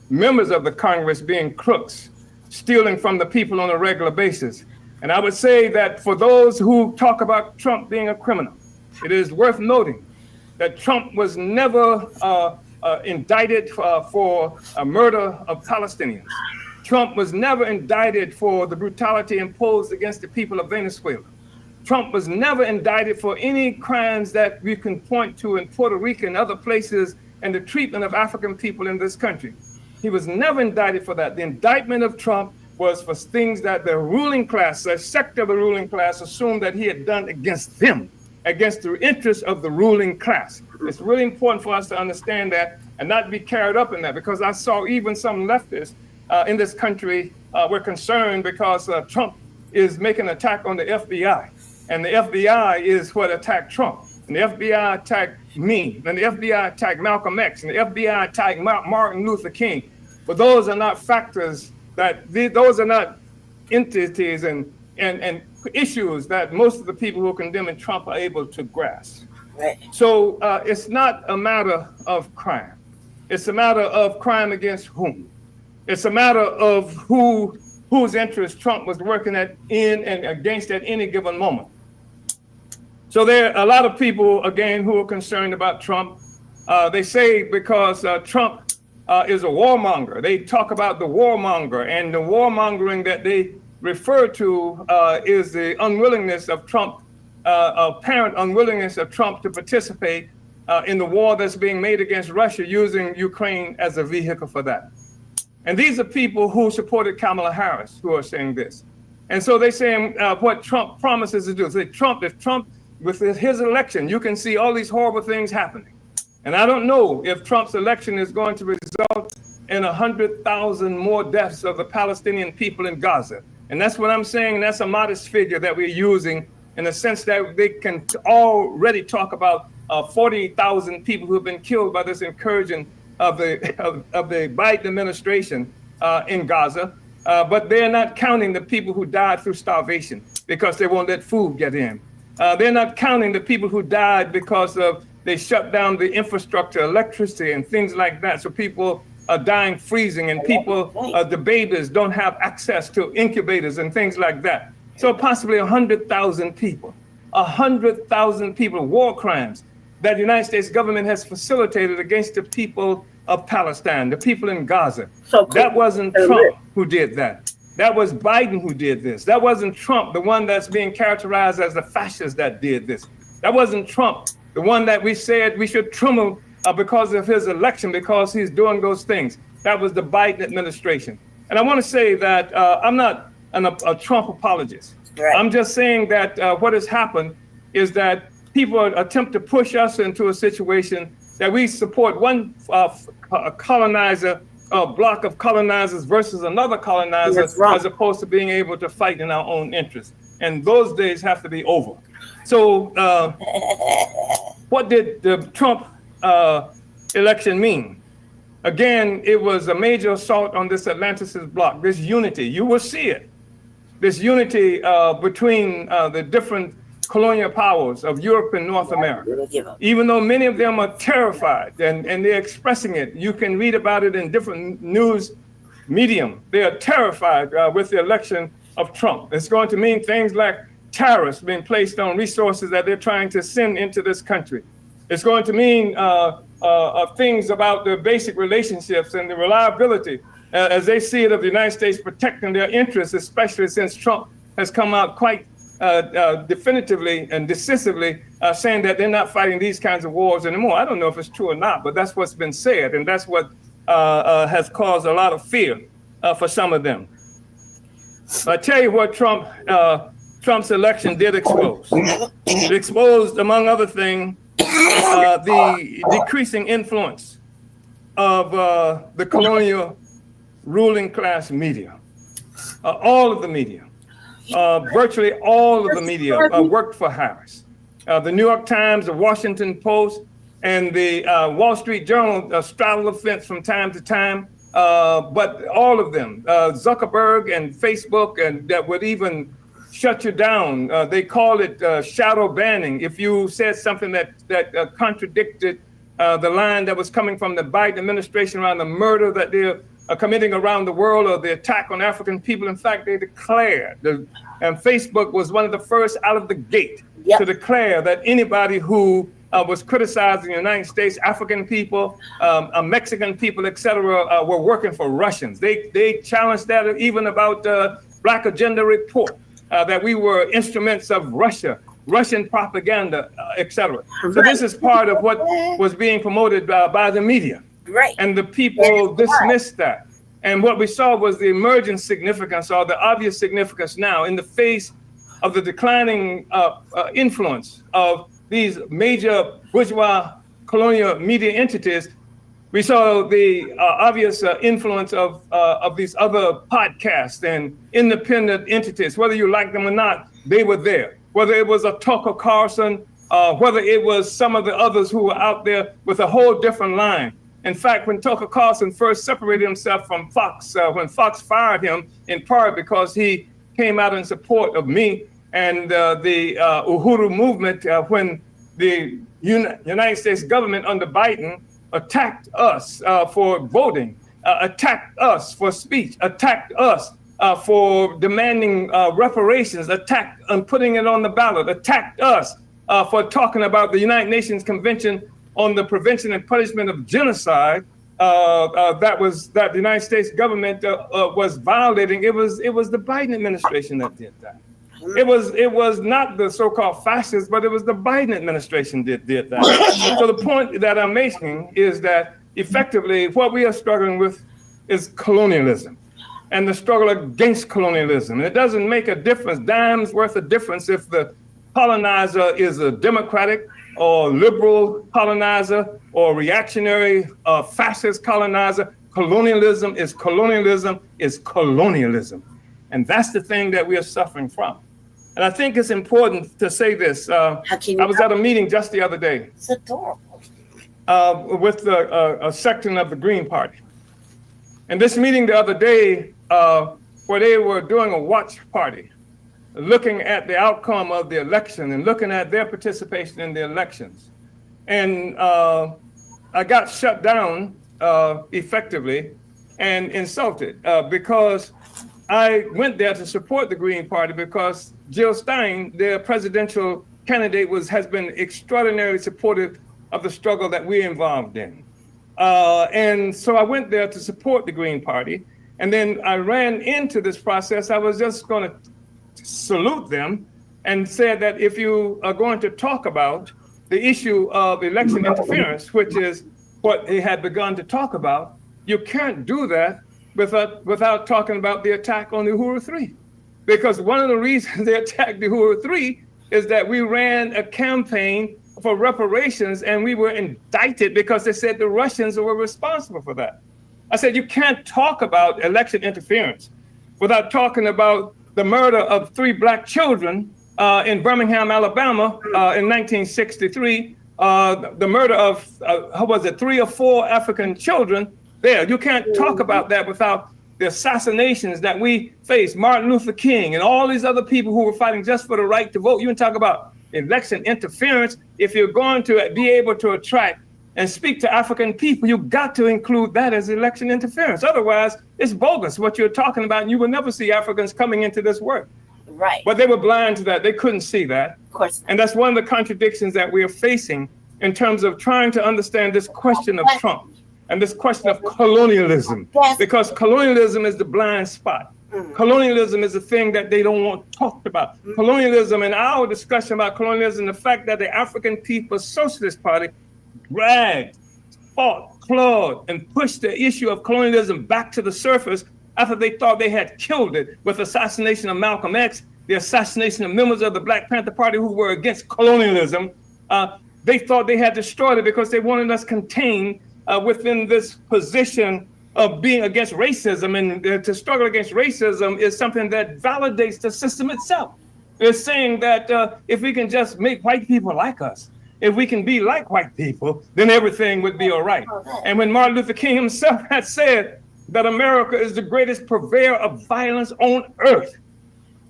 members of the Congress being crooks, stealing from the people on a regular basis. And I would say that for those who talk about Trump being a criminal, it is worth noting that Trump was never indicted for a murder of Palestinians. Trump was never indicted for the brutality imposed against the people of Venezuela. Trump was never indicted for any crimes that we can point to in Puerto Rico and other places and the treatment of African people in this country. He was never indicted for that. The indictment of Trump was for things that the ruling class, a sector of the ruling class, assumed that he had done against them, against the interests of the ruling class. It's really important for us to understand that and not be carried up in that, because I saw even some leftists in this country were concerned because Trump is making an attack on the FBI. And the FBI is what attacked Trump. And the FBI attacked me. And the FBI attacked Malcolm X. And the FBI attacked Martin Luther King. But those are not factors those are not entities and issues that most of the people who are condemning Trump are able to grasp. Right. So it's not a matter of crime. It's a matter of crime against whom. It's a matter of whose interest Trump was working in and against at any given moment. So there are a lot of people, again, who are concerned about Trump. They say because Trump is a warmonger. They talk about the warmonger, and the warmongering that they refer to is the unwillingness of Trump, apparent unwillingness of Trump to participate in the war that's being made against Russia, using Ukraine as a vehicle for that. And these are people who supported Kamala Harris who are saying this. And so they're saying what Trump promises to do. Say, if Trump, with his election, you can see all these horrible things happening. And I don't know if Trump's election is going to result in 100,000 more deaths of the Palestinian people in Gaza. And that's what I'm saying. That's a modest figure that we're using in the sense that they can already talk about 40,000 people who have been killed by this incursion of the Biden administration in Gaza. But they're not counting the people who died through starvation because they won't let food get in. They're not counting the people who died because they shut down the infrastructure, electricity, and things like that. So people are dying freezing, and people, the babies, don't have access to incubators and things like that. So possibly 100,000 people, 100,000 people, war crimes that the United States government has facilitated against the people of Palestine, the people in Gaza. So that wasn't Trump who did that. That was Biden who did this. That wasn't Trump, the one that's being characterized as the fascist that did this. That wasn't Trump, the one that we said we should tremble because of his election, because he's doing those things. That was the Biden administration. And I want to say that I'm not a Trump apologist. Right. I'm just saying that what has happened is that people attempt to push us into a situation that we support one colonizer, a block of colonizers versus another colonizer, as opposed to being able to fight in our own interest. And those days have to be over. So what did the Trump election mean? Again, it was a major assault on this Atlanticist bloc, this unity. You will see it. This unity between the different colonial powers of Europe and North America. Even though many of them are terrified and they're expressing it, you can read about it in different news medium. They are terrified with the election of Trump. It's going to mean things like tariffs being placed on resources that they're trying to send into this country. It's going to mean things about the basic relationships and the reliability, as they see it, of the United States protecting their interests, especially since Trump has come out quite definitively and decisively saying that they're not fighting these kinds of wars anymore. I don't know if it's true or not, but that's what's been said, and that's what has caused a lot of fear for some of them. I tell you what Trump's election did expose. It exposed, among other things, the decreasing influence of the colonial ruling class media. All of the media, virtually all of the media worked for Harris. The New York Times, the Washington Post, and the Wall Street Journal straddle the fence from time to time. But all of them, Zuckerberg and Facebook, and that would even shut you down. They call it shadow banning. If you said something that contradicted the line that was coming from the Biden administration around the murder that they're committing around the world, or the attack on African people. In fact, they declared, and Facebook was one of the first out of the gate to declare that anybody who was criticizing the United States, African people, Mexican people, etc., were working for Russians. They challenged that even about Black Agenda report, that we were instruments of Russia, Russian propaganda, etc. So this is part of what was being promoted by the media. Right. And the people dismissed that. And what we saw was the emergent significance, or the obvious significance now, in the face of the declining influence of these major bourgeois colonial media entities. We saw the obvious influence of these other podcasts and independent entities. Whether you like them or not, they were there. Whether it was a Tucker Carlson, whether it was some of the others who were out there with a whole different line. In fact, when Tucker Carlson first separated himself from Fox, when Fox fired him, in part because he came out in support of me and the Uhuru movement, when the United States government under Biden attacked us for voting, attacked us for speech, attacked us for demanding reparations, attacked on putting it on the ballot, attacked us for talking about the United Nations Convention on the Prevention and Punishment of Genocide that the United States government was violating. It was the Biden administration that did that. It was not the so-called fascists, but it was the Biden administration that did that. So the point that I'm making is that effectively what we are struggling with is colonialism and the struggle against colonialism. And it doesn't make a difference, dime's worth of difference, if the colonizer is a democratic or liberal colonizer or reactionary fascist colonizer. Colonialism is colonialism is colonialism. And that's the thing that we are suffering from. And I think it's important to say this. I was at a meeting just the other day. It's adorable. With a section of the Green Party. And this meeting the other day, where they were doing a watch party, looking at the outcome of the election and looking at their participation in the elections. And I got shut down effectively and insulted because I went there to support the Green Party because Jill Stein, their presidential candidate, has been extraordinarily supportive of the struggle that we're involved in. And so I went there to support the Green Party. And then I ran into this process. I was just going to salute them and said that if you are going to talk about the issue of election interference, which is what they had begun to talk about, you can't do that without talking about the attack on the Uhuru 3. Because one of the reasons they attacked the Uhuru 3 is that we ran a campaign for reparations and we were indicted because they said the Russians were responsible for that. I said, you can't talk about election interference without talking about the murder of 3 black children in Birmingham, Alabama in 1963, the murder of, 3 or 4 African children there. You can't talk about that without the assassinations that we faced, Martin Luther King and all these other people who were fighting just for the right to vote. You can talk about election interference. If you're going to be able to attract and speak to African people, you've got to include that as election interference. Otherwise, it's bogus what you're talking about, and you will never see Africans coming into this work. Right. But they were blind to that. They couldn't see that. Of course. And that's one of the contradictions that we are facing in terms of trying to understand this question of Trump and this question of colonialism, because colonialism is the blind spot. Colonialism is the thing that they don't want talked about. Colonialism, and our discussion about colonialism, the fact that the African People's Socialist Party dragged, fought, clawed, and pushed the issue of colonialism back to the surface after they thought they had killed it with assassination of Malcolm X, the assassination of members of the Black Panther Party who were against colonialism. They thought they had destroyed it because they wanted us contained within this position of being against racism. And to struggle against racism is something that validates the system itself. It's saying that if we can just make white people like us, if we can be like white people, then everything would be all right. And when Martin Luther King himself had said that America is the greatest purveyor of violence on earth,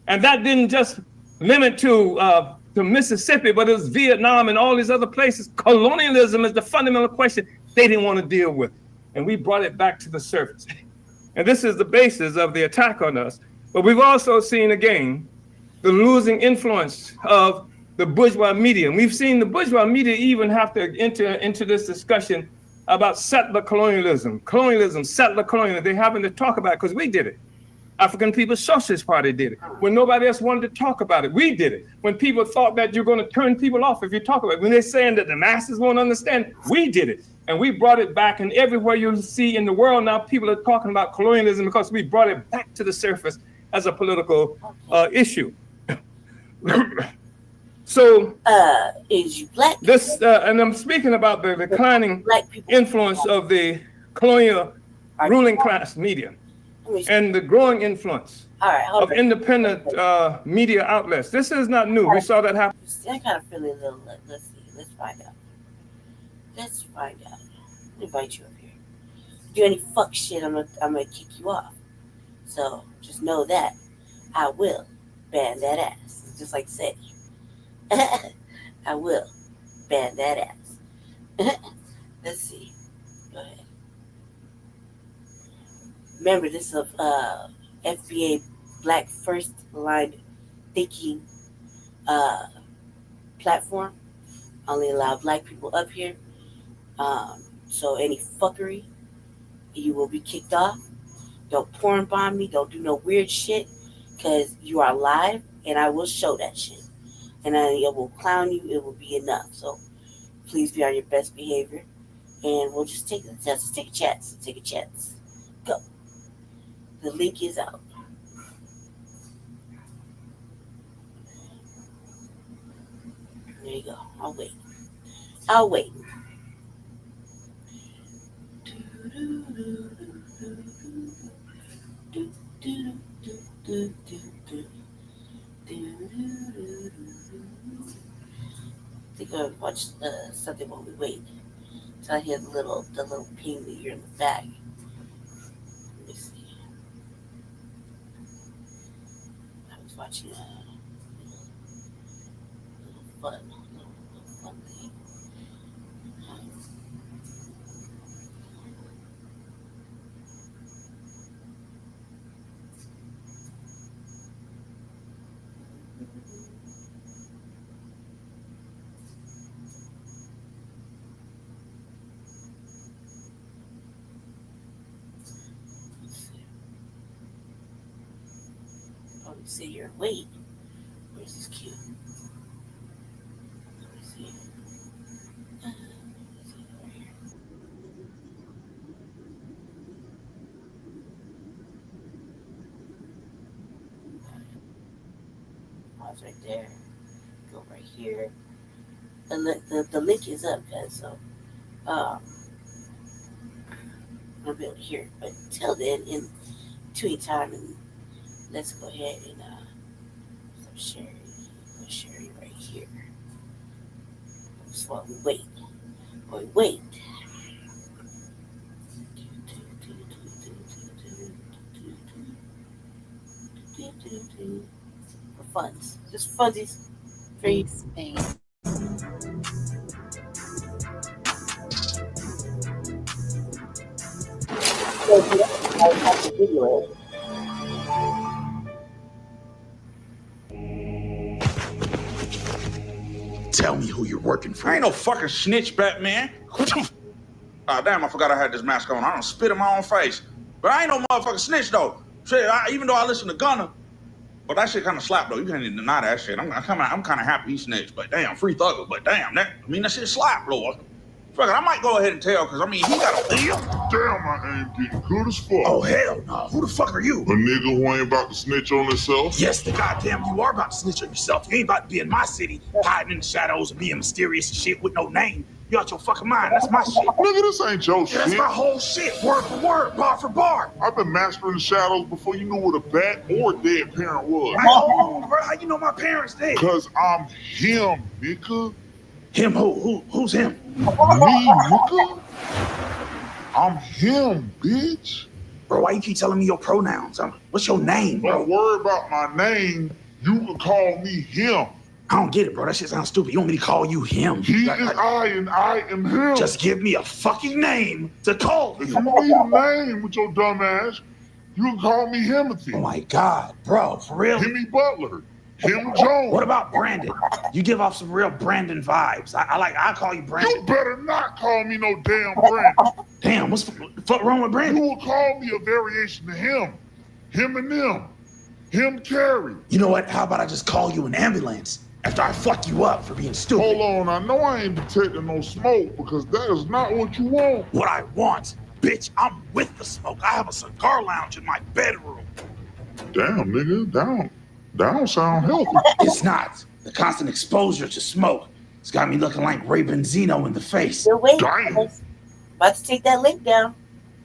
and that didn't just limit to Mississippi, but it was Vietnam and all these other places. Colonialism is the fundamental question they didn't want to deal with. And we brought it back to the surface. And this is the basis of the attack on us. But we've also seen, again, the losing influence of the bourgeois media. And we've seen the bourgeois media even have to enter into this discussion about settler colonialism, settler colonialism. They happen to talk about it because we did it. African People's Socialist Party did it. When nobody else wanted to talk about it, we did it. When people thought that you're going to turn people off if you talk about it, when they're saying that the masses won't understand, we did it. And we brought it back, and everywhere you see in the world now, people are talking about colonialism because we brought it back to the surface as a political issue. So is you black this, and I'm speaking about the declining influence of the colonial ruling class media and the growing influence of independent media outlets. This is not new. We saw that happen. I kind of feel a little. Let's see. Let's find out. Let's find out. Let me invite you up here. Do any fuck shit, I'm gonna kick you off. So just know that I will ban that ass. Just like say. I will ban that ass. Let's see. Go ahead. Remember, this is FBA Black First Line Thinking platform. I only allow black people up here. So any fuckery, you will be kicked off. Don't porn bomb me. Don't do no weird shit, because you are live, and I will show that shit. And I will clown you. It will be enough. So please be on your best behavior, and we'll just take a chance. Take a chance. Go. The link is out. There you go. I'll wait. I think I'll watch something while we wait. So I hear the little ping that you're in the bag. Let me see. I was watching a little fun thing. Probably sit here and wait. Where's this cue? Let me see. Right here. Pause right there. Go right here. The link is up, guys. So I'll be able to hear it. But till then, in between time, and let's go ahead and stop sharing. Go sharing right here. That's while we wait. While we wait. For funds. Just funsies. Free space. Tell me who you're working for. I ain't no fucking snitch, Batman. Ah, damn, I forgot I had this mask on. I don't spit in my own face. But I ain't no motherfucking snitch, though. Shit, even though I listen to Gunna, but that shit kind of slapped, though. You can't even deny that shit. I'm kind of happy he snitched, but damn, free Thugger. But damn, that shit slapped, Lord. Fuck it, I might go ahead and tell, because, he got a deal. Damn, my aim getting good as fuck. Oh, hell no. Who the fuck are you? A nigga who ain't about to snitch on himself? Yes, the goddamn you are about to snitch on yourself. You ain't about to be in my city, hiding in the shadows and being mysterious and shit with no name. You out your fucking mind. That's my shit. Nigga, this ain't your shit. That's my whole shit, word for word, bar for bar. I've been mastering the shadows before you knew what a bad or dead parent was. Oh, bro, how you know my parents dead? Because I'm him, nigga. Him who? Who's him? Me, nigga. I'm him, bitch. Bro, why you keep telling me your pronouns? What's your name, bro? Don't worry about my name. You can call me him. I don't get it, bro. That shit sounds stupid. You want me to call you him? He is I and I am him. Just give me a fucking name to call you. If you need a name with your dumb ass, you can call me Himothy. Oh my God, bro, for real? Himmy Butler. Him Jones. What about Brandon? You give off some real Brandon vibes. I call you Brandon. You better not call me no damn Brandon. Damn, what's the fuck wrong with Brandon? You will call me a variation of him. Him and them. Him Carrie. You know what? How about I just call you an ambulance after I fuck you up for being stupid? Hold on, I know I ain't detecting no smoke because that is not what you want. What I want, bitch, I'm with the smoke. I have a cigar lounge in my bedroom. Damn, nigga, that don't sound healthy. It's not. The constant exposure to smoke. It's got me looking like Ray Benzino in the face. You're waiting. Damn. About to take that link down.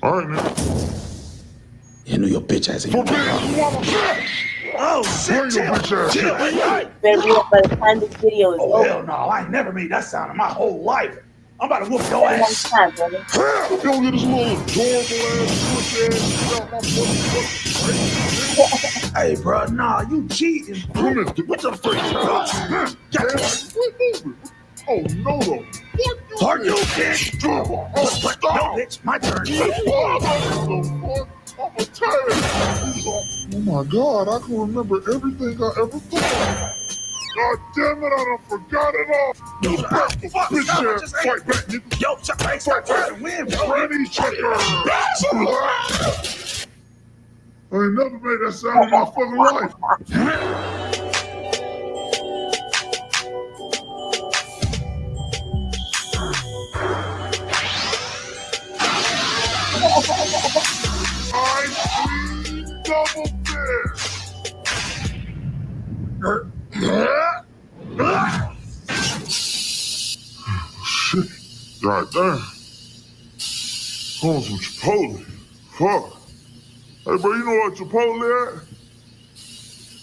All right, nigga. You know your bitch ass ain't. Oh, shit, chill. Better be up by the time this video is over. Hell no, I ain't never made that sound in my whole life. I'm about to whoop your ass. Time, brother. You don't get this little adorable ass push ass. Hey, bro, nah, you cheating. What the fuck? Oh, no, though. Are you bitch? Oh, No, bitch, my turn. I'm tired. Oh my God, I can remember everything I ever thought. God damn it, I done forgot it all. You bitch ass, fight back, nigga. Yo, check back, Fight back. win, bro. Granny checker. I ain't never made that sound in my fucking life. Ice cream double fist. Shit. God damn. I want some Chipotle. Fuck. Hey, bro, you know what Chipotle at?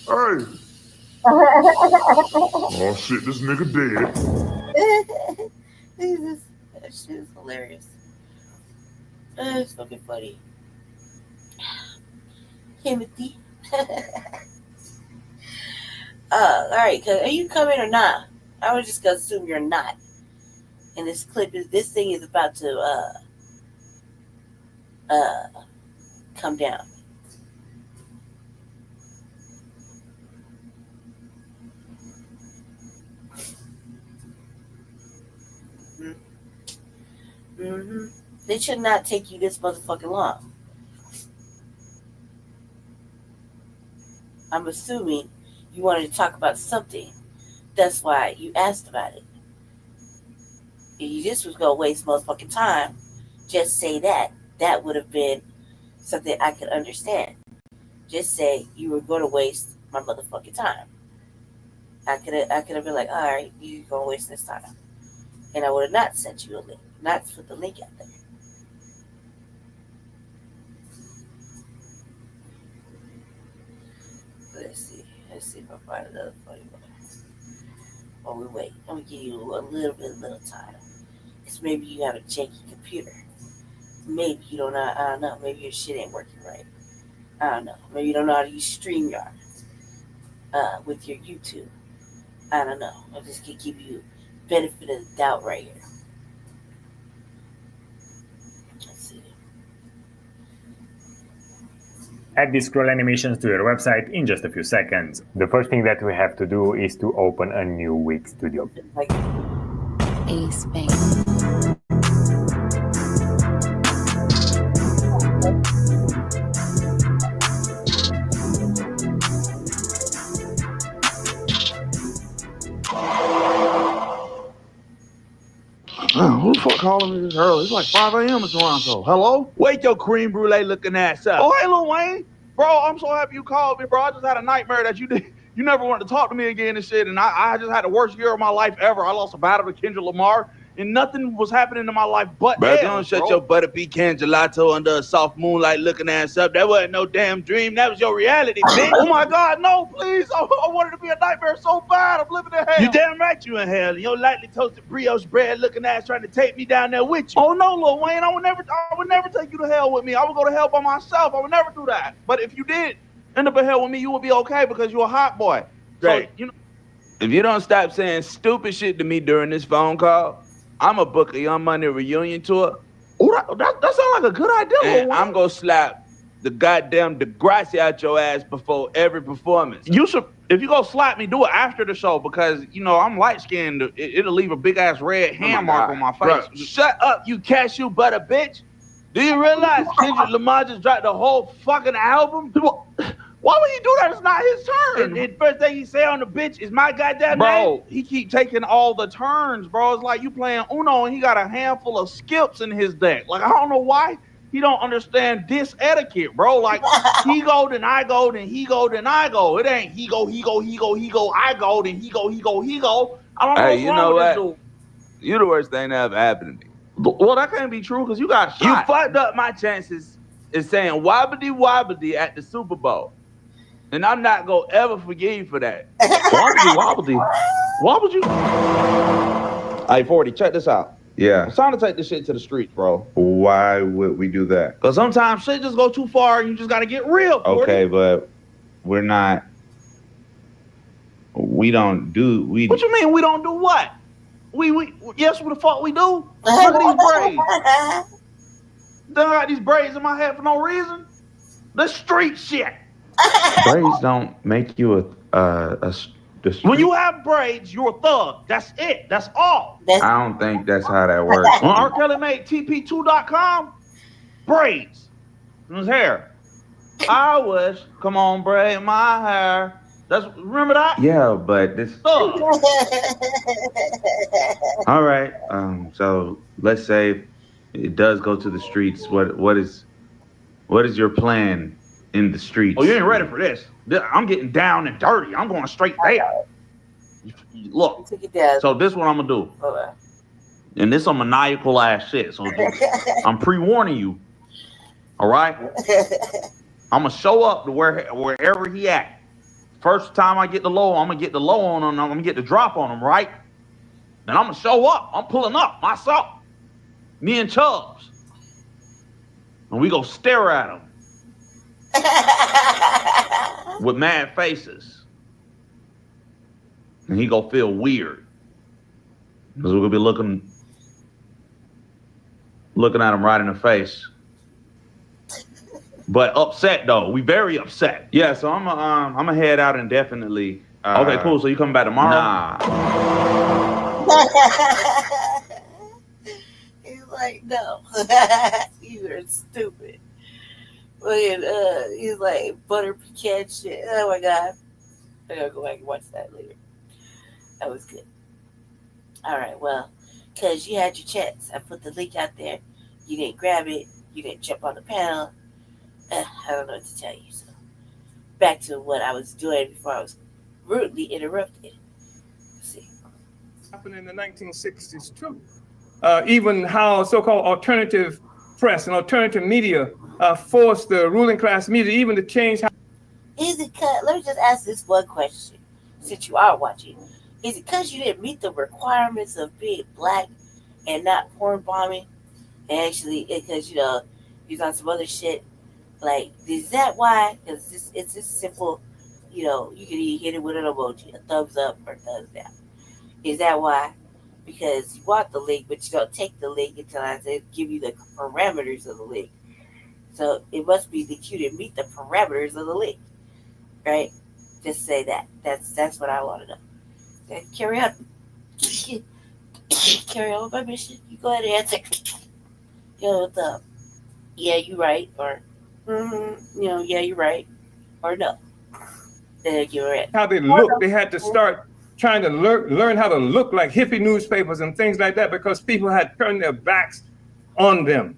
Hey. Oh, shit, this nigga dead. That shit is hilarious. It's fucking funny. Timothy. All right, are you coming or not? I was just gonna assume you're not. And this thing is about to come down. Mm-hmm. It should not take you this motherfucking long. I'm assuming you wanted to talk about something. That's why you asked about it. If you just was gonna waste motherfucking time, just say that. That would have been something I could understand. Just say you were gonna waste my motherfucking time. I could have been like, all right, you're gonna waste this time. And I would have not sent you a link, not put the link out there. Let's see if I find another funny one. While we wait, I'm gonna give you a little time. Because maybe you have a janky computer. Maybe you don't know, I don't know, maybe your shit ain't working right. I don't know. Maybe you don't know how to use StreamYard with your YouTube. I don't know. I'm just gonna give you benefit of the doubt right here. Let's see. Add these scroll animations to your website in just a few seconds. The first thing that we have to do is to open a new Wix Studio. A space. Who the fuck calling me this early? It's like 5 a.m. in Toronto. Hello? Wake your cream brulee looking ass up. Oh, hey, Lil Wayne. Bro, I'm so happy you called me, bro. I just had a nightmare that you never wanted to talk to me again and shit. And I just had the worst year of my life ever. I lost a battle to Kendrick Lamar. And nothing was happening in my life but Bro, hell, don't shut your butter pecan gelato under a soft moonlight looking ass up. That wasn't no damn dream. That was your reality, bitch. Oh my God, no, please. I wanted to be a nightmare so bad. I'm living in hell. You damn right you in hell. And your lightly toasted brioche bread looking ass trying to take me down there with you. Oh no, Lil Wayne, I would never take you to hell with me. I would go to hell by myself. I would never do that. But if you did end up in hell with me, you would be okay because you're a hot boy. Right. So, you know. If you don't stop saying stupid shit to me during this phone call, I'm going to book a Young Money reunion tour. Oh, that sounds like a good idea, Lil And Wayne. I'm going to slap the goddamn Degrassi out your ass before every performance. You should, if you go slap me, do it after the show because, you know, I'm light-skinned. It'll leave a big-ass red hand mark on my face. Bro, shut up, you cashew butter bitch. Do you realize Kendrick Lamar just dropped the whole fucking album? Why would he do that? It's not his turn. And first thing he say on the bitch is my goddamn bro, name. He keep taking all the turns, bro. It's like you playing Uno and he got a handful of skips in his deck. Like, I don't know why he don't understand this etiquette, bro. Like, he go, then I go, then he go, then I go. It ain't he go, I go, then he go, I don't know what's wrong with this dude. You the worst thing that ever happened to me. Well, that can't be true because you got shot. You fucked up my chances in saying wobbly wobbly at the Super Bowl. And I'm not going to ever forgive you for that. Wobbly. Why would you? Hey, 40, check this out. Yeah. It's time to take this shit to the streets, bro. Why would we do that? Because sometimes shit just go too far and you just got to get real. 40. Okay, but we're not. We don't do. What you mean we don't do what? Yes, what the fuck we do? Look at these braids. Then I got these braids in my head for no reason. The street shit. Braids don't make you a When you have braids, you're a thug. That's it. That's all. I don't think that's how that works. When R. Kelly made TP2.com, braids in his hair. I wish, come on, braid my hair. Remember that? Yeah, but this. Thug. All right. So let's say it does go to the streets. What is your plan in the streets? Oh, you ain't ready for this. I'm getting down and dirty. I'm going straight there. Look. So this is what I'm gonna do. And this some maniacal ass shit. So I'm pre-warning you. All right. I'm gonna show up to wherever he at. First time I get the low, I'm gonna get the low on him. I'm gonna get the drop on him, right? And I'm gonna show up. I'm pulling up myself. Me and Chubbs. And we go stare at him. With mad faces. And he gonna feel weird. Because we're gonna be looking at him right in the face. But upset though. We very upset. Yeah, so I'm gonna head out indefinitely. Okay, cool. So you coming back tomorrow? Nah. He's like, no. You are stupid. He's like, butter pecan shit. Oh my God. I gotta go back and watch that later. That was good. All right, well, because you had your chance. I put the link out there. You didn't grab it. You didn't jump on the panel. I don't know what to tell you. So back to what I was doing before I was rudely interrupted. Let's see. Happened in the 1960s too. Even how so-called alternative press and alternative media forced the ruling class media even to change how. Is it because, let me just ask this one question, since you are watching. Is it because you didn't meet the requirements of being black and not porn bombing? And actually, because, you're on some other shit. Like, is that why? Because it's just simple, you can either hit it with an emoji, a thumbs up or thumbs down. Is that why? Because you want the link, but you don't take the link until I say give you the parameters of the link. So it must be that you didn't meet the parameters of the link, right? Just say that. That's what I want to know. Okay, carry on. Carry on with my mission. You go ahead and answer. What's up? Yeah, you right, or yeah, you're right, or no. Then you're right. How they look, they had to start trying to learn how to look like hippie newspapers and things like that because people had turned their backs on them.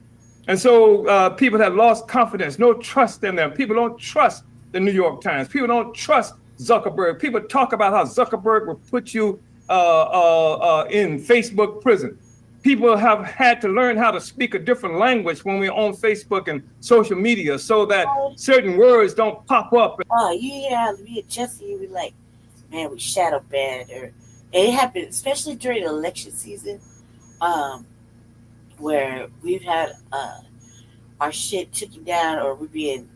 And so people had lost confidence, no trust in them. People don't trust the New York Times. People don't trust Zuckerberg. People talk about how Zuckerberg will put you in Facebook prison. People have had to learn how to speak a different language when we're on Facebook and social media so that certain words don't pop up. Oh, you hear how me and Jesse be like, man, we shadow banned, and it happened especially during election season, where we've had our shit taken down, or we're being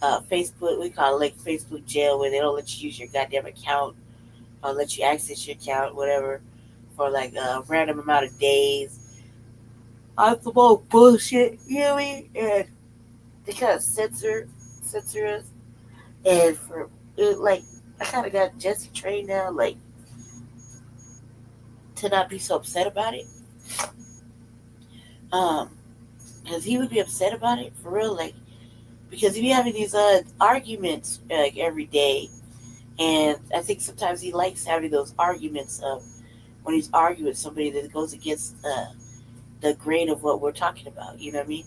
Facebook, we call it like Facebook jail, where they don't let you use your goddamn account or let you access your account, whatever, for like a random amount of days. On some old bullshit, you know what I mean? And they kind of censor us. And for like, I kind of got Jesse trained now, like, to not be so upset about it. Because he would be upset about it for real, like, because if you're having these arguments like every day, and I think sometimes he likes having those arguments of when he's arguing with somebody that goes against the grain of what we're talking about, you know what I mean?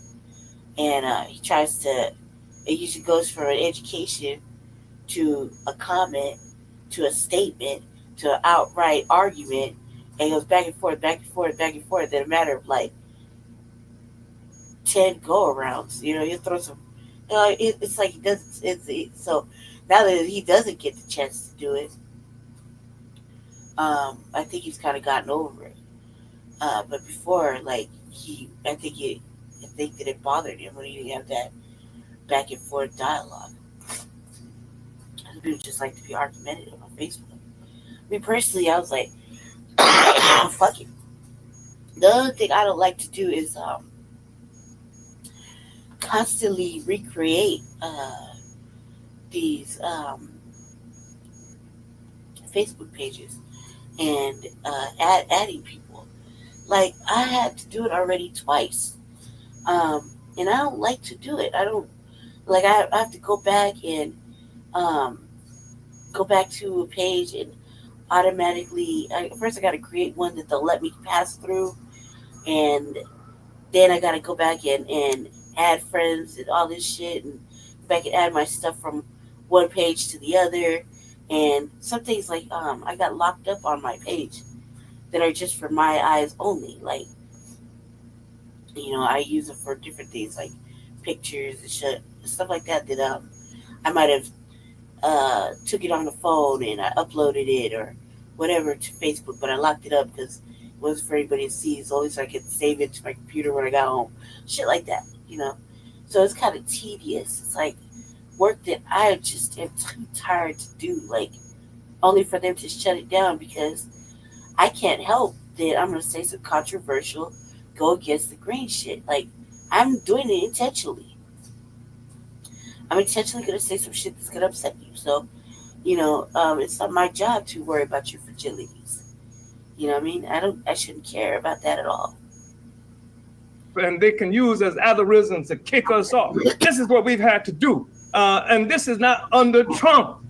And he tries to, it usually goes from an education to a comment to a statement to an outright argument, and it goes back and forth, back and forth, back and forth in a matter of like 10 go-arounds. He'll throw some, it's like he does, so now that he doesn't get the chance to do it, I think he's kind of gotten over it. But before, like, I think that it bothered him when he didn't have that back and forth dialogue. People just like to be argumentative on Facebook. Me personally, I was like, fuck it. The other thing I don't like to do is constantly recreate these Facebook pages and adding people. Like, I had to do it already twice. And I don't like to do it. I don't, like, I have to go back and go back to a page and automatically, first I got to create one that they'll let me pass through. And then I got to go back and add friends and all this shit, and go back and add my stuff from one page to the other. And some things, like, I got locked up on my page that are just for my eyes only. Like, you know, I use it for different things, like pictures and shit, stuff like that, that I might have took it on the phone and I uploaded it or whatever to Facebook, but I locked it up because it wasn't for anybody to see. It's only so I could save it to my computer when I got home. Shit like that, you know? So it's kind of tedious. It's like work that I just am too tired to do, like, only for them to shut it down because I can't help that I'm going to say some controversial, go against the grain shit. Like, I'm doing it intentionally. I'm intentionally going to say some shit that's going to upset you. So, you know, it's not my job to worry about your fragilities. You know what I mean? I shouldn't care about that at all. And they can use as algorithms to kick us off. This is what we've had to do. And this is not under Trump.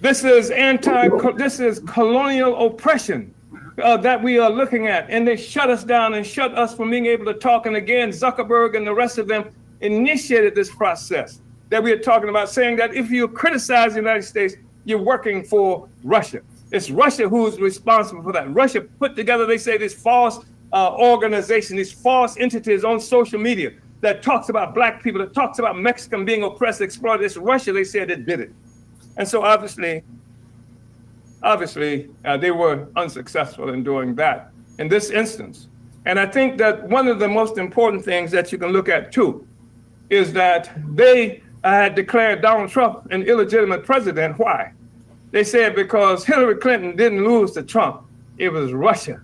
This is this is colonial oppression that we are looking at. And they shut us down and shut us from being able to talk. And again, Zuckerberg and the rest of them initiated this process that we are talking about, saying that if you criticize the United States, you're working for Russia. It's Russia who's responsible for that. Russia put together, they say, this false organization, these false entities on social media that talks about black people, that talks about Mexican being oppressed, exploited. It's Russia, they said, that did it. And so obviously, they were unsuccessful in doing that in this instance. And I think that one of the most important things that you can look at too is that they had declared Donald Trump an illegitimate president. Why? They said because Hillary Clinton didn't lose to Trump. It was Russia.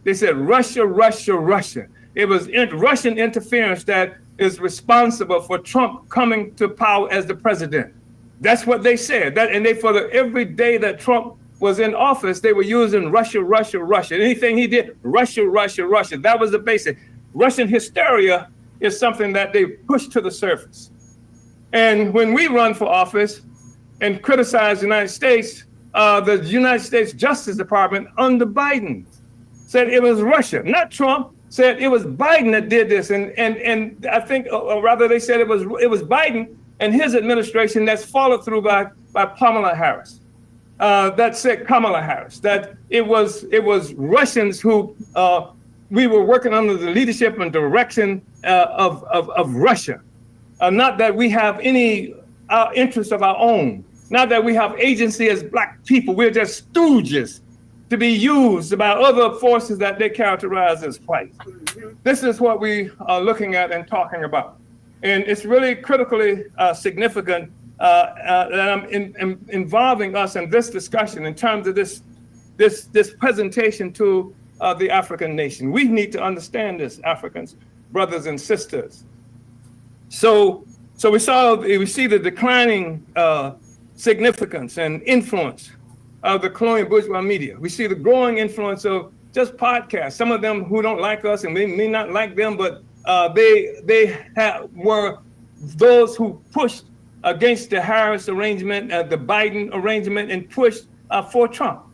They said Russia, Russia, Russia. It was Russian interference that is responsible for Trump coming to power as the president. That's what they said. Every day that Trump was in office, they were using Russia, Russia, Russia. Anything he did, Russia, Russia, Russia. That was the basic. Russian hysteria is something that they pushed to the surface. And when we run for office and criticize the United States, the United States Justice Department under Biden said it was Russia, not Trump, said it was Biden that did this. And I think, or rather they said it was Biden and his administration that's followed through by Kamala Harris. That said Kamala Harris, that it was Russians who we were working under the leadership and direction of Russia. Not that we have any interests of our own. Not that we have agency as black people. We're just stooges to be used by other forces that they characterize as white. This is what we are looking at and talking about. And it's really critically significant that I'm involving us in this discussion in terms of this presentation to the African nation. We need to understand this, Africans, brothers and sisters. So we see the declining significance and influence of the colonial bourgeois media. We see the growing influence of just podcasts. Some of them who don't like us and we may not like them, but they were those who pushed against the Harris arrangement, the Biden arrangement, and pushed for Trump.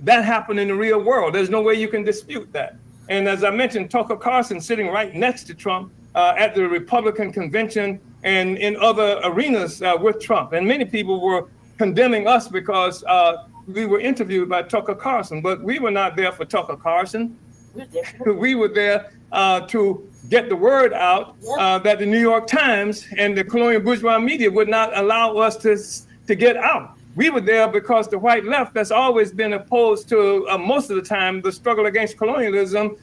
That happened in the real world. There's no way you can dispute that. And as I mentioned, Tucker Carlson sitting right next to Trump at the Republican convention and in other arenas with Trump. And many people were condemning us because we were interviewed by Tucker Carlson, but we were not there for Tucker Carlson. We were there to get the word out that the New York Times and the colonial bourgeois media would not allow us to get out. We were there because the white left that's always been opposed to most of the time the struggle against colonialism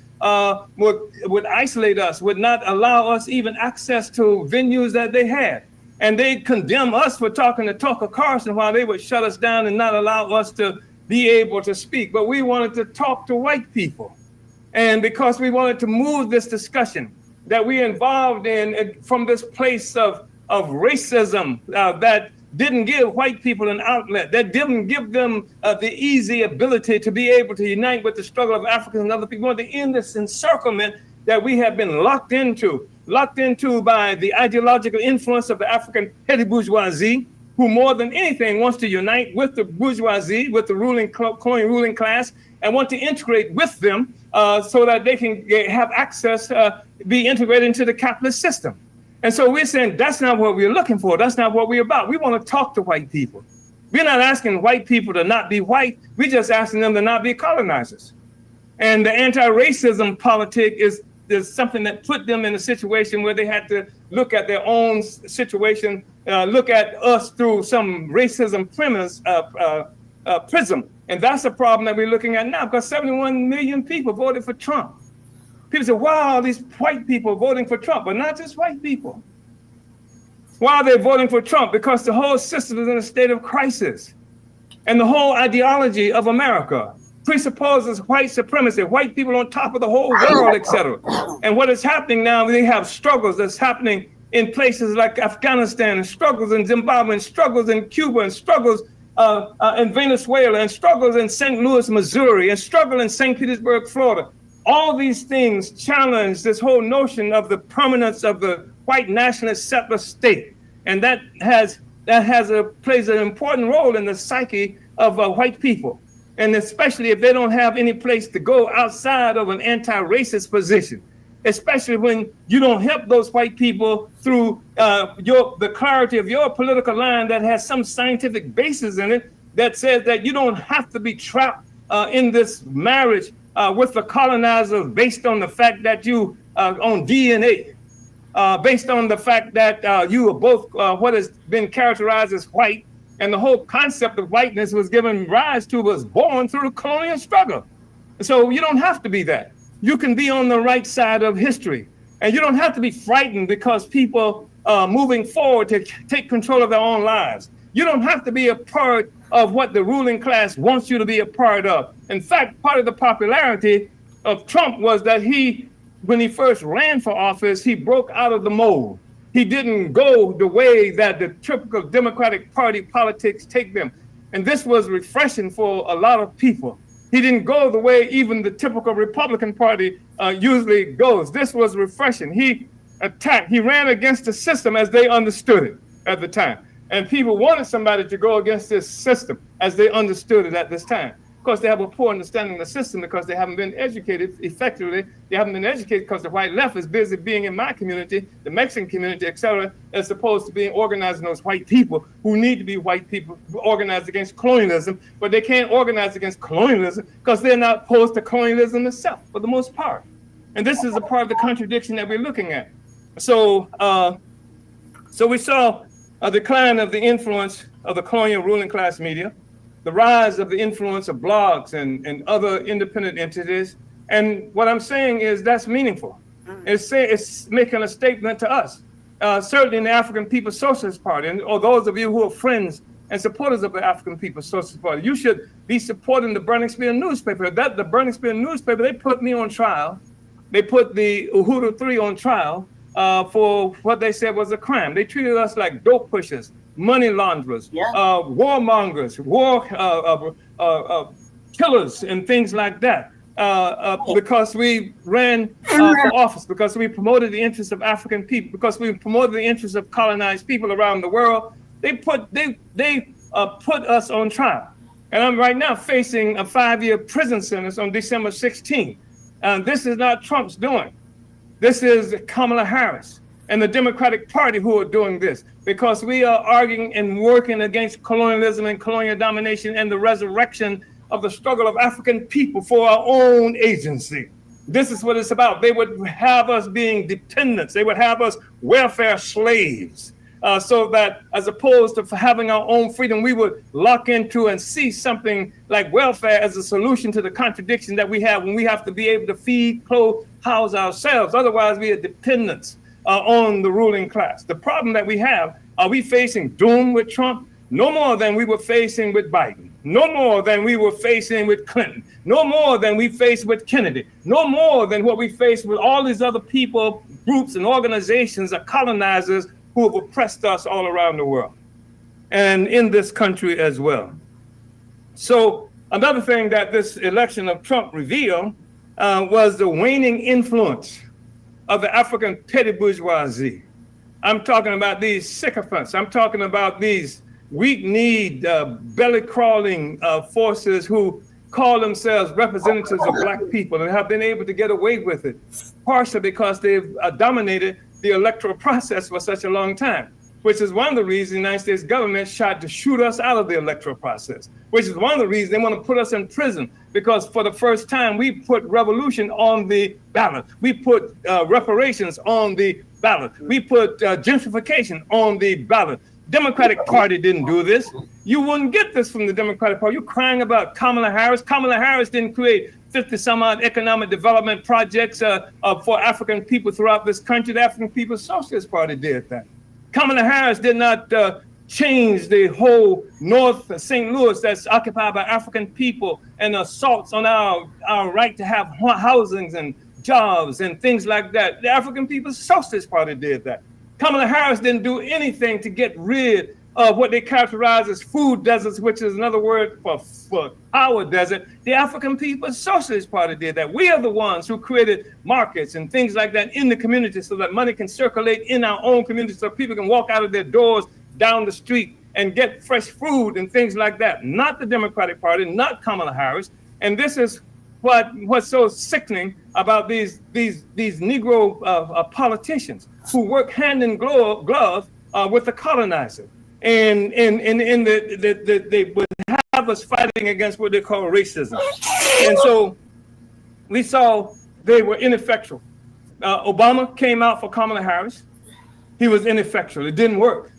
would isolate us, would not allow us even access to venues that they had. And they condemn us for talking to Tucker Carlson while they would shut us down and not allow us to be able to speak. But we wanted to talk to white people. And because we wanted to move this discussion that we involved in from this place of racism that didn't give white people an outlet, that didn't give them the easy ability to be able to unite with the struggle of Africans and other people, want to end this encirclement that we have been locked into by the ideological influence of the African petty bourgeoisie, who more than anything wants to unite with the bourgeoisie, with the colonial ruling class, and want to integrate with them so that they can have access, be integrated into the capitalist system. And so we're saying that's not what we're looking for. That's not what we're about. We want to talk to white people. We're not asking white people to not be white. We're just asking them to not be colonizers. And the anti-racism politic is something that put them in a situation where they had to look at their own situation, look at us through some racism prism. And that's the problem that we're looking at now, because 71 million people voted for Trump. People say, wow, these white people voting for Trump, but not just white people. Why are they voting for Trump? Because the whole system is in a state of crisis. And the whole ideology of America presupposes white supremacy, white people on top of the whole world, etc. And what is happening now, they have struggles that's happening in places like Afghanistan, and struggles in Zimbabwe, and struggles in Cuba, and struggles in Venezuela, and struggles in St. Louis, Missouri, and struggle in St. Petersburg, Florida. All these things challenge this whole notion of the permanence of the white nationalist settler state. And that plays an important role in the psyche of white people. And especially if they don't have any place to go outside of an anti-racist position, especially when you don't help those white people through the clarity of your political line that has some scientific basis in it that says that you don't have to be trapped in this marriage with the colonizers based on the fact that you on DNA, based on the fact that you are both what has been characterized as white. And the whole concept of whiteness was born through the colonial struggle. So you don't have to be that. You can be on the right side of history. And you don't have to be frightened because people are moving forward to take control of their own lives. You don't have to be a part of what the ruling class wants you to be a part of. In fact, part of the popularity of Trump was that when he first ran for office, he broke out of the mold. He didn't go the way that the typical Democratic Party politics take them. And this was refreshing for a lot of people. He didn't go the way even the typical Republican Party usually goes. This was refreshing. He ran against the system as they understood it at the time. And people wanted somebody to go against this system as they understood it at this time. Of course, they have a poor understanding of the system because they haven't been educated effectively. They haven't been educated because the white left is busy being in my community, the Mexican community, etc., as opposed to being organizing those white people who need to be white people organized against colonialism, but they can't organize against colonialism because they're not opposed to colonialism itself for the most part. And this is a part of the contradiction that we're looking at. So we saw a decline of the influence of the colonial ruling class media, the rise of the influence of blogs and other independent entities. And what I'm saying is that's meaningful. It's making a statement to us. Certainly in the African People's Socialist Party, or those of you who are friends and supporters of the African People's Socialist Party, you should be supporting the Burning Spear newspaper. The Burning Spear newspaper, they put me on trial. They put the Uhuru 3 on trial for what they said was a crime. They treated us like dope pushers, money launderers, warmongers, killers, and things like that. Because we ran for office, because we promoted the interests of African people, because we promoted the interests of colonized people around the world, they put us on trial. And I'm right now facing a 5-year prison sentence on December 16th. And this is not Trump's doing. This is Kamala Harris and the Democratic Party who are doing this, because we are arguing and working against colonialism and colonial domination and the resurrection of the struggle of African people for our own agency. This is what it's about. They would have us being dependents. They would have us welfare slaves, so that as opposed to having our own freedom, we would lock into and see something like welfare as a solution to the contradiction that we have when we have to be able to feed, clothe, house ourselves. Otherwise, we are dependents on the ruling class. The problem that we have, are we facing doom with Trump? No more than we were facing with Biden. No more than we were facing with Clinton. No more than we faced with Kennedy. No more than what we faced with all these other people, groups, and organizations of colonizers who have oppressed us all around the world. and in this country as well. So another thing that this election of Trump revealed was the waning influence of the African petty bourgeoisie. I'm talking about these sycophants. I'm talking about these weak-kneed, belly-crawling forces who call themselves representatives of Black people and have been able to get away with it, partially because they've dominated the electoral process for such a long time, which is one of the reasons the United States government tried to shoot us out of the electoral process, which is one of the reasons they want to put us in prison, because for the first time, we put revolution on the ballot. We put reparations on the ballot. We put gentrification on the ballot. Democratic Party didn't do this. You wouldn't get this from the Democratic Party. You're crying about Kamala Harris. Kamala Harris didn't create 50 some odd economic development projects for African people throughout this country. The African People's Socialist Party did that. Kamala Harris did not change the whole North St. Louis that's occupied by African people and assaults on our right to have housings and jobs and things like that. The African People's Socialist Party did that. Kamala Harris didn't do anything to get rid of what they characterize as food deserts, which is another word for our desert. The African People's Socialist Party did that. We are the ones who created markets and things like that in the community so that money can circulate in our own community so people can walk out of their doors down the street and get fresh food and things like that. Not the Democratic Party, not Kamala Harris. And this is what's so sickening about these Negro politicians who work hand in glove with the colonizer. And they would have us fighting against what they call racism. And so we saw they were ineffectual. Obama came out for Kamala Harris. He was ineffectual. It didn't work.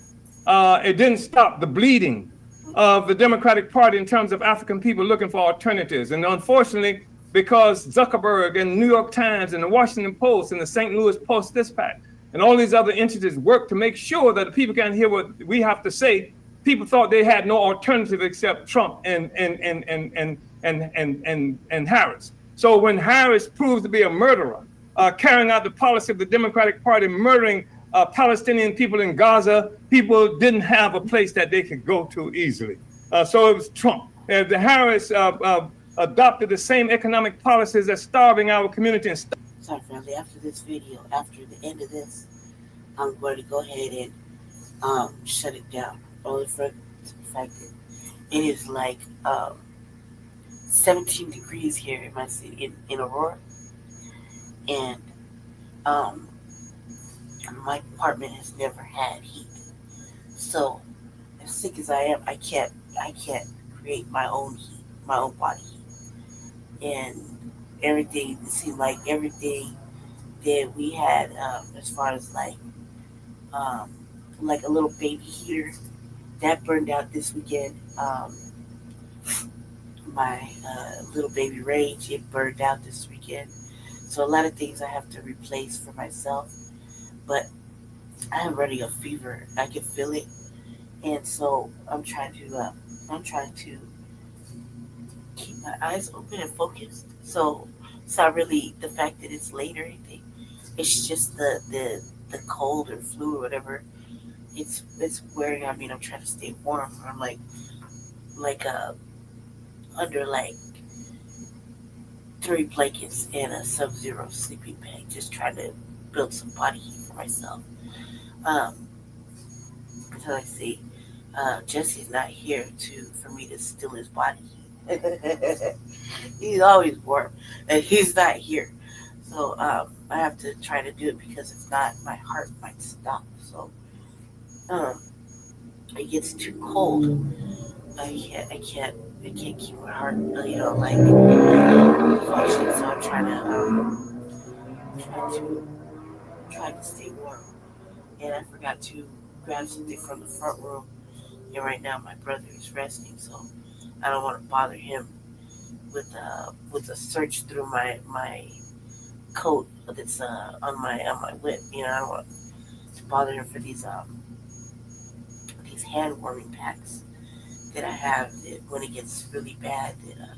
It didn't stop the bleeding of the Democratic Party in terms of African people looking for alternatives. And unfortunately, because Zuckerberg and New York Times and the Washington Post and the St. Louis Post-Dispatch and all these other entities work to make sure that the people can't hear what we have to say, people thought they had no alternative except Trump and Harris. So when Harris proved to be a murderer, carrying out the policy of the Democratic Party, murdering Palestinian people in Gaza, people didn't have a place that they could go to easily. So it was Trump. The Harris adopted the same economic policies that's starving our community. Sorry, family. After this video, after the end of this, I'm going to go ahead and shut it down. Only for the fact that it is like 17 degrees here in my city, in Aurora, and my apartment has never had heat. So, as sick as I am, I can't create my own heat, my own body heat. And everything, it seemed like everything that we had, as far as like a little baby heater, that burned out this weekend. My little baby Rage, it burned out this weekend. So a lot of things I have to replace for myself. But I am running a fever. I can feel it. And so I'm trying to keep my eyes open and focused. So it's not really the fact that it's late or anything. It's just the cold or flu or whatever. It's wearing on me. I'm trying to stay warm. I'm like under like 3 blankets and a Sub-Zero sleeping bag, just trying to build some body heat for myself. Until I see Jesse's not here for me to steal his body heat. He's always warm, and he's not here. So I have to try to do it, because if not, my heart might stop. So it gets too cold. I can't keep my heart, functioning. So I'm trying to stay warm. And I forgot to grab something from the front room. And right now my brother is resting, so I don't want to bother him with a search through my coat that's on my lip. I don't want to bother him for these hand warming packs that I have, that when it gets really bad, that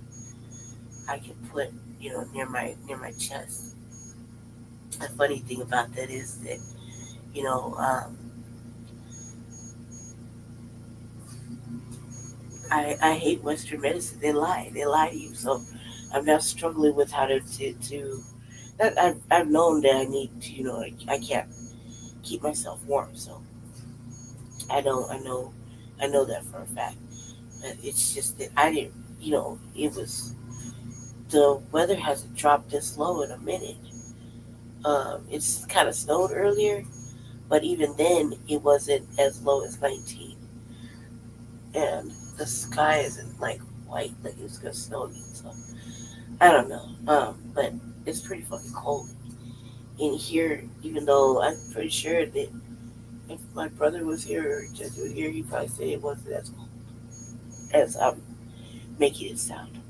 I can put near my chest. The funny thing about that is that I hate Western medicine. They lie to you. So I'm now struggling with how to that I've known that I need to, I can't keep myself warm. So I know that for a fact. But it's just that I didn't, it was, the weather hasn't dropped this low in a minute. It's kind of snowed earlier, but even then it wasn't as low as 19. And the sky isn't like white, like it's gonna snow again. So I don't know. But it's pretty fucking cold in here, even though I'm pretty sure that if my brother was here or Judge was here, he'd probably say it wasn't as cold as I'm making it sound.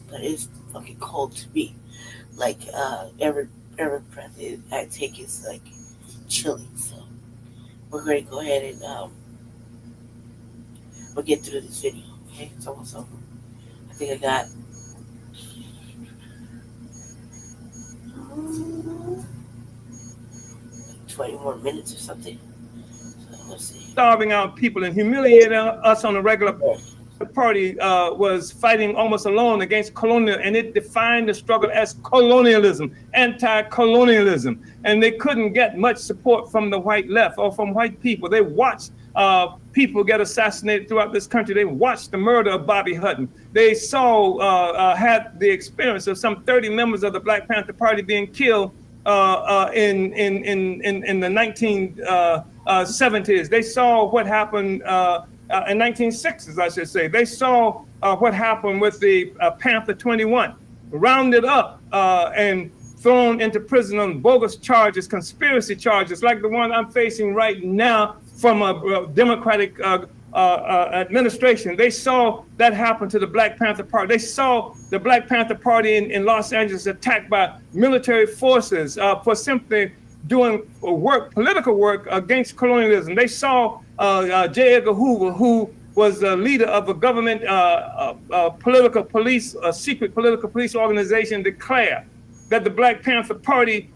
But it's fucking cold to me. Like every breath I take is like chilly. So we're going to go ahead and we'll get through this video. Okay, it's almost over. I think I got 20 more minutes or something. So let's see. Starving out people and humiliating us on a regular. The party was fighting almost alone against colonial, and it defined the struggle as colonialism, anti-colonialism. And they couldn't get much support from the white left or from white people. They watched people get assassinated throughout this country. They watched the murder of Bobby Hutton. They saw, had the experience of some 30 members of the Black Panther Party being killed in the 1970s. They saw what happened in 1960s, I should say. They saw what happened with the Panther 21, rounded up and thrown into prison on bogus charges, conspiracy charges, like the one I'm facing right now from a Democratic administration. They saw that happen to the Black Panther Party. They saw the Black Panther Party in Los Angeles attacked by military forces for simply doing political work against colonialism. They saw J. Edgar Hoover, who was the leader of a government political police, a secret political police organization, declare that the Black Panther Party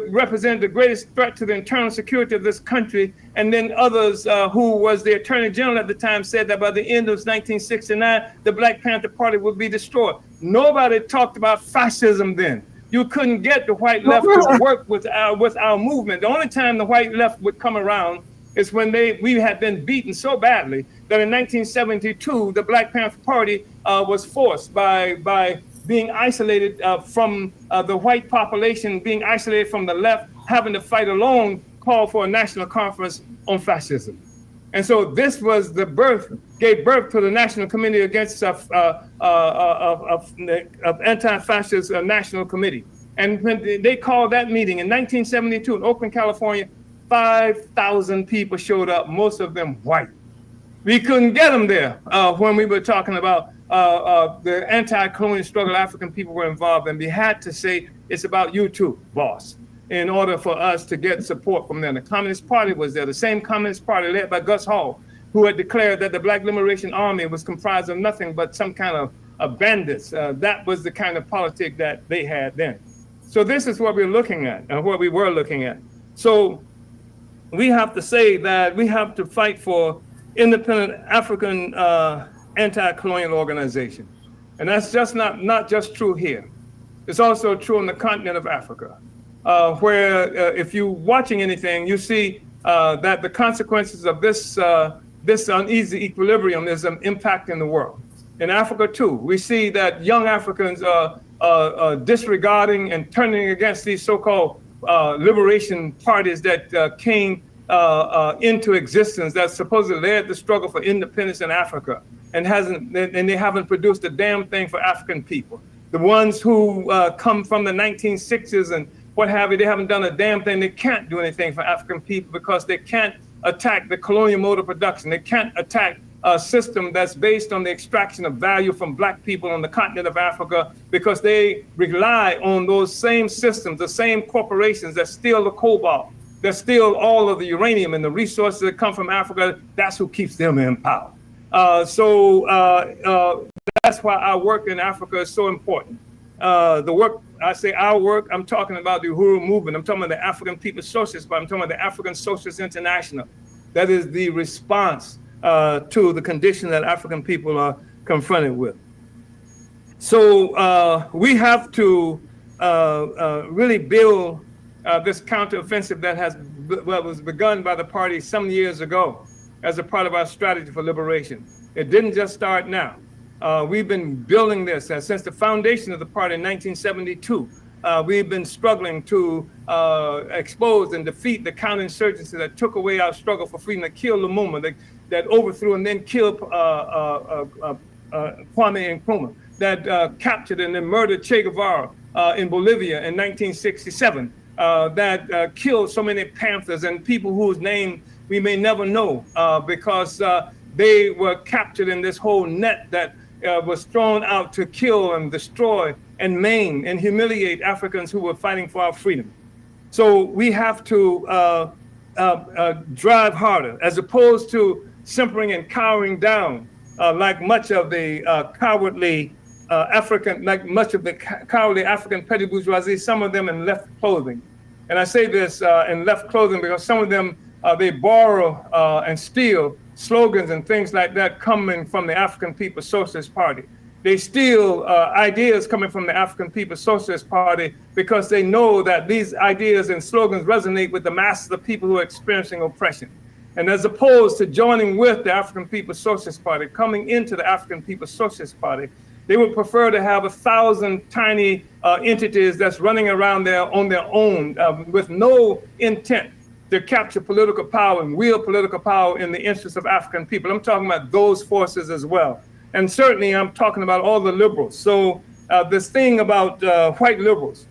represented the greatest threat to the internal security of this country. And then others who was the Attorney General at the time said that by the end of 1969, the Black Panther Party would be destroyed. Nobody talked about fascism then. You couldn't get the white left to work with our movement. The only time the white left would come around is when we had been beaten so badly that in 1972, the Black Panther Party was forced by being isolated from the white population, being isolated from the left, having to fight alone, call for a national conference on fascism. And so this was gave birth to the National Committee Against Anti-Fascist National Committee. And when they called that meeting in 1972 in Oakland, California, 5,000 people showed up, most of them white. We couldn't get them there when we were talking about the anti-colonial struggle African people were involved in. We had to say, it's about you too, boss, in order for us to get support from them. The Communist Party was there, the same Communist Party led by Gus Hall, who had declared that the Black Liberation Army was comprised of nothing but some kind of bandits. That was the kind of politic that they had then. So this is what we're looking at, and what we were looking at. So we have to say that we have to fight for independent African anti-colonial organization. And that's just not just true here. It's also true on the continent of Africa, where if you're watching anything, you see that the consequences of this uneasy equilibrium is impacting the world. In Africa too, we see that young Africans are disregarding and turning against these so-called liberation parties that came into existence, that supposedly led the struggle for independence in Africa, and they haven't produced a damn thing for African people. The ones who come from the 1960s and what have you, they haven't done a damn thing. They can't do anything for African people because they can't attack the colonial mode of production. They can't attack a system that's based on the extraction of value from Black people on the continent of Africa, because they rely on those same systems, the same corporations that steal the cobalt, that steal all of the uranium and the resources that come from Africa. That's who keeps them in power. So that's why our work in Africa is so important. The work, I say our work, I'm talking about the Uhuru movement. I'm talking about the African People's Socialist Party. I'm talking about the African Socialist International. That is the response to the condition that African people are confronted with. So we have to really build this counteroffensive that was begun by the party some years ago as a part of our strategy for liberation. It didn't just start now. We've been building this since the foundation of the party in 1972. We've been struggling to expose and defeat the counterinsurgency that took away our struggle for freedom, that killed Lumumba, that overthrew and then killed Kwame Nkrumah, that captured and then murdered Che Guevara in Bolivia in 1967, that killed so many Panthers and people whose name we may never know because they were captured in this whole net that was thrown out to kill and destroy and maim and humiliate Africans who were fighting for our freedom. So we have to drive harder, as opposed to simpering and cowering down like much of the cowardly cowardly African petty bourgeoisie, some of them in left clothing. And I say this in left clothing because some of them, they borrow and steal slogans and things like that coming from the African People's Socialist Party. They steal ideas coming from the African People's Socialist Party because they know that these ideas and slogans resonate with the masses of people who are experiencing oppression. And as opposed to joining with the African People's Socialist Party, coming into the African People's Socialist Party, they would prefer to have 1,000 tiny entities that's running around there on their own with no intent to capture political power and wield political power in the interest of African people. I'm talking about those forces as well. And certainly I'm talking about all the liberals. So this thing about white liberals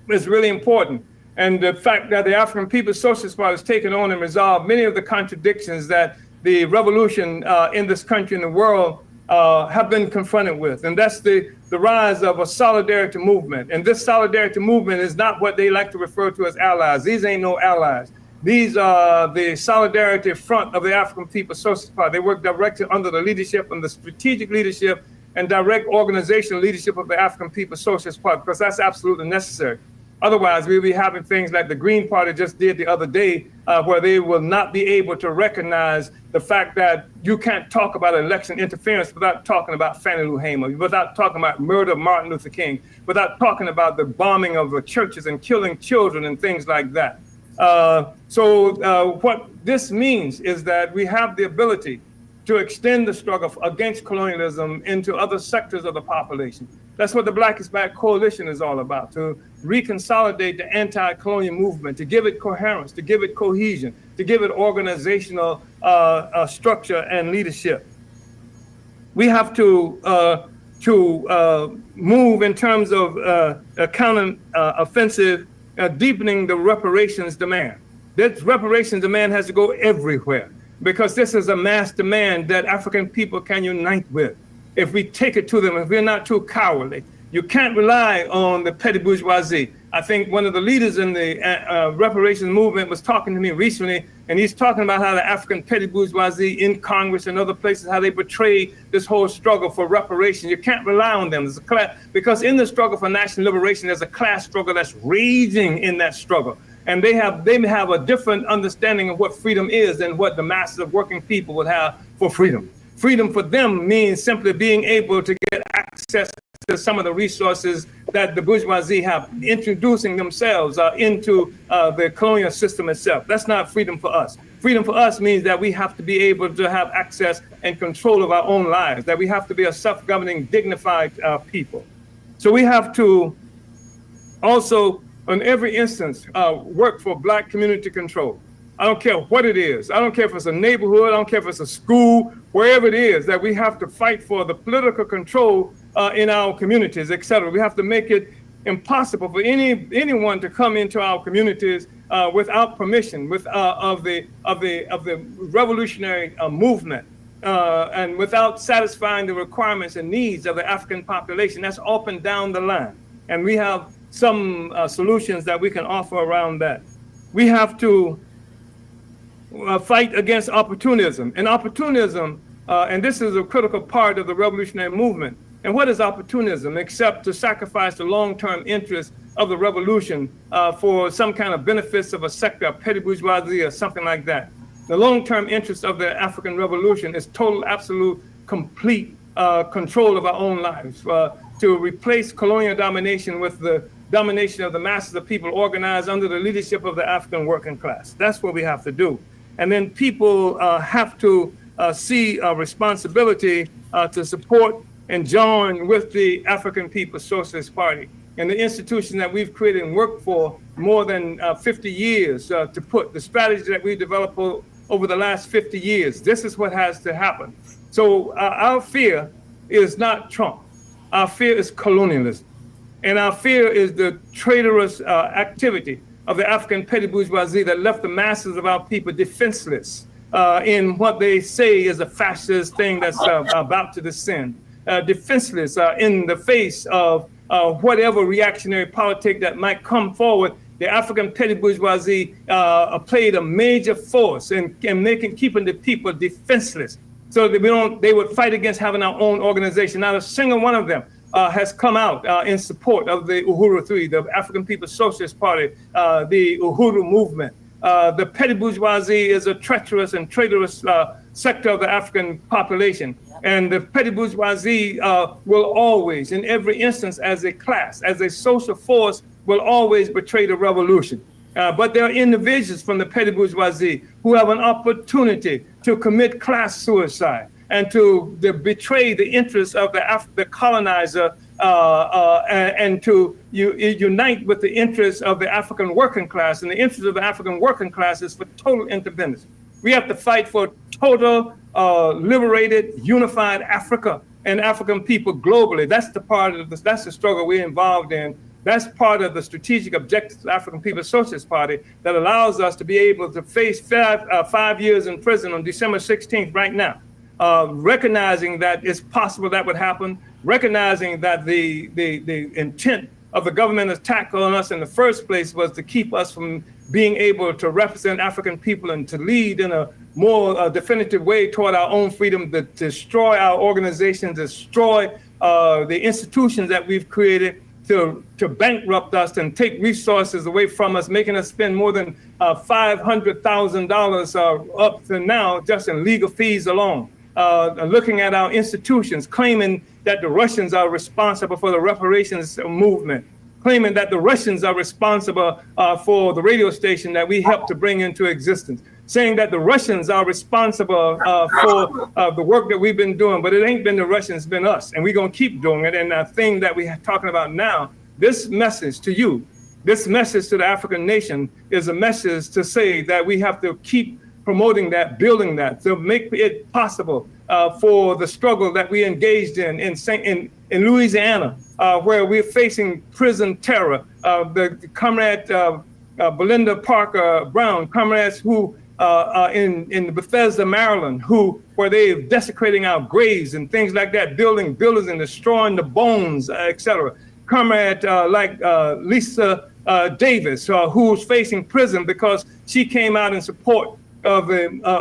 is really important. And the fact that the African People's Socialist Party has taken on and resolved many of the contradictions that the revolution in this country and the world have been confronted with. And that's the rise of a solidarity movement. And this solidarity movement is not what they like to refer to as allies. These ain't no allies. These are the solidarity front of the African People's Socialist Party. They work directly under the leadership and the strategic leadership and direct organizational leadership of the African People's Socialist Party, because that's absolutely necessary. Otherwise, we'll be having things like the Green Party just did the other day, where they will not be able to recognize the fact that you can't talk about election interference without talking about Fannie Lou Hamer, without talking about murder of Martin Luther King, without talking about the bombing of the churches and killing children and things like that. So what this means is that we have the ability to extend the struggle against colonialism into other sectors of the population. That's what the Black is Back Coalition is all about, to reconsolidate the anti-colonial movement, to give it coherence, to give it cohesion, to give it organizational structure and leadership. We have to move in terms of counter-offensive, deepening the reparations demand. That reparations demand has to go everywhere, because this is a mass demand that African people can unite with. If we take it to them, if we're not too cowardly, you can't rely on the petty bourgeoisie. I think one of the leaders in the reparations movement was talking to me recently, and he's talking about how the African petty bourgeoisie in Congress and other places, how they betray this whole struggle for reparation. You can't rely on them. There's a class, because in the struggle for national liberation, there's a class struggle that's raging in that struggle. And they have a different understanding of what freedom is than what the masses of working people would have for freedom. Freedom for them means simply being able to get access to some of the resources that the bourgeoisie have, introducing themselves into the colonial system itself. That's not freedom for us. Freedom for us means that we have to be able to have access and control of our own lives, that we have to be a self-governing, dignified people. So we have to also, in every instance, work for Black community control. I don't care what it is. I don't care if it's a neighborhood. I don't care if it's a school, wherever it is, that we have to fight for the political control in our communities, et cetera. We have to make it impossible for anyone to come into our communities without permission of the revolutionary movement and without satisfying the requirements and needs of the African population. That's up and down the line. And we have some solutions that we can offer around that. We have to fight against opportunism. And opportunism, and this is a critical part of the revolutionary movement. And what is opportunism except to sacrifice the long-term interests of the revolution for some kind of benefits of a sector, of petty bourgeoisie or something like that? The long-term interest of the African revolution is total, absolute, complete control of our own lives, to replace colonial domination with the domination of the masses of people organized under the leadership of the African working class. That's what we have to do. And then people have to see a responsibility to support and join with the African People's Socialist Party and the institution that we've created and worked for more than 50 years to put the strategy that we developed over the last 50 years. This is what has to happen. So our fear is not Trump. Our fear is colonialism. And our fear is the traitorous activity of the African petty bourgeoisie that left the masses of our people defenseless in what they say is a fascist thing that's about to descend. Defenseless in the face of whatever reactionary politic that might come forward. The African petty bourgeoisie played a major force in keeping the people defenseless, so that they would fight against having our own organization. Not a single one of them has come out in support of the Uhuru 3, the African People's Socialist Party, the Uhuru movement. The petty bourgeoisie is a treacherous and traitorous sector of the African population. And the petty bourgeoisie will always, in every instance, as a class, as a social force, will always betray the revolution. But there are individuals from the petty bourgeoisie who have an opportunity to commit class suicide and to betray the interests of the colonizer and to unite with the interests of the African working class. And the interest of the African working class is for total independence. We have to fight for total, liberated, unified Africa and African people globally. That's the part of this. That's the struggle we're involved in. That's part of the strategic objectives of the African People's Socialist Party that allows us to be able to face 5 years in prison on December 16th right now. Recognizing that it's possible that would happen, recognizing that the intent of the government attack on us in the first place was to keep us from being able to represent African people and to lead in a more definitive way toward our own freedom, to destroy our organizations, destroy the institutions that we've created, to bankrupt us and take resources away from us, making us spend more than $500,000 up to now just in legal fees alone. Looking at our institutions, claiming that the Russians are responsible for the reparations movement, claiming that the Russians are responsible for the radio station that we helped to bring into existence, saying that the Russians are responsible for the work that we've been doing, but it ain't been the Russians, it's been us, and we're gonna keep doing it. And the thing that we're talking about now, this message to you, this message to the African nation is a message to say that we have to keep promoting that, building that, to make it possible for the struggle that we engaged in Louisiana, where we're facing prison terror. The comrade Belinda Parker Brown, comrades who in Bethesda, Maryland, where they're desecrating our graves and things like that, building buildings and destroying the bones, etc. Comrade like Lisa Davis, who's facing prison because she came out in support of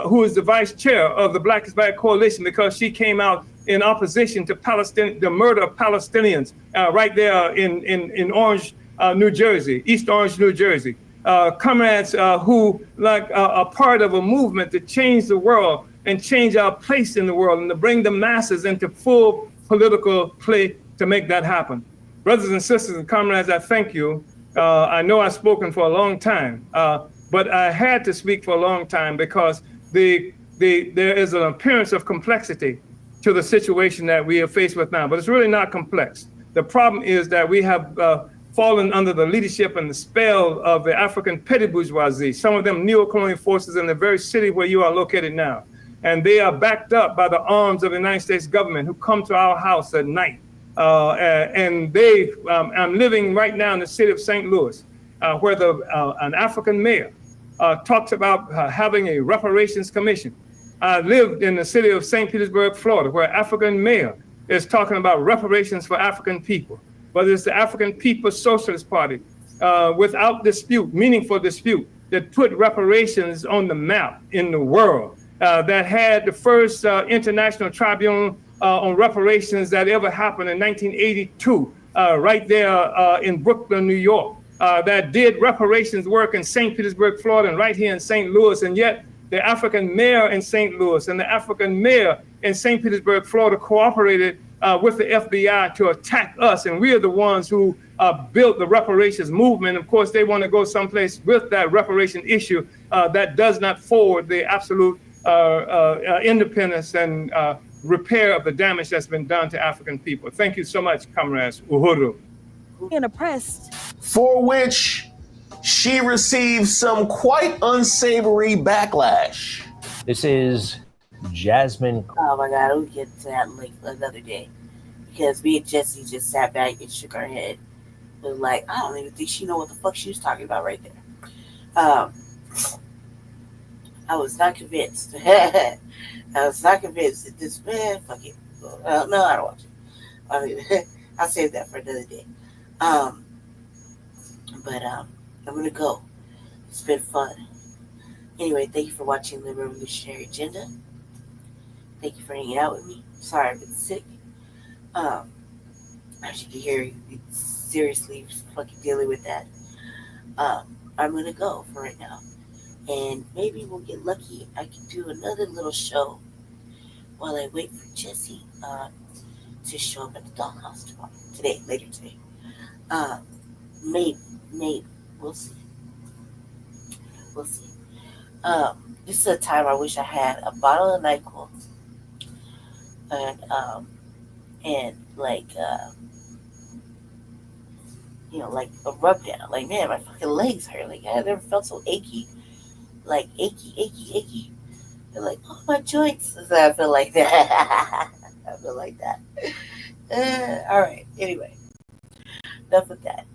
who is the vice chair of the Black is Black Coalition, because she came out in opposition to the murder of Palestinians right there in Orange, New Jersey, East Orange, New Jersey. Comrades who are part of a movement to change the world and change our place in the world and to bring the masses into full political play to make that happen. Brothers and sisters and comrades, I thank you. I know I've spoken for a long time, but I had to speak for a long time because there is an appearance of complexity to the situation that we are faced with now, but it's really not complex. The problem is that we have fallen under the leadership and the spell of the African petty bourgeoisie, some of them neo-colonial forces in the very city where you are located now. And they are backed up by the arms of the United States government who come to our house at night. I'm living right now in the city of St. Louis, where an African mayor talks about having a reparations commission. I lived in the city of St. Petersburg, Florida, where an African mayor is talking about reparations for African people. But it's the African People's Socialist Party, without dispute, meaningful dispute, that put reparations on the map in the world, that had the first international tribunal on reparations that ever happened in 1982, right there in Brooklyn, New York, that did reparations work in St. Petersburg, Florida, and right here in St. Louis. And yet the African mayor in St. Louis and the African mayor in St. Petersburg, Florida, cooperated with the FBI to attack us. And we are the ones who built the reparations movement. Of course, they want to go someplace with that reparation issue that does not forward the absolute independence and repair of the damage that's been done to African people. Thank you so much, comrades. Uhuru. And oppressed. For which she received some quite unsavory backlash. This is Jasmine. Oh my God, we'll get to that like another day. Because me and Jesse just sat back and shook our head. We were like, I don't even think she know what the fuck she was talking about right there. I was not convinced. I was not convinced that this man, fuck it. No, I don't watch it. I mean, I'll save that for another day. But I'm gonna go. It's been fun. Anyway, thank you for watching the Revolutionary Agenda. Thank you for hanging out with me. Sorry I've been sick. As you can hear, seriously fucking dealing with that. I'm gonna go for right now. And maybe we'll get lucky. I can do another little show while I wait for Jesse to show up at the doghouse tomorrow. Later today. Maybe. We'll see. This is a time I wish I had a bottle of NyQuil and like like a rub down. Like, man, my fucking legs hurt. Like, I never felt so achy. Like achy. They're like, oh, my joints. So I feel like that. All right. Anyway, enough with that.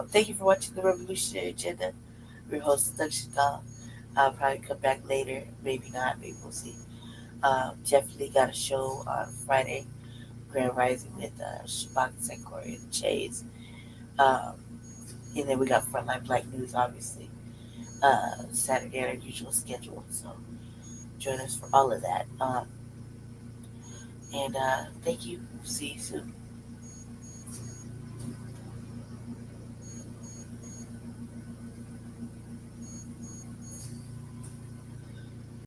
Thank you for watching the Revolutionary Agenda. Your host, Doug Chantal. I'll probably come back later. Maybe not. Maybe we'll see. Definitely got a show on Friday, Grand Rising with Shabak Senkori and the Chase. And then we got Frontline Black News, obviously. Saturday at our usual schedule. So join us for all of that. And thank you. See you soon.